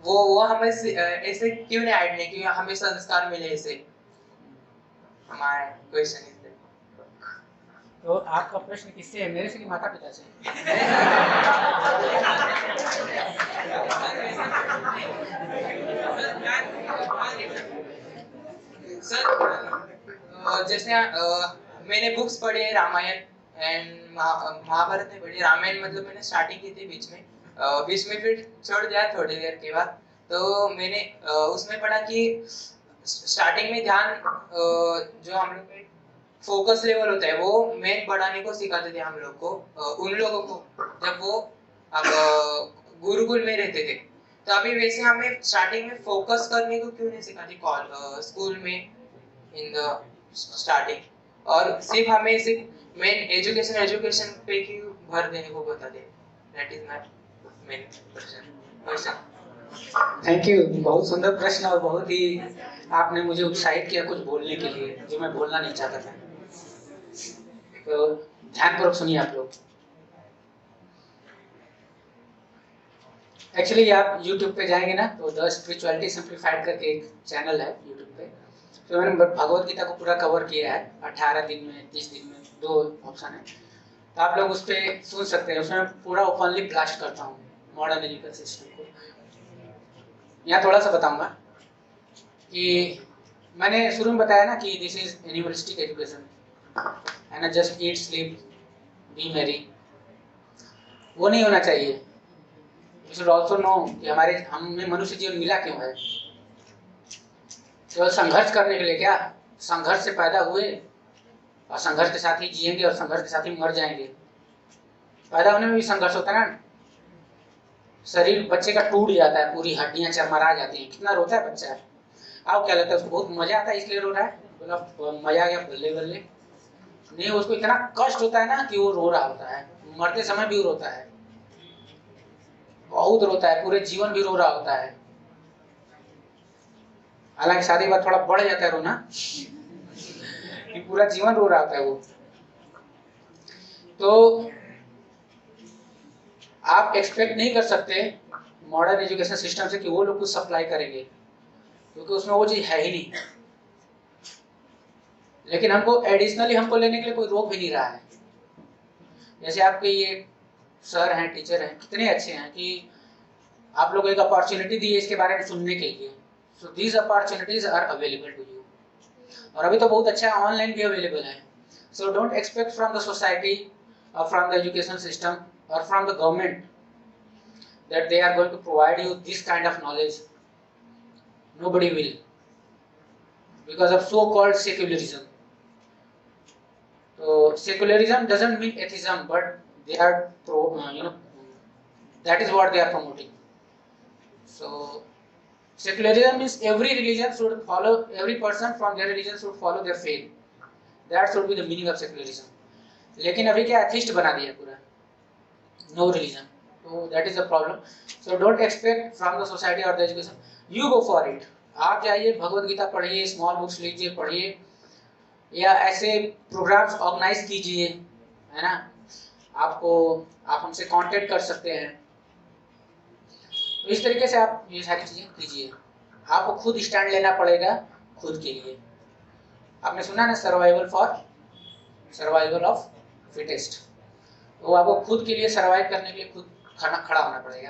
वो हमें ऐसे क्यों नहीं ऐड नहीं, क्यों हमें संस्कार मिले ऐसे? हमारा क्वेश्चन इज तो आपका प्रश्न किससे है, मेरे से कि माता पिता से? सर जैसे मैंने बुक्स पढ़ी है रामायण एंड महाभारत नहीं पढ़ी। रामायण मतलब मैंने स्टार्टिंग की थी बीच में फिर छोड़ दिया थोड़ी देर के बाद। तो मैंने उसमें पढ़ा कि स्टार्टिंग में ध्यान जो हम लोग में फोकस लेवल होता है वो मेन बढ़ाने को सिखाते थे हम लोग को, उन लोगों को जब वो अब गुरुकुल में रहते थे। तो अभी वैसे हमें स्टार्टिंग में फोकस करने को क्यों नहीं सिखाती स्कूल में इन द स्टार्टिंग, और सिर्फ हमें सिर्फ मेन एजुकेशन पे क्यों भर देने को बताते? That is my main question. Thank you, बहुत सुंदर प्रश्न और बहुत ही आपने मुझे उत्साहित किया कुछ बोलने के लिए जो मैं बोलना नहीं चाहता था। तो ध्यानपूर्वक सुनिए आप लोग। एक्चुअली आप YouTube पे जाएंगे ना तो द स्पिरिचुअलिटी सिंप्लीफाइड करके एक चैनल है YouTube पे, तो मैंने भगवत गीता को पूरा कवर किया है 18 दिन में 30 दिन में, 2 ऑप्शन है, तो आप लोग उस पर सुन सकते हैं। उसमें पूरा ओपनली ब्लास्ट करता हूँ मॉडर्न एजुकेशन सिस्टम को। यहाँ थोड़ा सा बताऊंगा कि मैंने शुरू में बताया ना कि दिस इज एनिमलिस्टिक एजुकेशन है ना, just eat sleep B Mary, वो नहीं होना चाहिए। यू शुड ऑल्सो नो कि हमें मनुष्य जीवन मिला क्यों है। केवल संघर्ष करने के लिए क्या? संघर्ष से पैदा हुए और संघर्ष के साथ ही जिएंगे और संघर्ष के साथ ही मर जाएंगे। पैदा होने में भी संघर्ष होता है ना, शरीर बच्चे का टूट जाता है, पूरी हड्डियां चरमरा जाती हैं, कितना रोता है बच्चा। आप क्या लगता है उसको बहुत मजा आता है इसलिए रो रहा है? बोला मजा आ गया बल्ले बल्ले, नहीं, उसको इतना कष्ट होता है ना कि वो रो रहा होता है, मरते समय भी रोता है, बहुत रोता है, पूरे जीवन भी रो रहा होता है। हालांकि शादी के बाद थोड़ा बढ़ जाता है रोना कि पूरा जीवन रो रहा होता है वो। तो आप एक्सपेक्ट नहीं कर सकते मॉडर्न एजुकेशन सिस्टम से कि वो लोग कुछ सप्लाई करेंगे, क्योंकि उसमें वो चीज है ही नहीं। लेकिन हमको एडिशनली हमको लेने के लिए कोई रोक भी नहीं रहा है। जैसे आपके ये सर हैं, टीचर हैं, कितने अच्छे हैं कि आप लोग एक अपॉर्चुनिटी दी है इसके बारे में सुनने के लिए। So these opportunities are available to you, और अभी तो बहुत अच्छा ऑनलाइन भी अवेलेबल है। So don't expect from the society और from the education system or from the government that they are going to provide you this kind of knowledge. Nobody will, because of so-called secularism. So secularism doesn't mean atheism, but they are that is what they are promoting. So secularism means every religion should follow, every person from their religion should follow their faith. That should be the meaning of secularism. लेकिन अभी क्या atheist बना दिया पूरा, no religion. So that is a problem. So don't expect from the society or the education. You go for it. आप जाइए, भगवत गीता पढ़िए, स्मॉल बुक्स लीजिए, पढ़िए, या ऐसे प्रोग्राम्स ऑर्गेनाइज कीजिए, है ना। आप हमसे कांटेक्ट कर सकते हैं। तो इस तरीके से आप ये सारी चीजें कीजिए। आपको खुद स्टैंड लेना पड़ेगा खुद के लिए। आपने सुना ना, सर्वाइवल ऑफ फिटेस्ट, तो आपको खुद के लिए सर्वाइव करने के लिए खुद खड़ा होना पड़ेगा।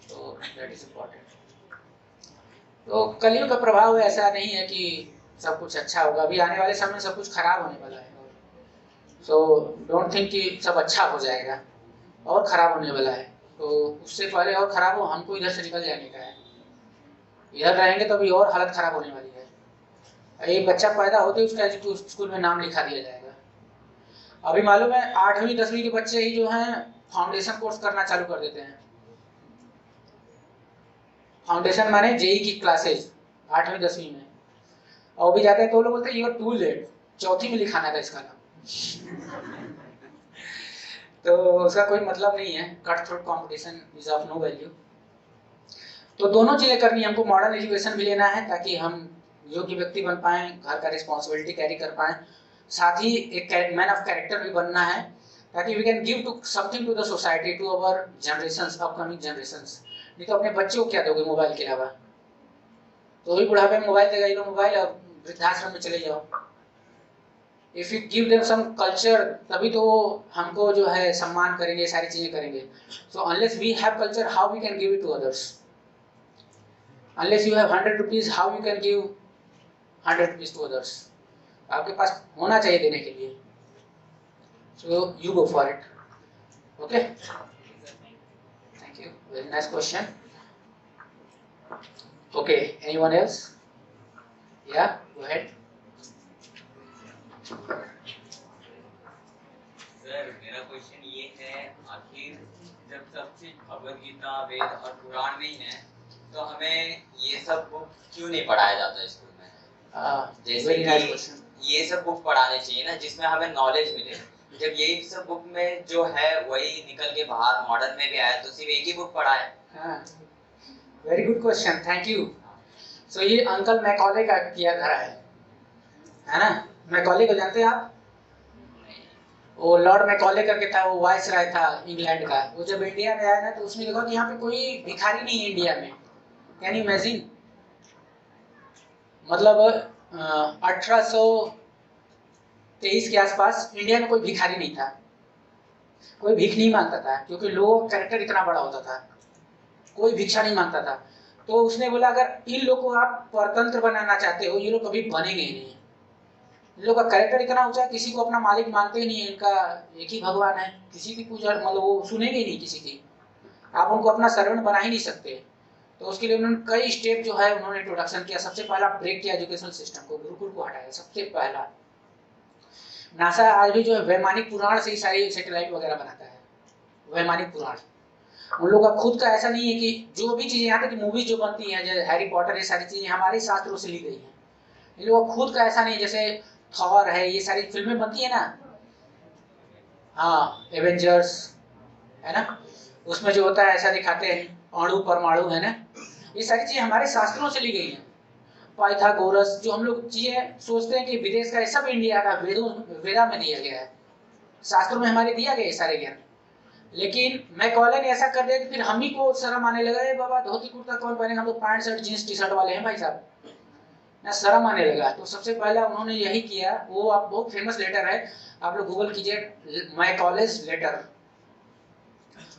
तो दैट इज इम्पोर्टेंट। तो कलयुग का प्रभाव ऐसा नहीं है कि सब कुछ अच्छा होगा, अभी आने वाले समय में सब कुछ खराब होने वाला है। सो डोंट थिंक कि सब अच्छा हो जाएगा, और खराब होने वाला है। तो उससे पहले और खराब हो, हमको इधर से निकल जाने का है। इधर रहेंगे तो अभी और हालत खराब होने वाली है। एक बच्चा पैदा होते ही उसका स्कूल में नाम लिखा दिया जाएगा। अभी मालूम है 8वीं 10वीं के बच्चे ही जो हैं फाउंडेशन कोर्स करना चालू कर देते हैं। फाउंडेशन माने जेई की क्लासेज 8वीं 10वीं में, और भी जाते हैं तो लोग बोलते हैं यू आर टू लेट, चौथी में लिखाना था इसका नाम। तो उसका कोई मतलब नहीं है। Cut throat competition is of no value. तो दोनों चीज़ें करनी है हमको, मॉडर्न एजुकेशन भी लेना है ताकि हम योग्य व्यक्ति बन पाएँ, घर का रिस्पॉन्सिबिलिटी कैरी कर पाएँ, साथ ही एक मैन ऑफ कैरेक्टर भी बनना है ताकि we can give to something to the society, to our generations, upcoming generations. नहीं तो अपने बच्चों को क्या दोगे मोबाइल के अलावा? तो वही बुढ़ापे में मोबाइल देगा, ये लो मोबाइल, और वृद्धाश्रम में चले जाओ। If you give them some culture, तभी तो वो हमको जो है सम्मान करेंगे, सारी चीजें करेंगे। So unless we have culture, how we can give it to others? Unless you have 100 rupees, how you can give 100 rupees to others? आपके पास होना चाहिए देने के लिए। So you go for it. Okay, thank you, very nice question. Okay, anyone else? Yeah, go ahead. Sir मेरा क्वेश्चन ये है, आखिर जब सब चीज भगवद गीता, वेद और पुराण में ही है, तो हमें ये सब बुक क्यों नहीं पढ़ाया जाता स्कूल में? जैसे कि ये सब बुक पढ़ाने चाहिए ना, जिसमें हमें नॉलेज मिले। जब यही सब बुक में जो है वही निकल के बाहर मॉडर्न में भी आया, तो सिर्फ एक ही बुक पढ़ा है। Very good question, thank you. So ये अंकल मैकॉले का किया धरा है ना? मैकॉले को जानते हैं आप? वो लॉर्ड मैकॉले करके था, वो वाइस राय था इंग्लैंड का। वो जब इंडिया में आया ना, तो उसने देखा कि यहाँ पे कोई भिखारी नहीं है इंडिया में। Can you imagine? मतलब 1823 के आसपास इंडिया में कोई भिखारी नहीं था, कोई भीख नहीं मांगता था, क्योंकि लोगों का कैरेक्टर इतना बड़ा होता था, कोई भिक्षा नहीं मांगता था। तो उसने बोला अगर इन लोगों को आप परतंत्र बनाना चाहते हो, ये लोग कभी बनेंगे ही नहीं। इन लोग का कैरेक्टर इतना ऊंचा है, किसी को अपना मालिक मानते ही नहीं है, इनका एक ही भगवान है, किसी की पूजा मतलब वो सुनेंगे ही नहीं किसी की, आप उनको अपना सर्वेंट बना ही नहीं सकते। तो उसके लिए उन्होंने कई स्टेप जो है उन्होंने इंट्रोडक्शन किया। सबसे पहला ब्रेक किया एजुकेशनल सिस्टम को, गुरुकुल को हटाया सबसे पहला। नासा आज भी जो है वैमानिक पुराण से ही सारी सैटेलाइट वगैरह बनाता है, वैमानिक पुराण। उन लोगों का खुद का ऐसा नहीं है कि जो भी चीजें यहाँ तक मूवीज जो बनती हैं, जैसे हैरी पॉटर, ये सारी चीजें हमारे शास्त्रों से ली गई हैं। इन लोगों का खुद का ऐसा नहीं, जैसे थॉर है, ये सारी फिल्में बनती है ना, हाँ एवेंजर्स है ना, उसमें जो होता है ऐसा दिखाते हैं अणु परमाणु है ना, ये सारी चीजें हमारे शास्त्रों से ली गई हैं। पाइथागोरस, जो हम लोग चीजें सोचते हैं कि विदेश का, सब इंडिया का वेदा में दिया गया है, शास्त्रों में हमारे दिया गया है सारे ज्ञान। लेकिन मैकॉले ने ऐसा कर दिया कि फिर हम ही को शर्म आने लगा, ए बाबा धोती कुर्ता कौन पहनेगा, हम लोग pant shirt jeans T shirt वाले हैं भाई साहब, ना शर्म आने लगा। तो सबसे पहला उन्होंने यही किया, वो आप बहुत फेमस लेटर है, आप लोग गूगल कीजिए, मैकॉलेज लेटर,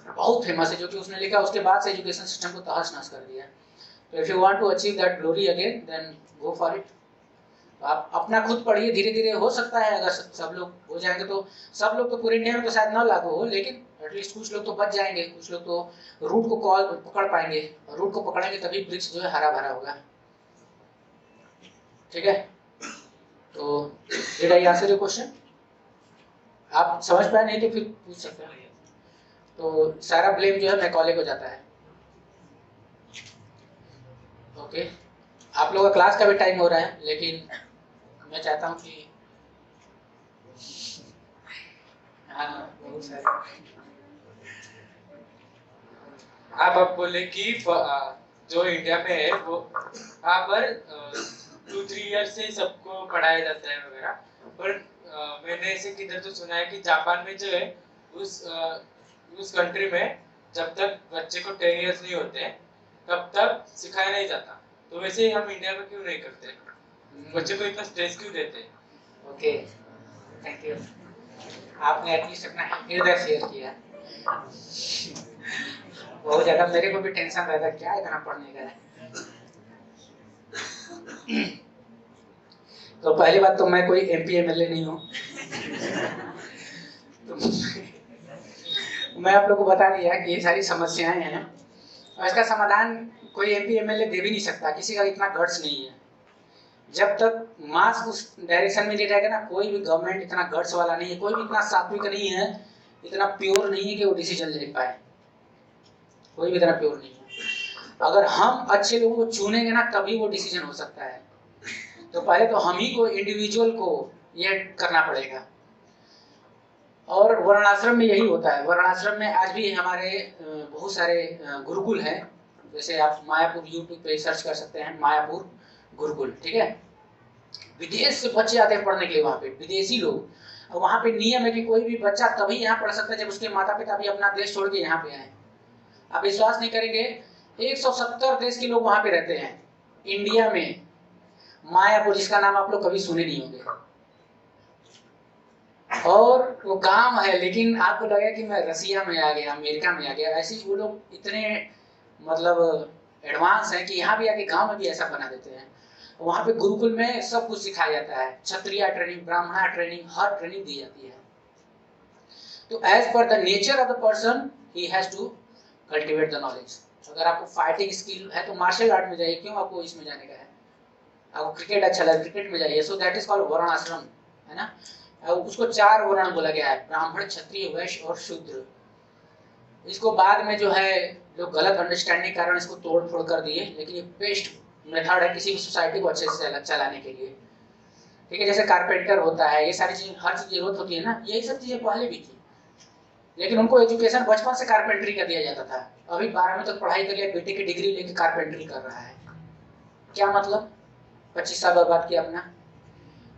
बहुत फेमस है, जो कि उसने लिखा। उसके बाद से एजुकेशन सिस्टम को तहस नहस कर दिया। तो if you want to achieve that glory again, then go for it. आप अपना खुद पढ़िए, धीरे धीरे हो सकता है अगर सब लोग हो जाएंगे तो, सब लोग तो पूरे इंडिया में तो शायद न लागू हो, लेकिन एटलीस्ट कुछ लोग तो बच जाएंगे, कुछ लोग तो रूट को कॉल पकड़ पाएंगे, और रूट को पकड़ेंगे तभी वृक्ष जो है हरा भरा होगा। ठीक है, तो did I answer your question? आप समझ पाए नहीं तो फिर पूछ सकते हैं। तो सारा ब्लेम जो है मैकॉले को जाता है। ओके, आप लोगों का क्लास का भी टाइम हो रहा है, लेकिन मैं चाहता हूँ कि हाँ बहुत सारे आप बोले कि जो इंडिया में है वो वहाँ पर 2-3 ईयर से सबको पढ़ाया जाता है वगैरह, पर मैंने ऐसे किधर तो सुना है कि जापान में जो है उस कंट्री में जब तक बच्चे को 10 ईयर्स नहीं होते तब तक सिखाया नहीं जाता। तो वैसे हम इंडिया में क्यों नहीं करते, बच्चे को इतना स्ट्रेस क्यों देते? ओके, थैंक यू, आपने एटलीस्ट अपना हृदय शेयर किया। बहुत ज्यादा मेरे को भी टेंशन रहता है, क्या इतना पढ़ने का है। तो पहली बात तो मैं कोई MP MLA नहीं हूँ। तो मैं आप लोग को बता दिया कि ये सारी समस्याएं हैं, और इसका समाधान कोई MP MLA दे भी नहीं सकता, किसी का इतना गट्स नहीं है। जब तक मास उस डायरेक्शन में नहीं रहेगा ना, कोई भी गवर्नमेंट इतना गट्स वाला नहीं है, कोई भी इतना सात्विक नहीं है, इतना प्योर नहीं है कि वो डिसीजन ले पाए, कोई भी इतना प्योर नहीं है। अगर हम अच्छे लोगों को चुनेंगे ना, तभी वो डिसीजन हो सकता है। तो पहले तो हम ही को, इंडिविजुअल को ये करना पड़ेगा। और वर्णाश्रम में यही होता है। वर्णाश्रम में आज भी हमारे बहुत सारे गुरुकुल हैं, जैसे आप मायापुर यूट्यूब पे सर्च कर सकते हैं, मायापुर गुरुकुल, ठीक है। विदेश से बच्चे आते हैं पढ़ने के लिए वहाँ पे, विदेशी लोग। और वहाँ पे नियम है कि कोई भी बच्चा तभी यहाँ पढ़ सकता है जब उसके माता पिता भी अपना देश छोड़ के यहाँ पे आए। आप विश्वास नहीं करेंगे, 170 देश के लोग वहाँ पे रहते हैं इंडिया में। मायापुर, जिसका नाम आप लोग कभी सुने नहीं होंगे, और वो गांव है, लेकिन आपको लगेगा कि मैं रसिया में आ गया, अमेरिका में आ गया। ऐसे ही वो लोग इतने मतलब एडवांस हैं कि यहाँ भी आके गांव में भी ऐसा बना देते हैं। वहाँ पे गुरुकुल में सब कुछ सिखाया जाता है, क्षत्रिय ट्रेनिंग, ब्राह्मणा ट्रेनिंग, हर ट्रेनिंग दी जाती है। तो as per the nature of the person he has to cultivate the knowledge. अगर आपको फाइटिंग स्किल है तो मार्शल आर्ट में जाइए, क्यों आपको इसमें जाने का है? आपको क्रिकेट अच्छा लगे, क्रिकेट में जाइए। सो दैट इज कॉल्ड वर्णाश्रम, है ना। उसको 4 वर्ण बोला गया है, ब्राह्मण, क्षत्रिय, वैश्य और शूद्र। इसको बाद में जो है लोग गलत अंडरस्टैंडिंग के कारण इसको तोड़ फोड़ कर दिए, लेकिन ये बेस्ट मेथड है किसी भी सोसाइटी को अच्छे से चलाने के लिए, ठीक है। जैसे कारपेंटर होता है, ये सारी चीजें, हर चीज जरूरत होती है ना, यही सब चीजें पहले भी थी, लेकिन उनको एजुकेशन बचपन से कारपेंटरी का दिया जाता था। अभी 12वीं तक पढ़ाई कर लिया, बेटे की डिग्री लेके कारपेंटरी कर रहा है, क्या मतलब? 25 साल बर्बाद किया अपना,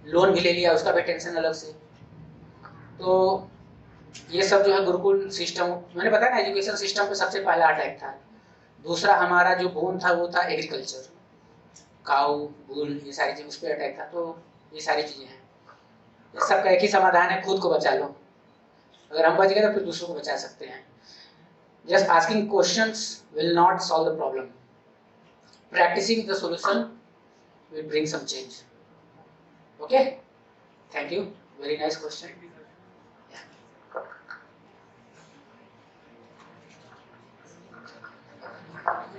लोन भी ले लिया, उसका भी टेंशन अलग से। तो ये सब जो है गुरुकुल सिस्टम, मैंने बताया ना, एजुकेशन सिस्टम पे सबसे पहला अटैक था। दूसरा हमारा जो बोन था वो था एग्रीकल्चर, काऊ, बुल, ये सारी चीज, उस पर अटैक था। तो ये सारी चीजें हैं, इस सब का एक ही समाधान है, खुद को बचा लो। अगर हम बच गए तो फिर दूसरों को बचा सकते हैं। Just asking questions will not solve the problem, practicing the solution will bring some change. Okay, thank you, very nice question.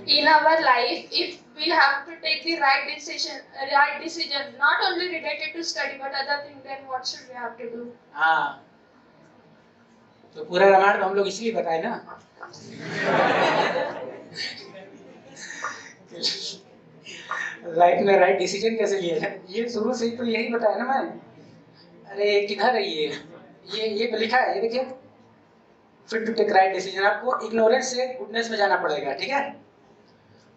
In our life, if we have to take the right decision, not only related to study but other things, then what should we have to do? हाँ, तो पूरा रामायण तो हम लोग इसलिए बताए ना लाइफ में राइट डिसीजन कैसे लिया जाए, ये शुरू से ही तो यही बताया ना मैं। अरे किधर है ये लिखा है, ये देखिए, fit to take right decision. आपको इग्नोरेंस से गुडनेस में जाना पड़ेगा, ठीक है।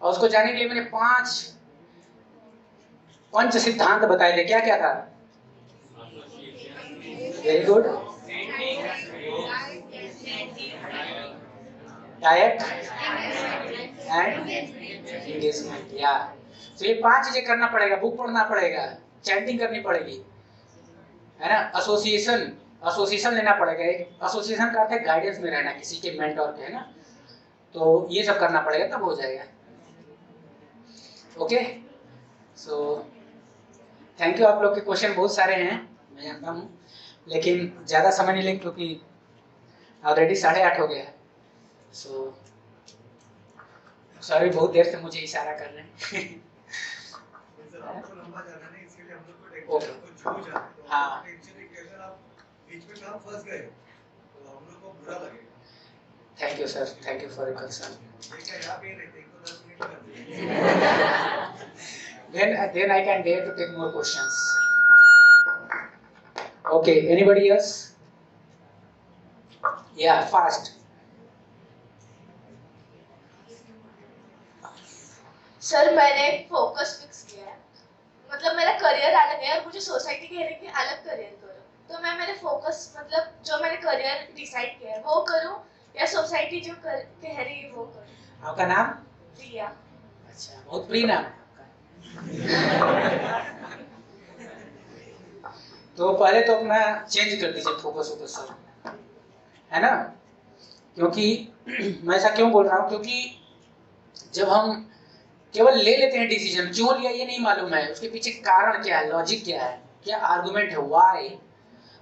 और उसको जाने के लिए मैंने 5 पंच सिद्धांत बताए थे। क्या क्या था? Very good, diet and engagement, या। तो ये 5 चीजें करना पड़ेगा, बुक पढ़ना पड़ेगा, चैंटिंग करनी पड़ेगी, है ना। एसोसिएशन लेना पड़ेगा। एक एसोसिएशन का अर्थ है गाइडेंस में रहना, किसी के मेंटोर के, है ना। तो ये सब करना पड़ेगा, तब हो जाएगा। Okay, so thank you. आप लोग के क्वेश्चन बहुत सारे हैं, मैं जानता हूँ, लेकिन ज़्यादा समय नहीं लेंगे क्योंकि ऑलरेडी 8:30 हो गया है। सो सॉरी, बहुत देर से मुझे इशारा कर रहे हैं। ओके, हाँ, thank you sir, thank you for your concern. Then I can dare to take more questions. Okay, anybody else? Yeah, fast. Sir, मैंने एक फोकस फिक्स किया है, मतलब मेरा करियर अलग है और मुझे सोसाइटी कह रही है कि अलग करियर करो, तो मैं मेरे फोकस, मतलब जो मैंने करियर डिसाइड किया है वो करूं या सोसाइटी जो कह रही है वो करूं। आपका नाम? प्रिया। अच्छा, बहुत प्रिय नाम है आपका। तो पहले तो अपना चेंज कर दीजिए फोकस सर, है ना। क्योंकि मैं ऐसा क्यों बोल रहा हूँ, क्योंकि जब हम केवल ले लेते हैं डिसीजन, क्यों लिया ये नहीं मालूम है, उसके पीछे कारण क्या है, लॉजिक क्या है, क्या आर्गुमेंट है, व्हाई।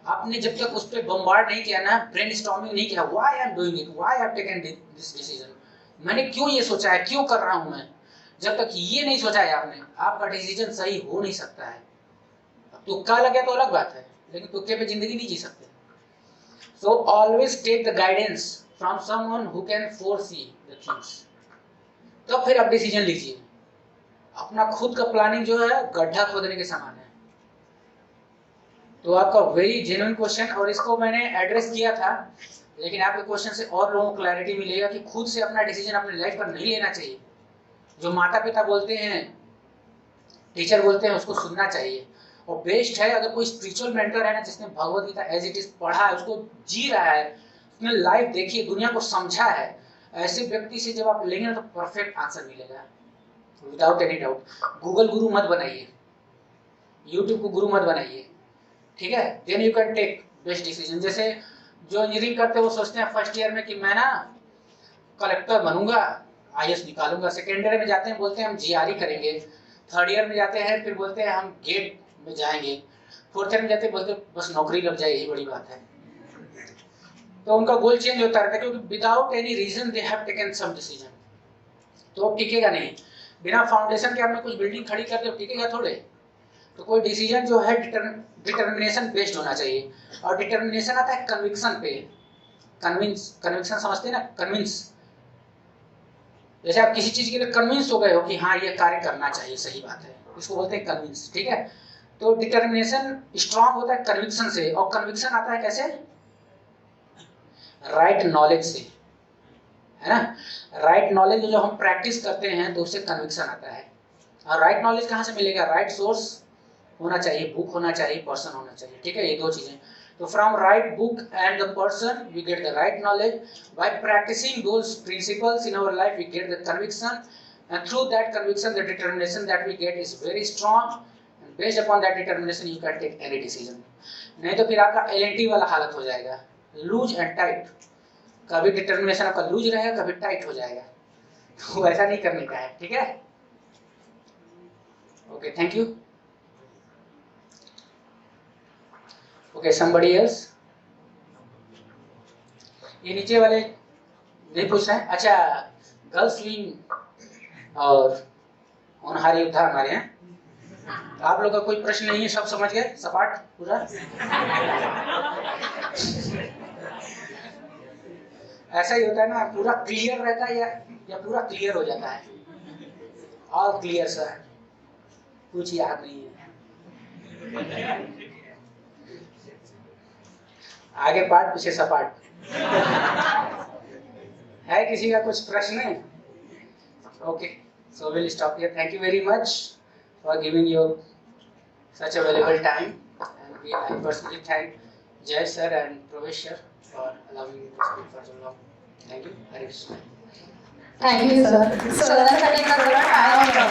आपने जब तक उस पर बम्बार्ड नहीं किया ना, ब्रेनस्टॉर्मिंग नहीं किया, why I am doing it, why I have taken this decision, मैंने क्यों ये सोचा है, क्यों कर रहा हूं मैं, जब तक ये नहीं सोचा है आपने, आपका डिसीजन सही हो नहीं सकता है। तुक्का लगे तो अलग बात है, लेकिन तुक्के पे जिंदगी नहीं जी सकते। So always take the guidance from someone who can foresee the things, तब फिर आप डिसीजन लीजिए। अपना खुद का प्लानिंग जो है गड्ढा खोदने के समान है। तो आपका वेरी जेन्युइन क्वेश्चन, और इसको मैंने एड्रेस किया था, लेकिन आपके क्वेश्चन से और लोगों को क्लैरिटी मिलेगा कि खुद से अपना डिसीजन अपने लाइफ पर नहीं लेना चाहिए। जो माता पिता बोलते हैं, टीचर बोलते हैं, उसको सुनना चाहिए। और बेस्ट है अगर कोई स्पिरिचुअल मेंटर है ना, जिसने Bhagavad Gita as it is पढ़ा है, उसको जी रहा है, उसने लाइफ देखी है, दुनिया को समझा है, ऐसे व्यक्ति से जब आप लेंगे ना तो परफेक्ट आंसर मिलेगा विदाउट एनी डाउट। गूगल गुरु मत बनाइए, यूट्यूब को गुरु मत बनाइए, ठीक है? Then you can take best decision. जैसे जो इंजीनियरिंग करते हैं वो सोचते हैं फर्स्ट ईयर में कि मैं ना कलेक्टर बनूंगा, आईएएस निकालूंगा। सेकेंड ईयर में जाते हैं बोलते हैं हम जीआरई करेंगे। थर्ड ईयर में जाते हैं फिर बोलते हैं हम गेट में जाएंगे। फोर्थ ईयर में जाते हैं बोलते हैं बस नौकरी लग जाए, यही बड़ी बात है। तो उनका गोल चेंज होता रहता है क्योंकि without any reason they have taken some decision. तो टिकेगा नहीं। बिना फाउंडेशन के आपने कुछ बिल्डिंग खड़ी कर दी, टिकेगा थोड़े। तो कोई डिसीजन जो है डिटर्मिनेशन बेस्ड होना चाहिए। और डिटर्मिनेशन आता है कन्विक्शन पे। कन्विक्शन समझते हैं ना, कन्विंस। जैसे आप किसी चीज के लिए कन्विंस हो गए हो कि हाँ ये कार्य करना चाहिए, सही बात है, इसको बोलते हैं कन्विंस, ठीक है? तो डिटर्मिनेशन स्ट्रांग होता है कन्विक्शन से। और कन्विक्शन आता है कैसे? राइट नॉलेज से, है ना? राइट नॉलेज जो हम प्रैक्टिस करते हैं तो उससे कन्विक्शन आता है। और राइट नॉलेज कहाँ से मिलेगा? राइट सोर्स होना चाहिए, बुक होना चाहिए, पर्सन होना चाहिए, ठीक है? ये दो चीजें। तो from right book and the person we get the right knowledge. By practicing those principles in our life we get the conviction, and through that conviction the determination that we get is very strong, and based upon that determination you can take any decision. नहीं तो फिर आपका एलएनटी वाला हालत हो जाएगा, लूज एंड टाइट। कभी डिटर्मिनेशन आपका लूज रहेगा, कभी टाइट हो जाएगा। तो ऐसा नहीं करने का है, ठीक है? Okay, thank you. Okay, somebody else? ये नीचे वाले नहीं पूछ रहे हैं? अच्छा, गर्ल्स विंग और होनहार योद्धा हमारे यहाँ। आप लोग का कोई प्रश्न नहीं है, सब समझ गए सपाट पूरा? ऐसा ही होता है ना, पूरा क्लियर रहता है या पूरा क्लियर हो जाता है? ऑल क्लियर सर, कुछ याद नहीं है। आगे पाठ पीछे सपाट। है किसी का कुछ प्रश्न? Okay, so we'll stop here. Thank you very much for giving your such a valuable time, and I personally thank Jay sir and Pravesh sir for allowing me to speak for so long. Thank you. Hare Krishna. Thank you sir. सरांसाठी एकदा जोरात टाळ्या वाजवा.